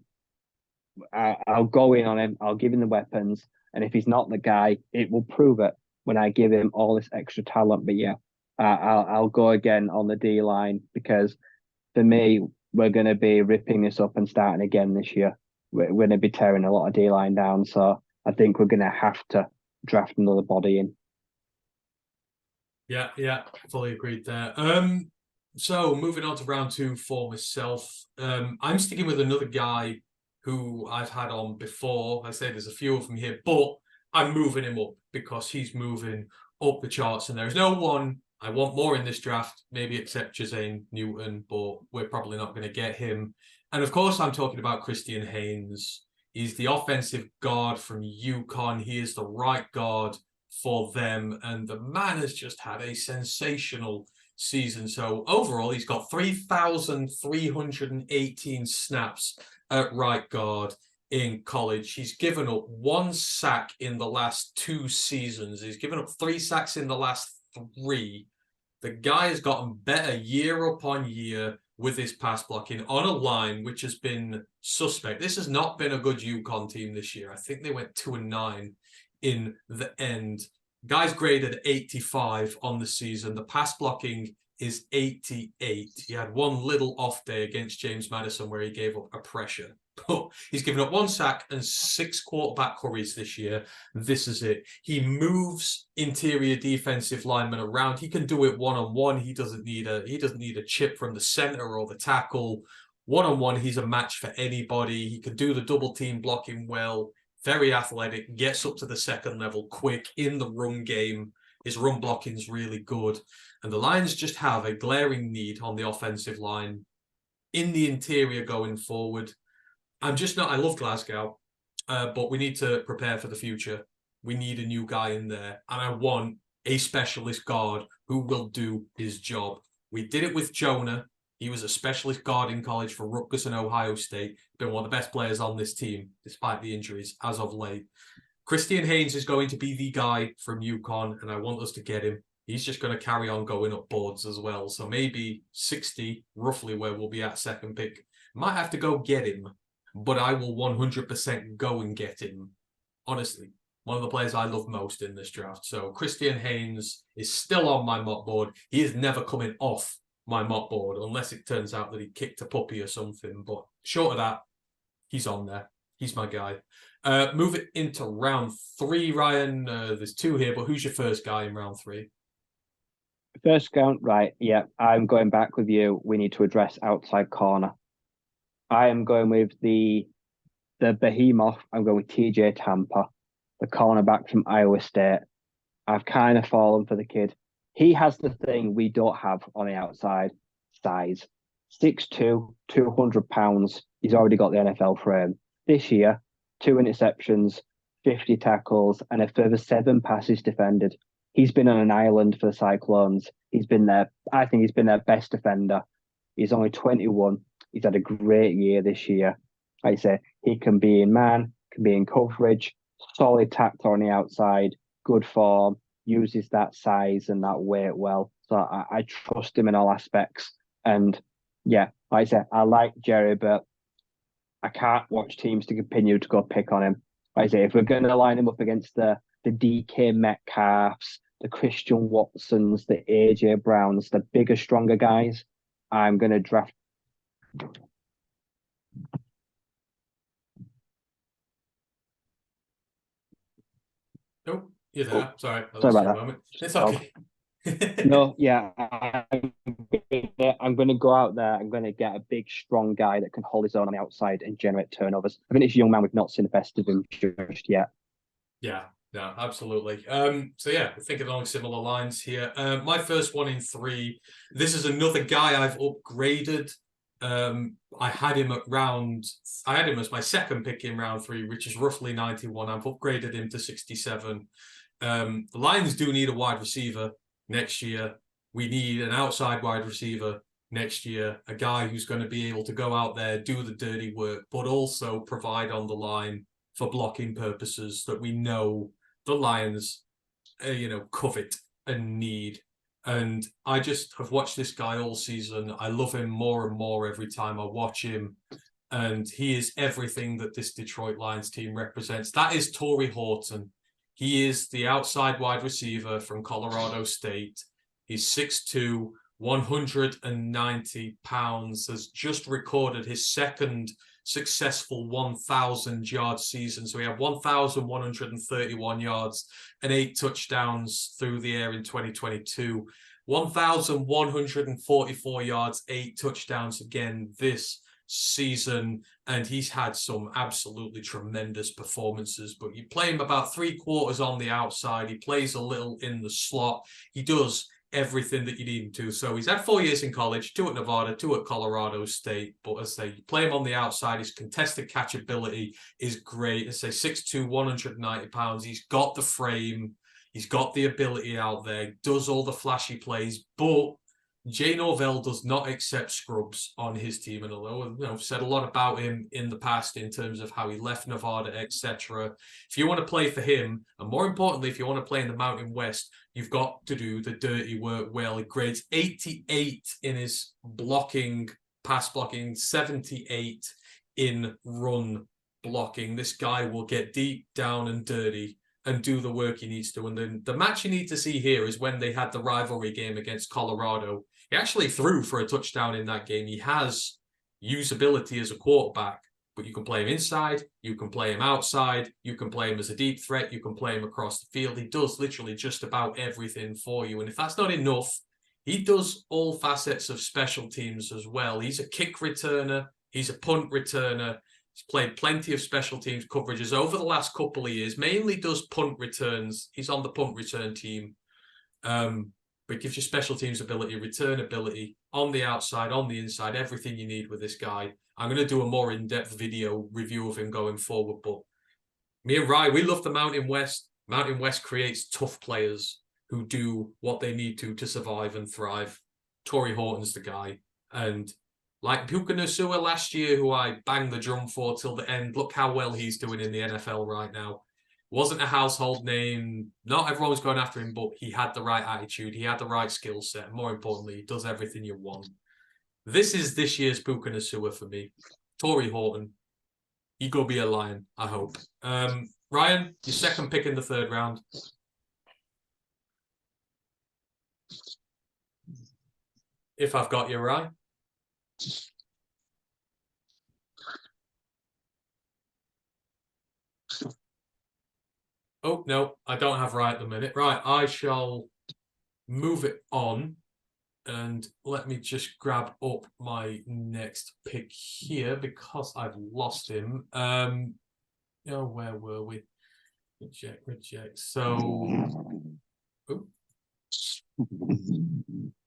I'll go in on him. I'll give him the weapons. And if he's not the guy, it will prove it when I give him all this extra talent. But I'll go again on the D line because for me, we're going to be ripping this up and starting again this year. We're going to be tearing a lot of D line down. So I think we're going to have to draft another body in. Yeah, fully agreed there. So moving on to round 2 for myself, I'm sticking with another guy who I've had on before. I say there's a few of them here, but I'm moving him up because he's moving up the charts, and there's no one I want more in this draft, maybe except Jazane Newton, but we're probably not going to get him. And of course, I'm talking about Christian Haynes. He's the offensive guard from UConn. He is the right guard for them, and the man has just had a sensational season. So overall, he's got 3,318 snaps at right guard in college. He's given up 1 sack in the last 2 seasons. He's given up 3 sacks in the last 3. The guy has gotten better year upon year with his pass blocking on a line which has been suspect. This has not been a good UConn team this year. I think they went 2-9 in the end. Guy's graded 85 on the season. The pass blocking is 88. He had 1 little off day against James Madison where he gave up a pressure. But he's given up 1 sack and 6 quarterback hurries this year. This is it. He moves interior defensive linemen around. He can do it one-on-one. He doesn't need a chip from the center or the tackle. One-on-one, he's a match for anybody. He can do the double team blocking well. Very athletic, gets up to the second level quick in the run game. His run blocking is really good. And the Lions just have a glaring need on the offensive line in the interior going forward. I love Glasgow, but we need to prepare for the future. We need a new guy in there. And I want a specialist guard who will do his job. We did it with Jonah. He was a specialist guard in college for Rutgers and Ohio State. Been one of the best players on this team, despite the injuries as of late. Christian Haynes is going to be the guy from UConn, and I want us to get him. He's just going to carry on going up boards as well. So maybe 60, roughly where we'll be at second pick. Might have to go get him, but I will 100% go and get him. Honestly, one of the players I love most in this draft. So Christian Haynes is still on my mock board. He is never coming off my mock board unless it turns out that he kicked a puppy or something. But short of that, he's on there. He's my guy. Move it into round 3, Ryan. There's 2 here, but who's your first guy in round 3? First count, right? Yeah, I'm going back with you. We need to address outside corner. I am going with the behemoth. I'm going with TJ Tampa, the cornerback from Iowa State. I've kind of fallen for the kid. He has the thing we don't have on the outside, size. 6'2", 200 pounds. He's already got the NFL frame. This year, 2 interceptions, 50 tackles, and a further 7 passes defended. He's been on an island for the Cyclones. I think he's been their best defender. He's only 21. He's had a great year this year. Like I say, he can be in man, can be in coverage, solid tackler on the outside, good form, uses that size and that weight well. So I trust him in all aspects. And yeah, like I said, I like Jerry, but I can't watch teams to continue to go pick on him. Like I say, if we're going to line him up against the DK Metcalfs, the Christian Watsons, the AJ Browns, the bigger, stronger guys, I'm going to draft. Oh, you're there. Sorry, I Sorry lost you a about moment. It's that. okay. No, yeah, I'm going to go out there. I'm going to get a big, strong guy that can hold his own on the outside and generate turnovers. I think this young man, we've not seen the best of him just yet. Yeah, absolutely. So yeah, we're thinking along similar lines here. My first one in 3. This is another guy I've upgraded. I had him as my second pick in round 3, which is roughly 91. I've upgraded him to 67. The Lions do need a wide receiver next year. We need an outside wide receiver next year, a guy who's going to be able to go out there, do the dirty work, but also provide on the line for blocking purposes that we know the Lions, covet and need. And I just have watched this guy all season. I love him more and more every time I watch him. And he is everything that this Detroit Lions team represents. That is Torrey Horton. He is the outside wide receiver from Colorado State. He's 6'2", 190 pounds, has just recorded his second successful 1,000-yard season. So he had 1,131 yards and 8 touchdowns through the air in 2022. 1,144 yards, 8 touchdowns again this season, and he's had some absolutely tremendous performances. But you play him about 3/4 on the outside. He plays a little in the slot. He does everything that you need him to. So he's had 4 years in college, 2 at Nevada, 2 at Colorado State. But as I say, you play him on the outside, his contested catchability is great. As I say, 6'2", 190 pounds. He's got the frame. He's got the ability out there, does all the flashy plays, but Jay Norvell does not accept scrubs on his team. And although I've said a lot about him in the past in terms of how he left Nevada, etc., if you want to play for him, and more importantly, if you want to play in the Mountain West, you've got to do the dirty work well. He grades 88 in his pass blocking, 78 in run blocking. This guy will get deep down and dirty and do the work he needs to. And then the match you need to see here is when they had the rivalry game against Colorado. He actually threw for a touchdown in that game. He has usability as a quarterback, but you can play him inside, you can play him outside, you can play him as a deep threat, you can play him across the field. He does literally just about everything for you. And if that's not enough, he does all facets of special teams as well. He's a kick returner, he's a punt returner. He's played plenty of special teams coverages over the last couple of years, mainly does punt returns. He's on the punt return team. But it gives you special teams ability, return ability, on the outside, on the inside, everything you need with this guy. I'm going to do a more in-depth video review of him going forward. But me and Ryan, we love the Mountain West. Mountain West creates tough players who do what they need to survive and thrive. Torrey Horton's the guy. And like Puka Nacua last year, who I banged the drum for till the end, look how well he's doing in the NFL right now. Wasn't a household name. Not everyone was going after him, but he had the right attitude. He had the right skill set. More importantly, he does everything you want. This is this year's Puka Nacua for me. Torrey Horton. He go be a Lion, I hope. Ryan, your second pick in the 3rd round. If I've got you right. Oh, no, I don't have right at the minute. Right, I shall move it on. And let me just grab up my next pick here because I've lost him. Where were we? Reject.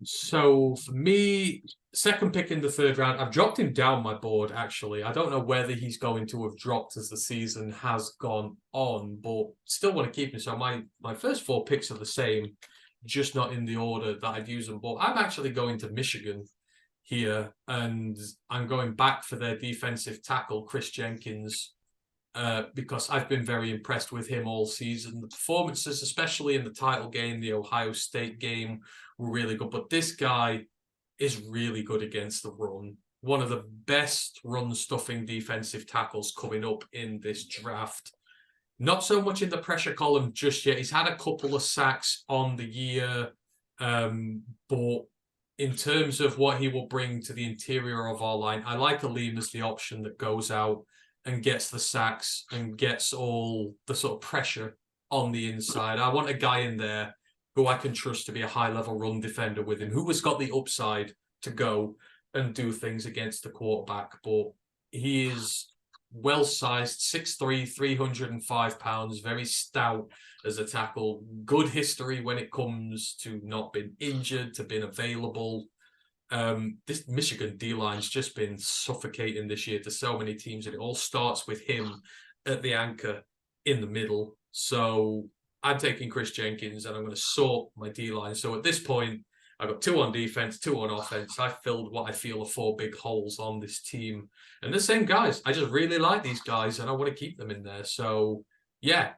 So for me, second pick in the third round, I've dropped him down my board actually. I don't know whether he's going to have dropped as the season has gone on, but still want to keep him. So my first four picks are the same, just not in the order that I'd use them. But I'm actually going to Michigan here, and I'm going back for their defensive tackle, Chris Jenkins, because I've been very impressed with him all season. The performances, especially in the title game, the Ohio State game, were really good. But this guy is really good against the run. One of the best run-stuffing defensive tackles coming up in this draft. Not so much in the pressure column just yet. He's had a couple of sacks on the year, but in terms of what he will bring to the interior of our line, I like Aleem as the option that goes out and gets the sacks and gets all the sort of pressure on the inside. I want a guy in there who I can trust to be a high-level run defender with him, who has got the upside to go and do things against the quarterback. But he is well-sized, 6'3", 305 pounds, very stout as a tackle. Good history when it comes to not being injured, to being available. This Michigan D-line's just been suffocating this year to so many teams, and it all starts with him at the anchor in the middle. So I'm taking Chris Jenkins, and I'm going to sort my D-line. So at this point, I've got 2 on defense, 2 on offense. I filled what I feel are 4 big holes on this team. And the same guys. I just really like these guys, and I want to keep them in there. So, yeah,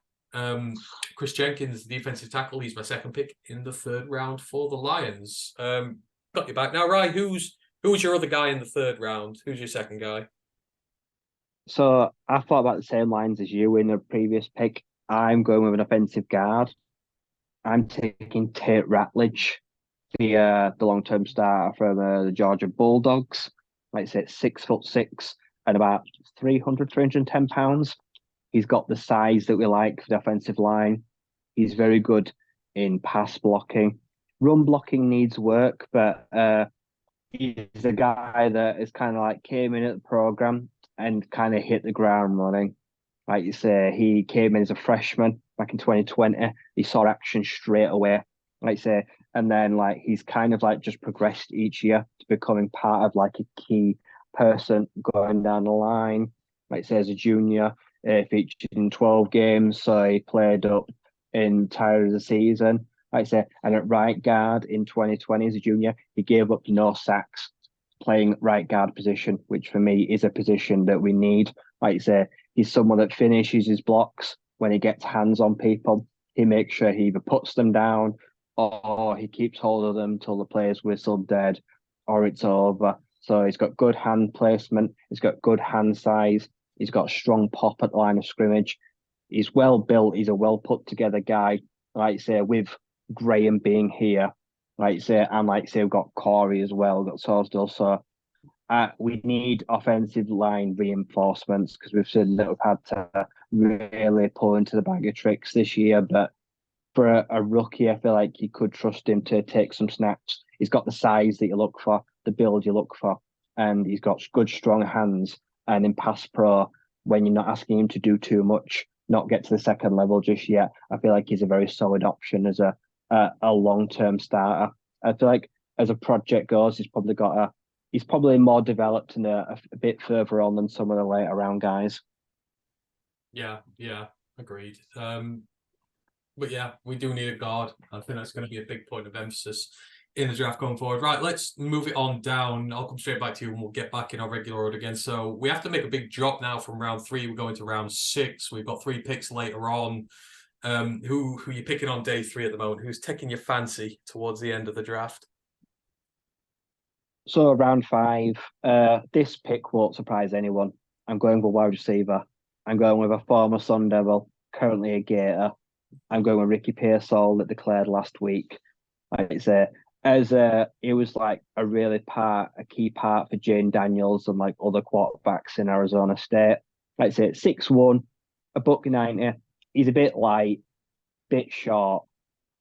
Chris Jenkins, defensive tackle. He's my second pick in the third round for the Lions. Got you back now, Ryan. Who's your other guy in the third round? Who's your second guy? So I thought about the same lines as you in the previous pick. I'm going with an offensive guard. I'm taking Tate Ratledge, the long-term starter from the Georgia Bulldogs. Like I said, 6'6" and about 310 pounds. He's got the size that we like for the offensive line. He's very good in pass blocking. Run blocking needs work, but he's a guy that is kind of like came in at the program and kind of hit the ground running. Like you say, he came in as a freshman back in 2020. He saw action straight away. Like you say, and then like he's kind of like just progressed each year to becoming part of like a key person going down the line. Like I say, as a junior, featured in 12 games, so he played up in entire of the season. Like I say, and at right guard in 2020 as a junior, he gave up no sacks playing right guard position, which for me is a position that we need. Like I say, he's someone that finishes his blocks when he gets hands on people. He makes sure he either puts them down or he keeps hold of them till the player's whistled dead or it's over. So he's got good hand placement. He's got good hand size. He's got strong pop at the line of scrimmage. He's well built. He's a well put together guy. Like I say, with Graham being here, like I say, and like I say, we've got Corey as well, we've got Sorsdale. So we need offensive line reinforcements because we've seen that we've had to really pull into the bag of tricks this year. But for a rookie, I feel like you could trust him to take some snaps. He's got the size that you look for, the build you look for, and he's got good, strong hands. And in pass pro, when you're not asking him to do too much, not get to the second level just yet, I feel like he's a very solid option as a long-term starter. I feel like as a project goes, he's probably more developed and a bit further on than some of the later round guys. Yeah, agreed. But yeah, we do need a guard. I think that's going to be a big point of emphasis in the draft going forward. Right, let's move it on down. I'll come straight back to you and we'll get back in our regular order again. So we have to make a big drop now from round 3. We're going to round 6. We've got 3 picks later on. Who are you picking on day 3 at the moment? Who's taking your fancy towards the end of the draft? So round 5, this pick won't surprise anyone. I'm going with wide receiver. I'm going with a former Sun Devil, currently a Gator. I'm going with Ricky Pearsall that declared last week. Like I say, it was like a key part for Jane Daniels and like other quarterbacks in Arizona State. Like I say, 6'1", a buck 90, he's a bit light, bit short,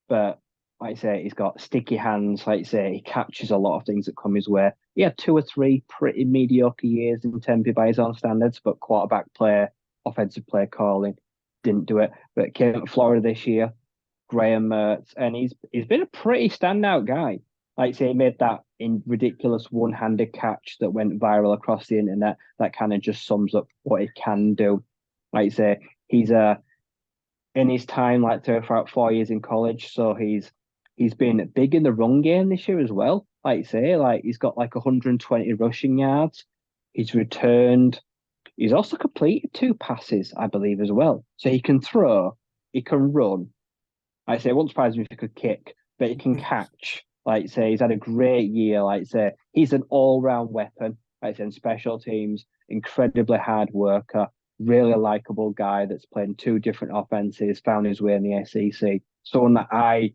but like I say, he's got sticky hands. Like I say, he captures a lot of things that come his way. He had 2 or 3 pretty mediocre years in Tempe by his own standards, but quarterback play, offensive play calling, didn't do it. But came to Florida this year, Graham Mertz, and he's been a pretty standout guy. Like I say, he made that in ridiculous one-handed catch that went viral across the internet. That kind of just sums up what he can do. Like I say, he's in his time, like throughout 4 years in college, so he's been big in the run game this year as well. Like I say, like he's got like 120 rushing yards. He's returned. He's also completed 2 passes, I believe, as well. So he can throw, he can run. Like I say, it won't surprise me if he could kick, but he can catch. Like I say, he's had a great year. Like I say, he's an all-round weapon. Like I say, in special teams, incredibly hard worker, really likable guy that's playing 2 different offenses, found his way in the SEC. Someone that I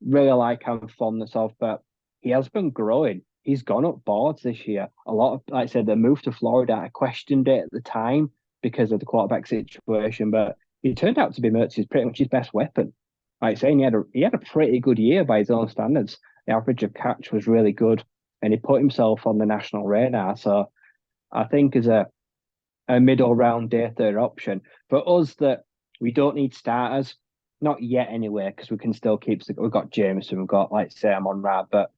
really like having fondness of, but he has been growing. He's gone up boards this year. A lot of, like I said, the move to Florida, I questioned it at the time because of the quarterback situation, but he turned out to be Mertz's pretty much his best weapon. Like saying he had a pretty good year by his own standards. The average of catch was really good, and he put himself on the national radar. So I think as a middle round day 3rd option for us that we don't need starters, not yet anyway, because we can still keep. We've got Jameson, we've got like Sam on Rad, but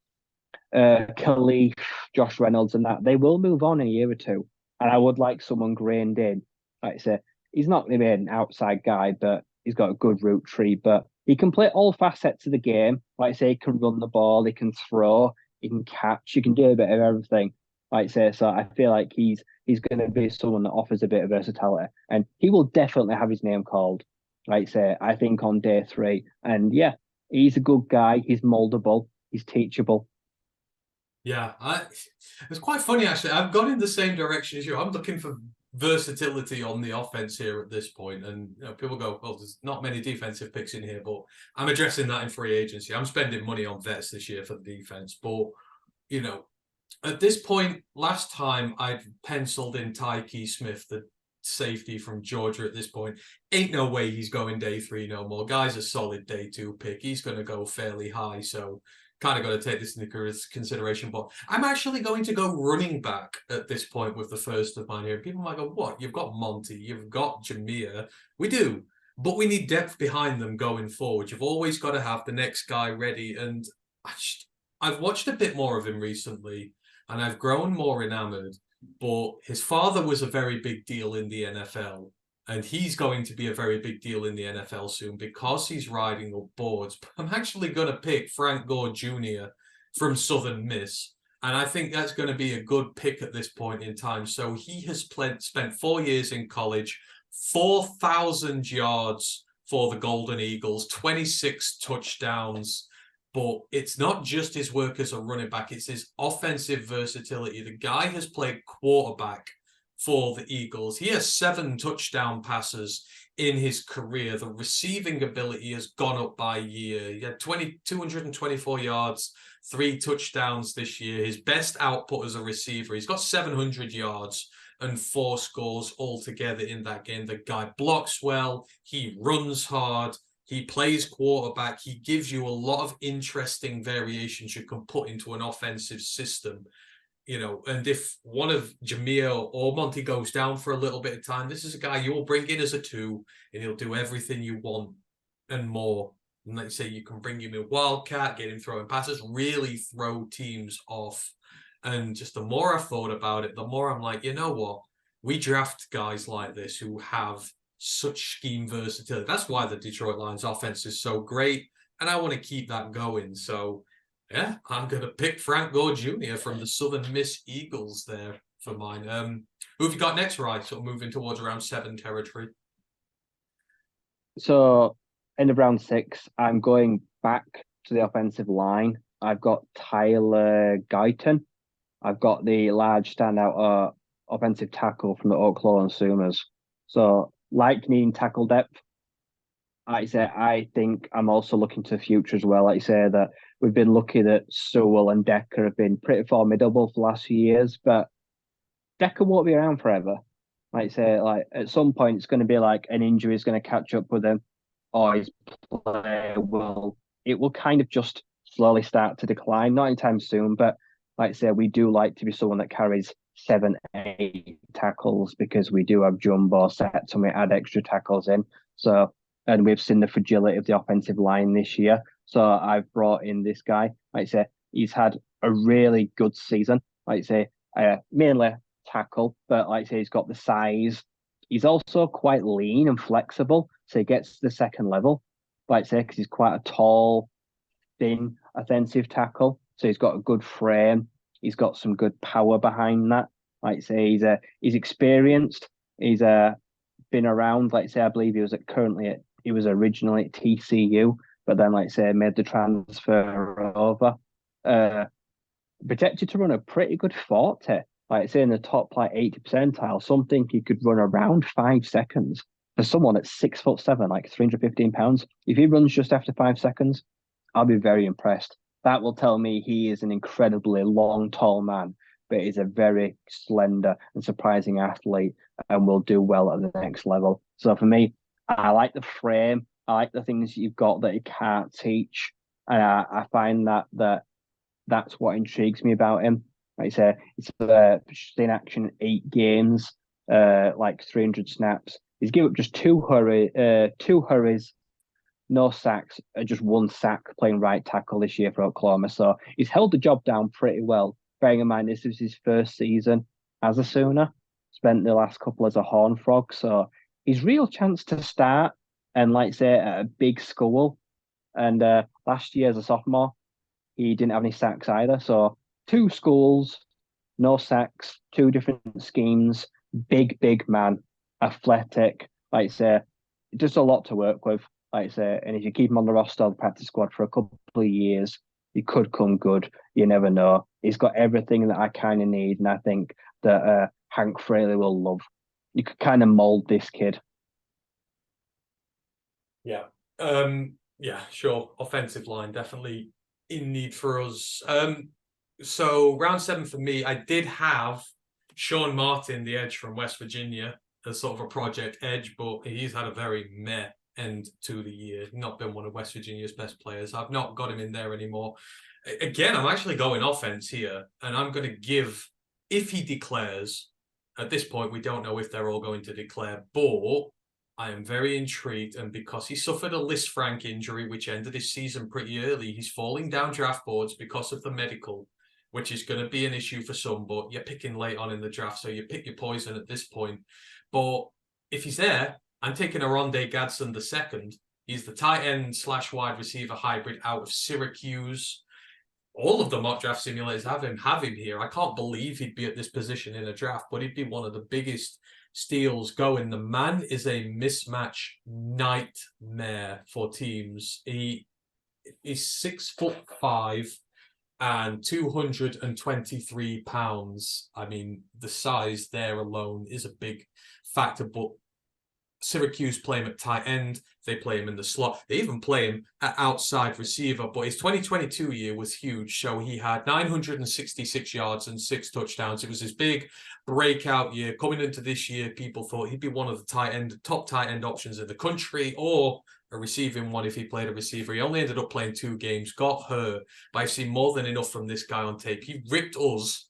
Khalif, Josh Reynolds, and that they will move on in a year or 2. And I would like someone grained in. Like I say, he's not going to be an outside guy, but he's got a good route tree. But he can play all facets of the game. Like I say, he can run the ball, he can throw, he can catch, he can do a bit of everything. Like I say, so I feel like he's going to be someone that offers a bit of versatility, and he will definitely have his name called. Like I say, I think on day 3, and yeah, he's a good guy. He's moldable. He's teachable. Yeah, it's quite funny actually. I've gone in the same direction as you. I'm looking for versatility on the offense here at this point, and people go, "Well, there's not many defensive picks in here," but I'm addressing that in free agency. I'm spending money on vets this year for the defense, but you know, at this point, last time I'd penciled in Tyke Smith, the safety from Georgia. At this point, ain't no way he's going day 3 no more. Guy's a solid day 2 pick. He's going to go fairly high, so kind of got to take this into consideration. But I'm actually going to go running back at this point with the first of mine here. People might go, what? You've got Monty, you've got Jameer. We do, but we need depth behind them going forward. You've always got to have the next guy ready. And I've watched a bit more of him recently, and I've grown more enamored. But his father was a very big deal in the NFL. And he's going to be a very big deal in the NFL soon because he's riding up boards. But I'm actually going to pick Frank Gore Jr. from Southern Miss. And I think that's going to be a good pick at this point in time. So he has spent 4 years in college, 4,000 yards for the Golden Eagles, 26 touchdowns. But it's not just his work as a running back, it's his offensive versatility. The guy has played quarterback for the Eagles. He has 7 touchdown passes in his career. The receiving ability has gone up by a year. He had 224 yards, 3 touchdowns this year. His best output as a receiver. He's got 700 yards and 4 scores altogether in that game. The guy blocks well. He runs hard. He plays quarterback. He gives you a lot of interesting variations you can put into an offensive system. And if one of Jameer or Monty goes down for a little bit of time, this is a guy you will bring in as a 2, and he'll do everything you want and more. And like you say, you can bring him in wildcat, get him throwing passes, really throw teams off. And just the more I thought about it, the more I'm like, you know what? We draft guys like this who have such scheme versatility. That's why the Detroit Lions offense is so great, and I want to keep that going. So yeah, I'm going to pick Frank Gore Jr. from the Southern Miss Eagles there for mine. Who have you got next, right? Sort of moving towards round 7 territory. So end of round 6, I'm going back to the offensive line. I've got Tyler Guyton. I've got the large standout offensive tackle from the Oklahoma Sooners. So like needing tackle depth, like I say, I think I'm also looking to the future as well. Like I say, that we've been lucky that Sewell and Decker have been pretty formidable for the last few years, but Decker won't be around forever. Like say, like at some point it's going to be like an injury is going to catch up with him, or his play will it will kind of just slowly start to decline. Not anytime soon, but like I say, we do like to be someone that carries 7, 8 tackles because we do have jumbo sets and we add extra tackles in. So, and we've seen the fragility of the offensive line this year. So I've brought in this guy. Like I say, he's had a really good season. Like I say, mainly tackle, but like I say, he's got the size. He's also quite lean and flexible, so he gets to the second level. Like I say, because he's quite a tall, thin offensive tackle, so he's got a good frame. He's got some good power behind that. Like I say, he's experienced. He's been around. Like I say, I believe he was originally at TCU, but then like I say, made the transfer over. Uh, Projected to run a pretty good 40. Like say in the top like 80 percentile, something he could run around 5 seconds. For someone at 6'7", like 315 pounds, if he runs just after 5 seconds, I'll be very impressed. That will tell me he is an incredibly long, tall man, but is a very slender and surprising athlete and will do well at the next level. So for me, I like the frame. I like the things you've got that you can't teach. And I find that's what intrigues me about him. Like I say, it's in action 8 games, like 300 snaps. He's given up just two hurries, no sacks, just 1 sack playing right tackle this year for Oklahoma. So he's held the job down pretty well. Bearing in mind this is his first season as a Sooner, spent the last couple as a Horned Frog. So his real chance to start and like say at a big school. And last year as a sophomore, he didn't have any sacks either. So 2 schools, no sacks, 2 different schemes, big man, athletic, like I say, just a lot to work with, like I say. And if you keep him on the roster, the practice squad for a couple of years, he could come good. You never know. He's got everything that I kind of need, and I think that Hank Fraley will love. You could kind of mold this kid. Yeah. Yeah, sure. Offensive line, definitely in need for us. So round 7 for me, I did have Sean Martin, the edge from West Virginia, as sort of a project edge, but he's had a very meh end to the year. Not been one of West Virginia's best players. I've not got him in there anymore. Again, I'm actually going offense here, and I'm going to give, if he declares, at this point, we don't know if they're all going to declare, but I am very intrigued, and because he suffered a Lisfranc injury, which ended his season pretty early, he's falling down draft boards because of the medical, which is going to be an issue for some, but you're picking late on in the draft, so you pick your poison at this point. But if he's there, I'm taking Aronde Gadsden the second. He's the tight end / wide receiver hybrid out of Syracuse. All of the mock draft simulators have him here. I can't believe he'd be at this position in a draft, but he'd be one of the biggest steals going. The man is a mismatch nightmare for teams. He is 6'5" and 223 pounds. I mean, the size there alone is a big factor, but Syracuse play him at tight end. They play him in the slot. They even play him at outside receiver. But his 2022 year was huge. So he had 966 yards and 6 touchdowns. It was his big breakout year. Coming into this year, people thought he'd be one of the top tight end options in the country, or a receiving one if he played a receiver. He only ended up playing 2 games, got hurt. But I've seen more than enough from this guy on tape. He ripped us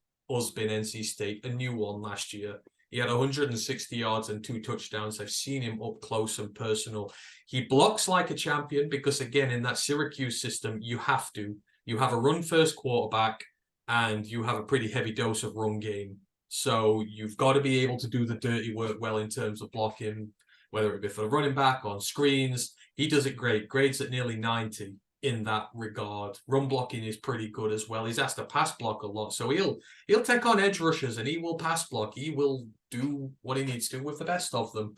being NC State, a new one last year. He had 160 yards and 2 touchdowns. I've seen him up close and personal. He blocks like a champion because, again, in that Syracuse system, you have to. You have a run-first quarterback and you have a pretty heavy dose of run game. So you've got to be able to do the dirty work well in terms of blocking, whether it be for the running back, on screens. He does it great. Grades at nearly 90 in that regard. Run blocking is pretty good as well. He's asked to pass block a lot. So he'll take on edge rushers and he will pass block. He will do what he needs to with the best of them.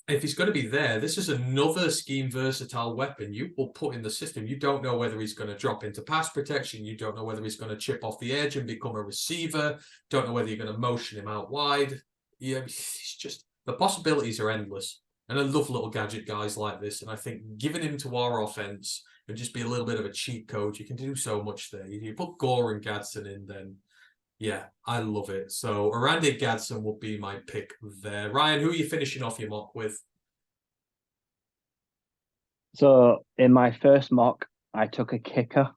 If he's going to be there, this is another scheme versatile weapon you will put in the system. You don't know whether he's going to drop into pass protection. You don't know whether he's going to chip off the edge and become a receiver. Don't know whether you're going to motion him out wide. Yeah, it's just, the possibilities are endless. And I love little gadget guys like this. And I think giving him to our offense and just be a little bit of a cheat code, you can do so much there. You put Gore and Gadsden in, then Yeah, I love it. So Randy Gadsden would be my pick there. Ryan, who are you finishing off your mock with? So in my first mock, I took a kicker,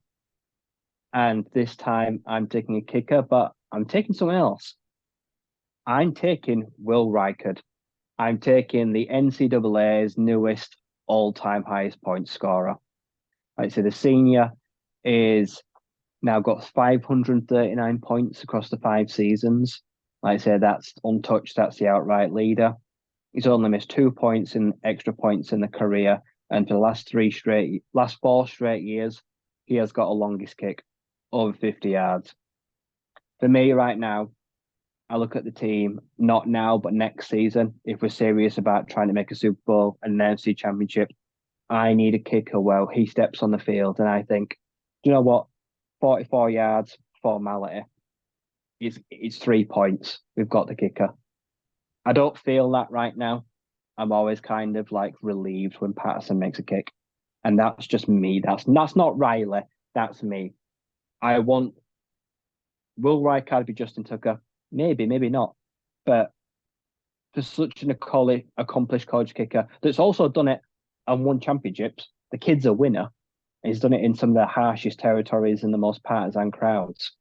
and this time I'm taking a kicker, but I'm taking someone else. I'm taking Will Reichard. I'm taking the NCAA's newest all-time highest point scorer. Like I say, the senior is now got 539 points across the 5 seasons. Like I say, that's untouched. That's the outright leader. He's only missed 2 points in extra points in the career, and for the last 4 straight years, he has got a longest kick over 50 yards. For me, right now, I look at the team not now but next season. If we're serious about trying to make a Super Bowl and an NFC Championship, I need a kicker where he steps on the field and I think, you know what, 44 yards, formality. It's 3 points. We've got the kicker. I don't feel that right now. I'm always kind of like relieved when Patterson makes a kick. And that's just me. That's not Riley. That's me. I want Will Rijkaard be Justin Tucker? Maybe, maybe not. But for such an accomplished college kicker that's also done it and won championships, the kid's a winner. And he's done it in some of the harshest territories and the most partisan crowds.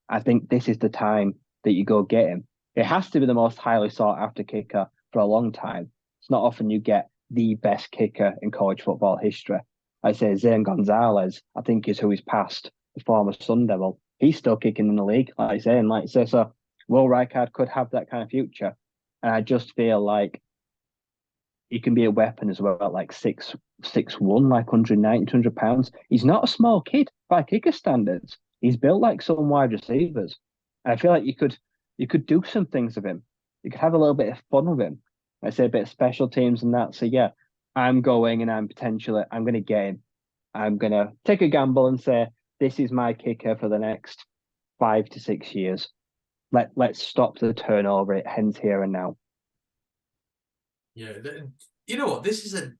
I think this is the time that you go get him. It has to be the most highly sought after kicker for a long time. It's not often you get the best kicker in college football history. I say Zane Gonzalez, I think is who he's passed, the former Sun Devil. He's still kicking in the league, like I say, and like I say, so Will Rijkaard could have that kind of future. And I just feel like he can be a weapon as well, like 6'1", like 190, 200 pounds. He's not a small kid by kicker standards. He's built like some wide receivers. And I feel like you could do some things with him. You could have a little bit of fun with him. I say a bit of special teams and that. So yeah, I'm going and I'm gonna get him. I'm gonna take a gamble and say this is my kicker for the next 5 to 6 years. Let's stop the turnover. It ends here and now. Yeah, you know what? This is a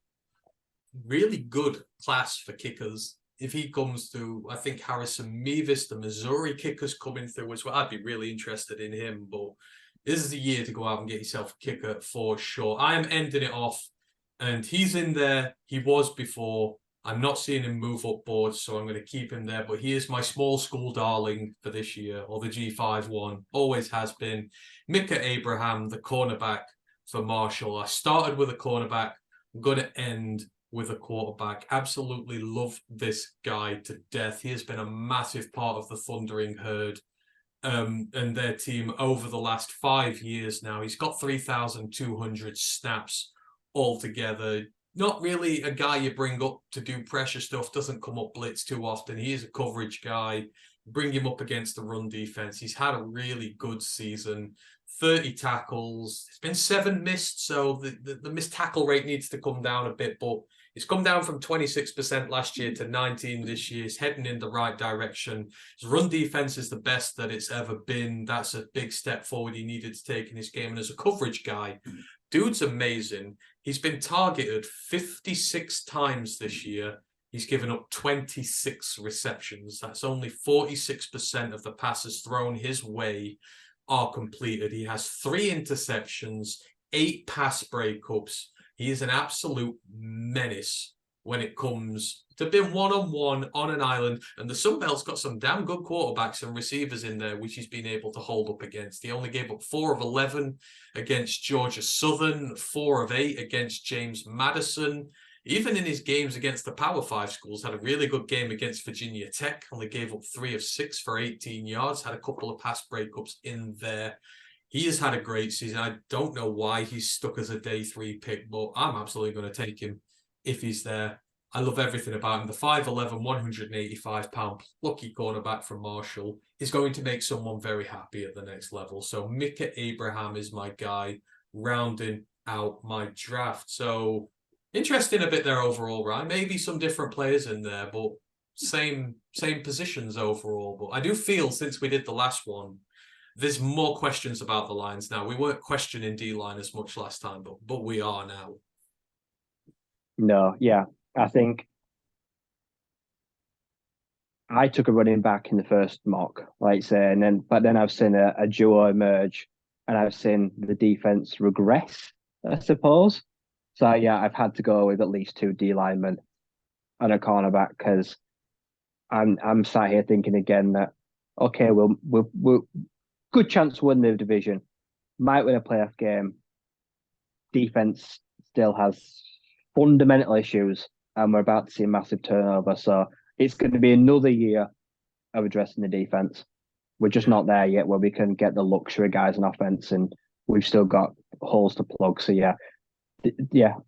really good class for kickers. If he comes through, I think Harrison Mevis, the Missouri kicker's coming through as well. I'd be really interested in him, but this is the year to go out and get yourself a kicker for sure. I am ending it off, and he's in there. He was before. I'm not seeing him move up boards, so I'm going to keep him there. But he is my small school darling for this year, or the G5 one. Always has been. Micah Abraham, the cornerback for Marshall. I started with a cornerback. I'm going to end with a quarterback. Absolutely love this guy to death. He has been a massive part of the Thundering Herd and their team over the last 5 years now. He's got 3,200 snaps altogether. Not really a guy you bring up to do pressure stuff, doesn't come up blitz too often. He is a coverage guy. Bring him up against the run defense. He's had a really good season. 30 tackles. It's been 7 missed, so the missed tackle rate needs to come down a bit, but it's come down from 26% last year to 19% this year. It's heading in the right direction. His run defense is the best that it's ever been. That's a big step forward he needed to take in his game. And as a coverage guy, dude's amazing. He's been targeted 56 times this year. He's given up 26 receptions. That's only 46% of the passes thrown his way are completed. He has 3 interceptions, 8 pass breakups. He is an absolute menace when it comes to being one-on-one on an island. And the Sun Belt's got some damn good quarterbacks and receivers in there, which he's been able to hold up against. He only gave up 4 of 11 against Georgia Southern, 4 of 8 against James Madison. Even in his games against the Power 5 schools, had a really good game against Virginia Tech. Only gave up 3 of 6 for 18 yards. Had a couple of pass breakups in there. He has had a great season. I don't know why he's stuck as a day 3 pick, but I'm absolutely going to take him if he's there. I love everything about him. The 5'11", 185-pound plucky cornerback from Marshall is going to make someone very happy at the next level. So Micah Abraham is my guy, rounding out my draft. So interesting a bit there overall, right? Maybe some different players in there, but same positions overall. But I do feel since we did the last one, there's more questions about the lines now. We weren't questioning D-line as much last time, but we are now. No, yeah. I think I took a running back in the first mock, like say, but then I've seen a duo emerge, and I've seen the defense regress, I suppose. So yeah, I've had to go with at least 2 D linemen and a cornerback because I'm sat here thinking again that okay, we'll good chance to win the division, might win a playoff game. Defense still has fundamental issues, and we're about to see a massive turnover. So it's going to be another year of addressing the defense. We're just not there yet where we can get the luxury guys on offense, and we've still got holes to plug. So yeah,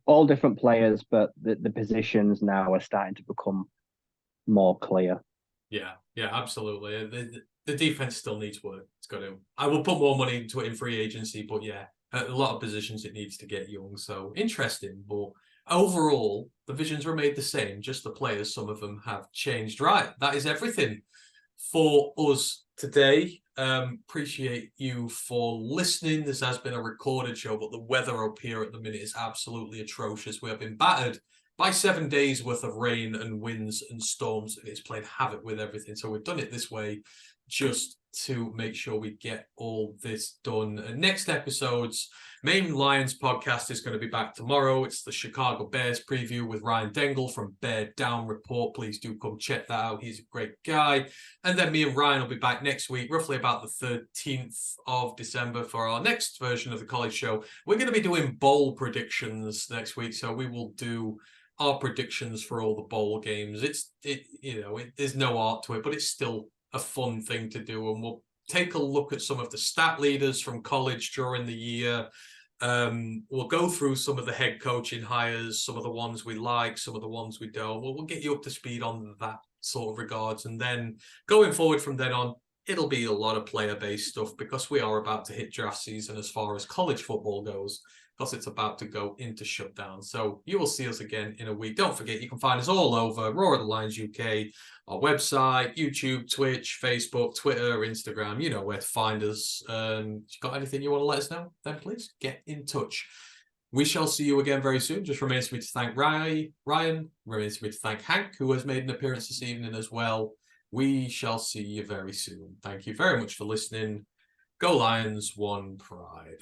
all different players, but the positions now are starting to become more clear. Yeah, absolutely. The defense still needs work. It's got to. I will put more money into it in free agency, but yeah, a lot of positions it needs to get young. So interesting, but overall, the visions were made the same. Just the players, some of them have changed. Right, that is everything for us today. Appreciate you for listening. This has been a recorded show, but the weather up here at the minute is absolutely atrocious. We have been battered by 7 days worth of rain and winds and storms, and it's played havoc with everything. So we've done it this way just to make sure we get all this done. And next episode's main Lions podcast is going to be back tomorrow. It's the Chicago Bears preview with Ryan Dengle from Bear Down Report. Please do come check that out. He's a great guy. And then me and Ryan will be back next week, roughly about the 13th of December for our next version of the college show. We're going to be doing bowl predictions next week. So we will do our predictions for all the bowl games. There's no art to it, but it's still a fun thing to do, and we'll take a look at some of the stat leaders from college during the year. We'll go through some of the head coaching hires, some of the ones we like, some of the ones we don't. We'll get you up to speed on that sort of regards, and then going forward from then on, it'll be a lot of player-based stuff because we are about to hit draft season as far as college football goes, because it's about to go into shutdown. So you will see us again in a week. Don't forget, you can find us all over Roar the Lions UK, our website, YouTube, Twitch, Facebook, Twitter, Instagram. You know where to find us. If you've got anything you want to let us know, then please get in touch. We shall see you again very soon. Just remains for me to thank Ryan. Remains for me to thank Hank, who has made an appearance this evening as well. We shall see you very soon. Thank you very much for listening. Go Lions, one pride.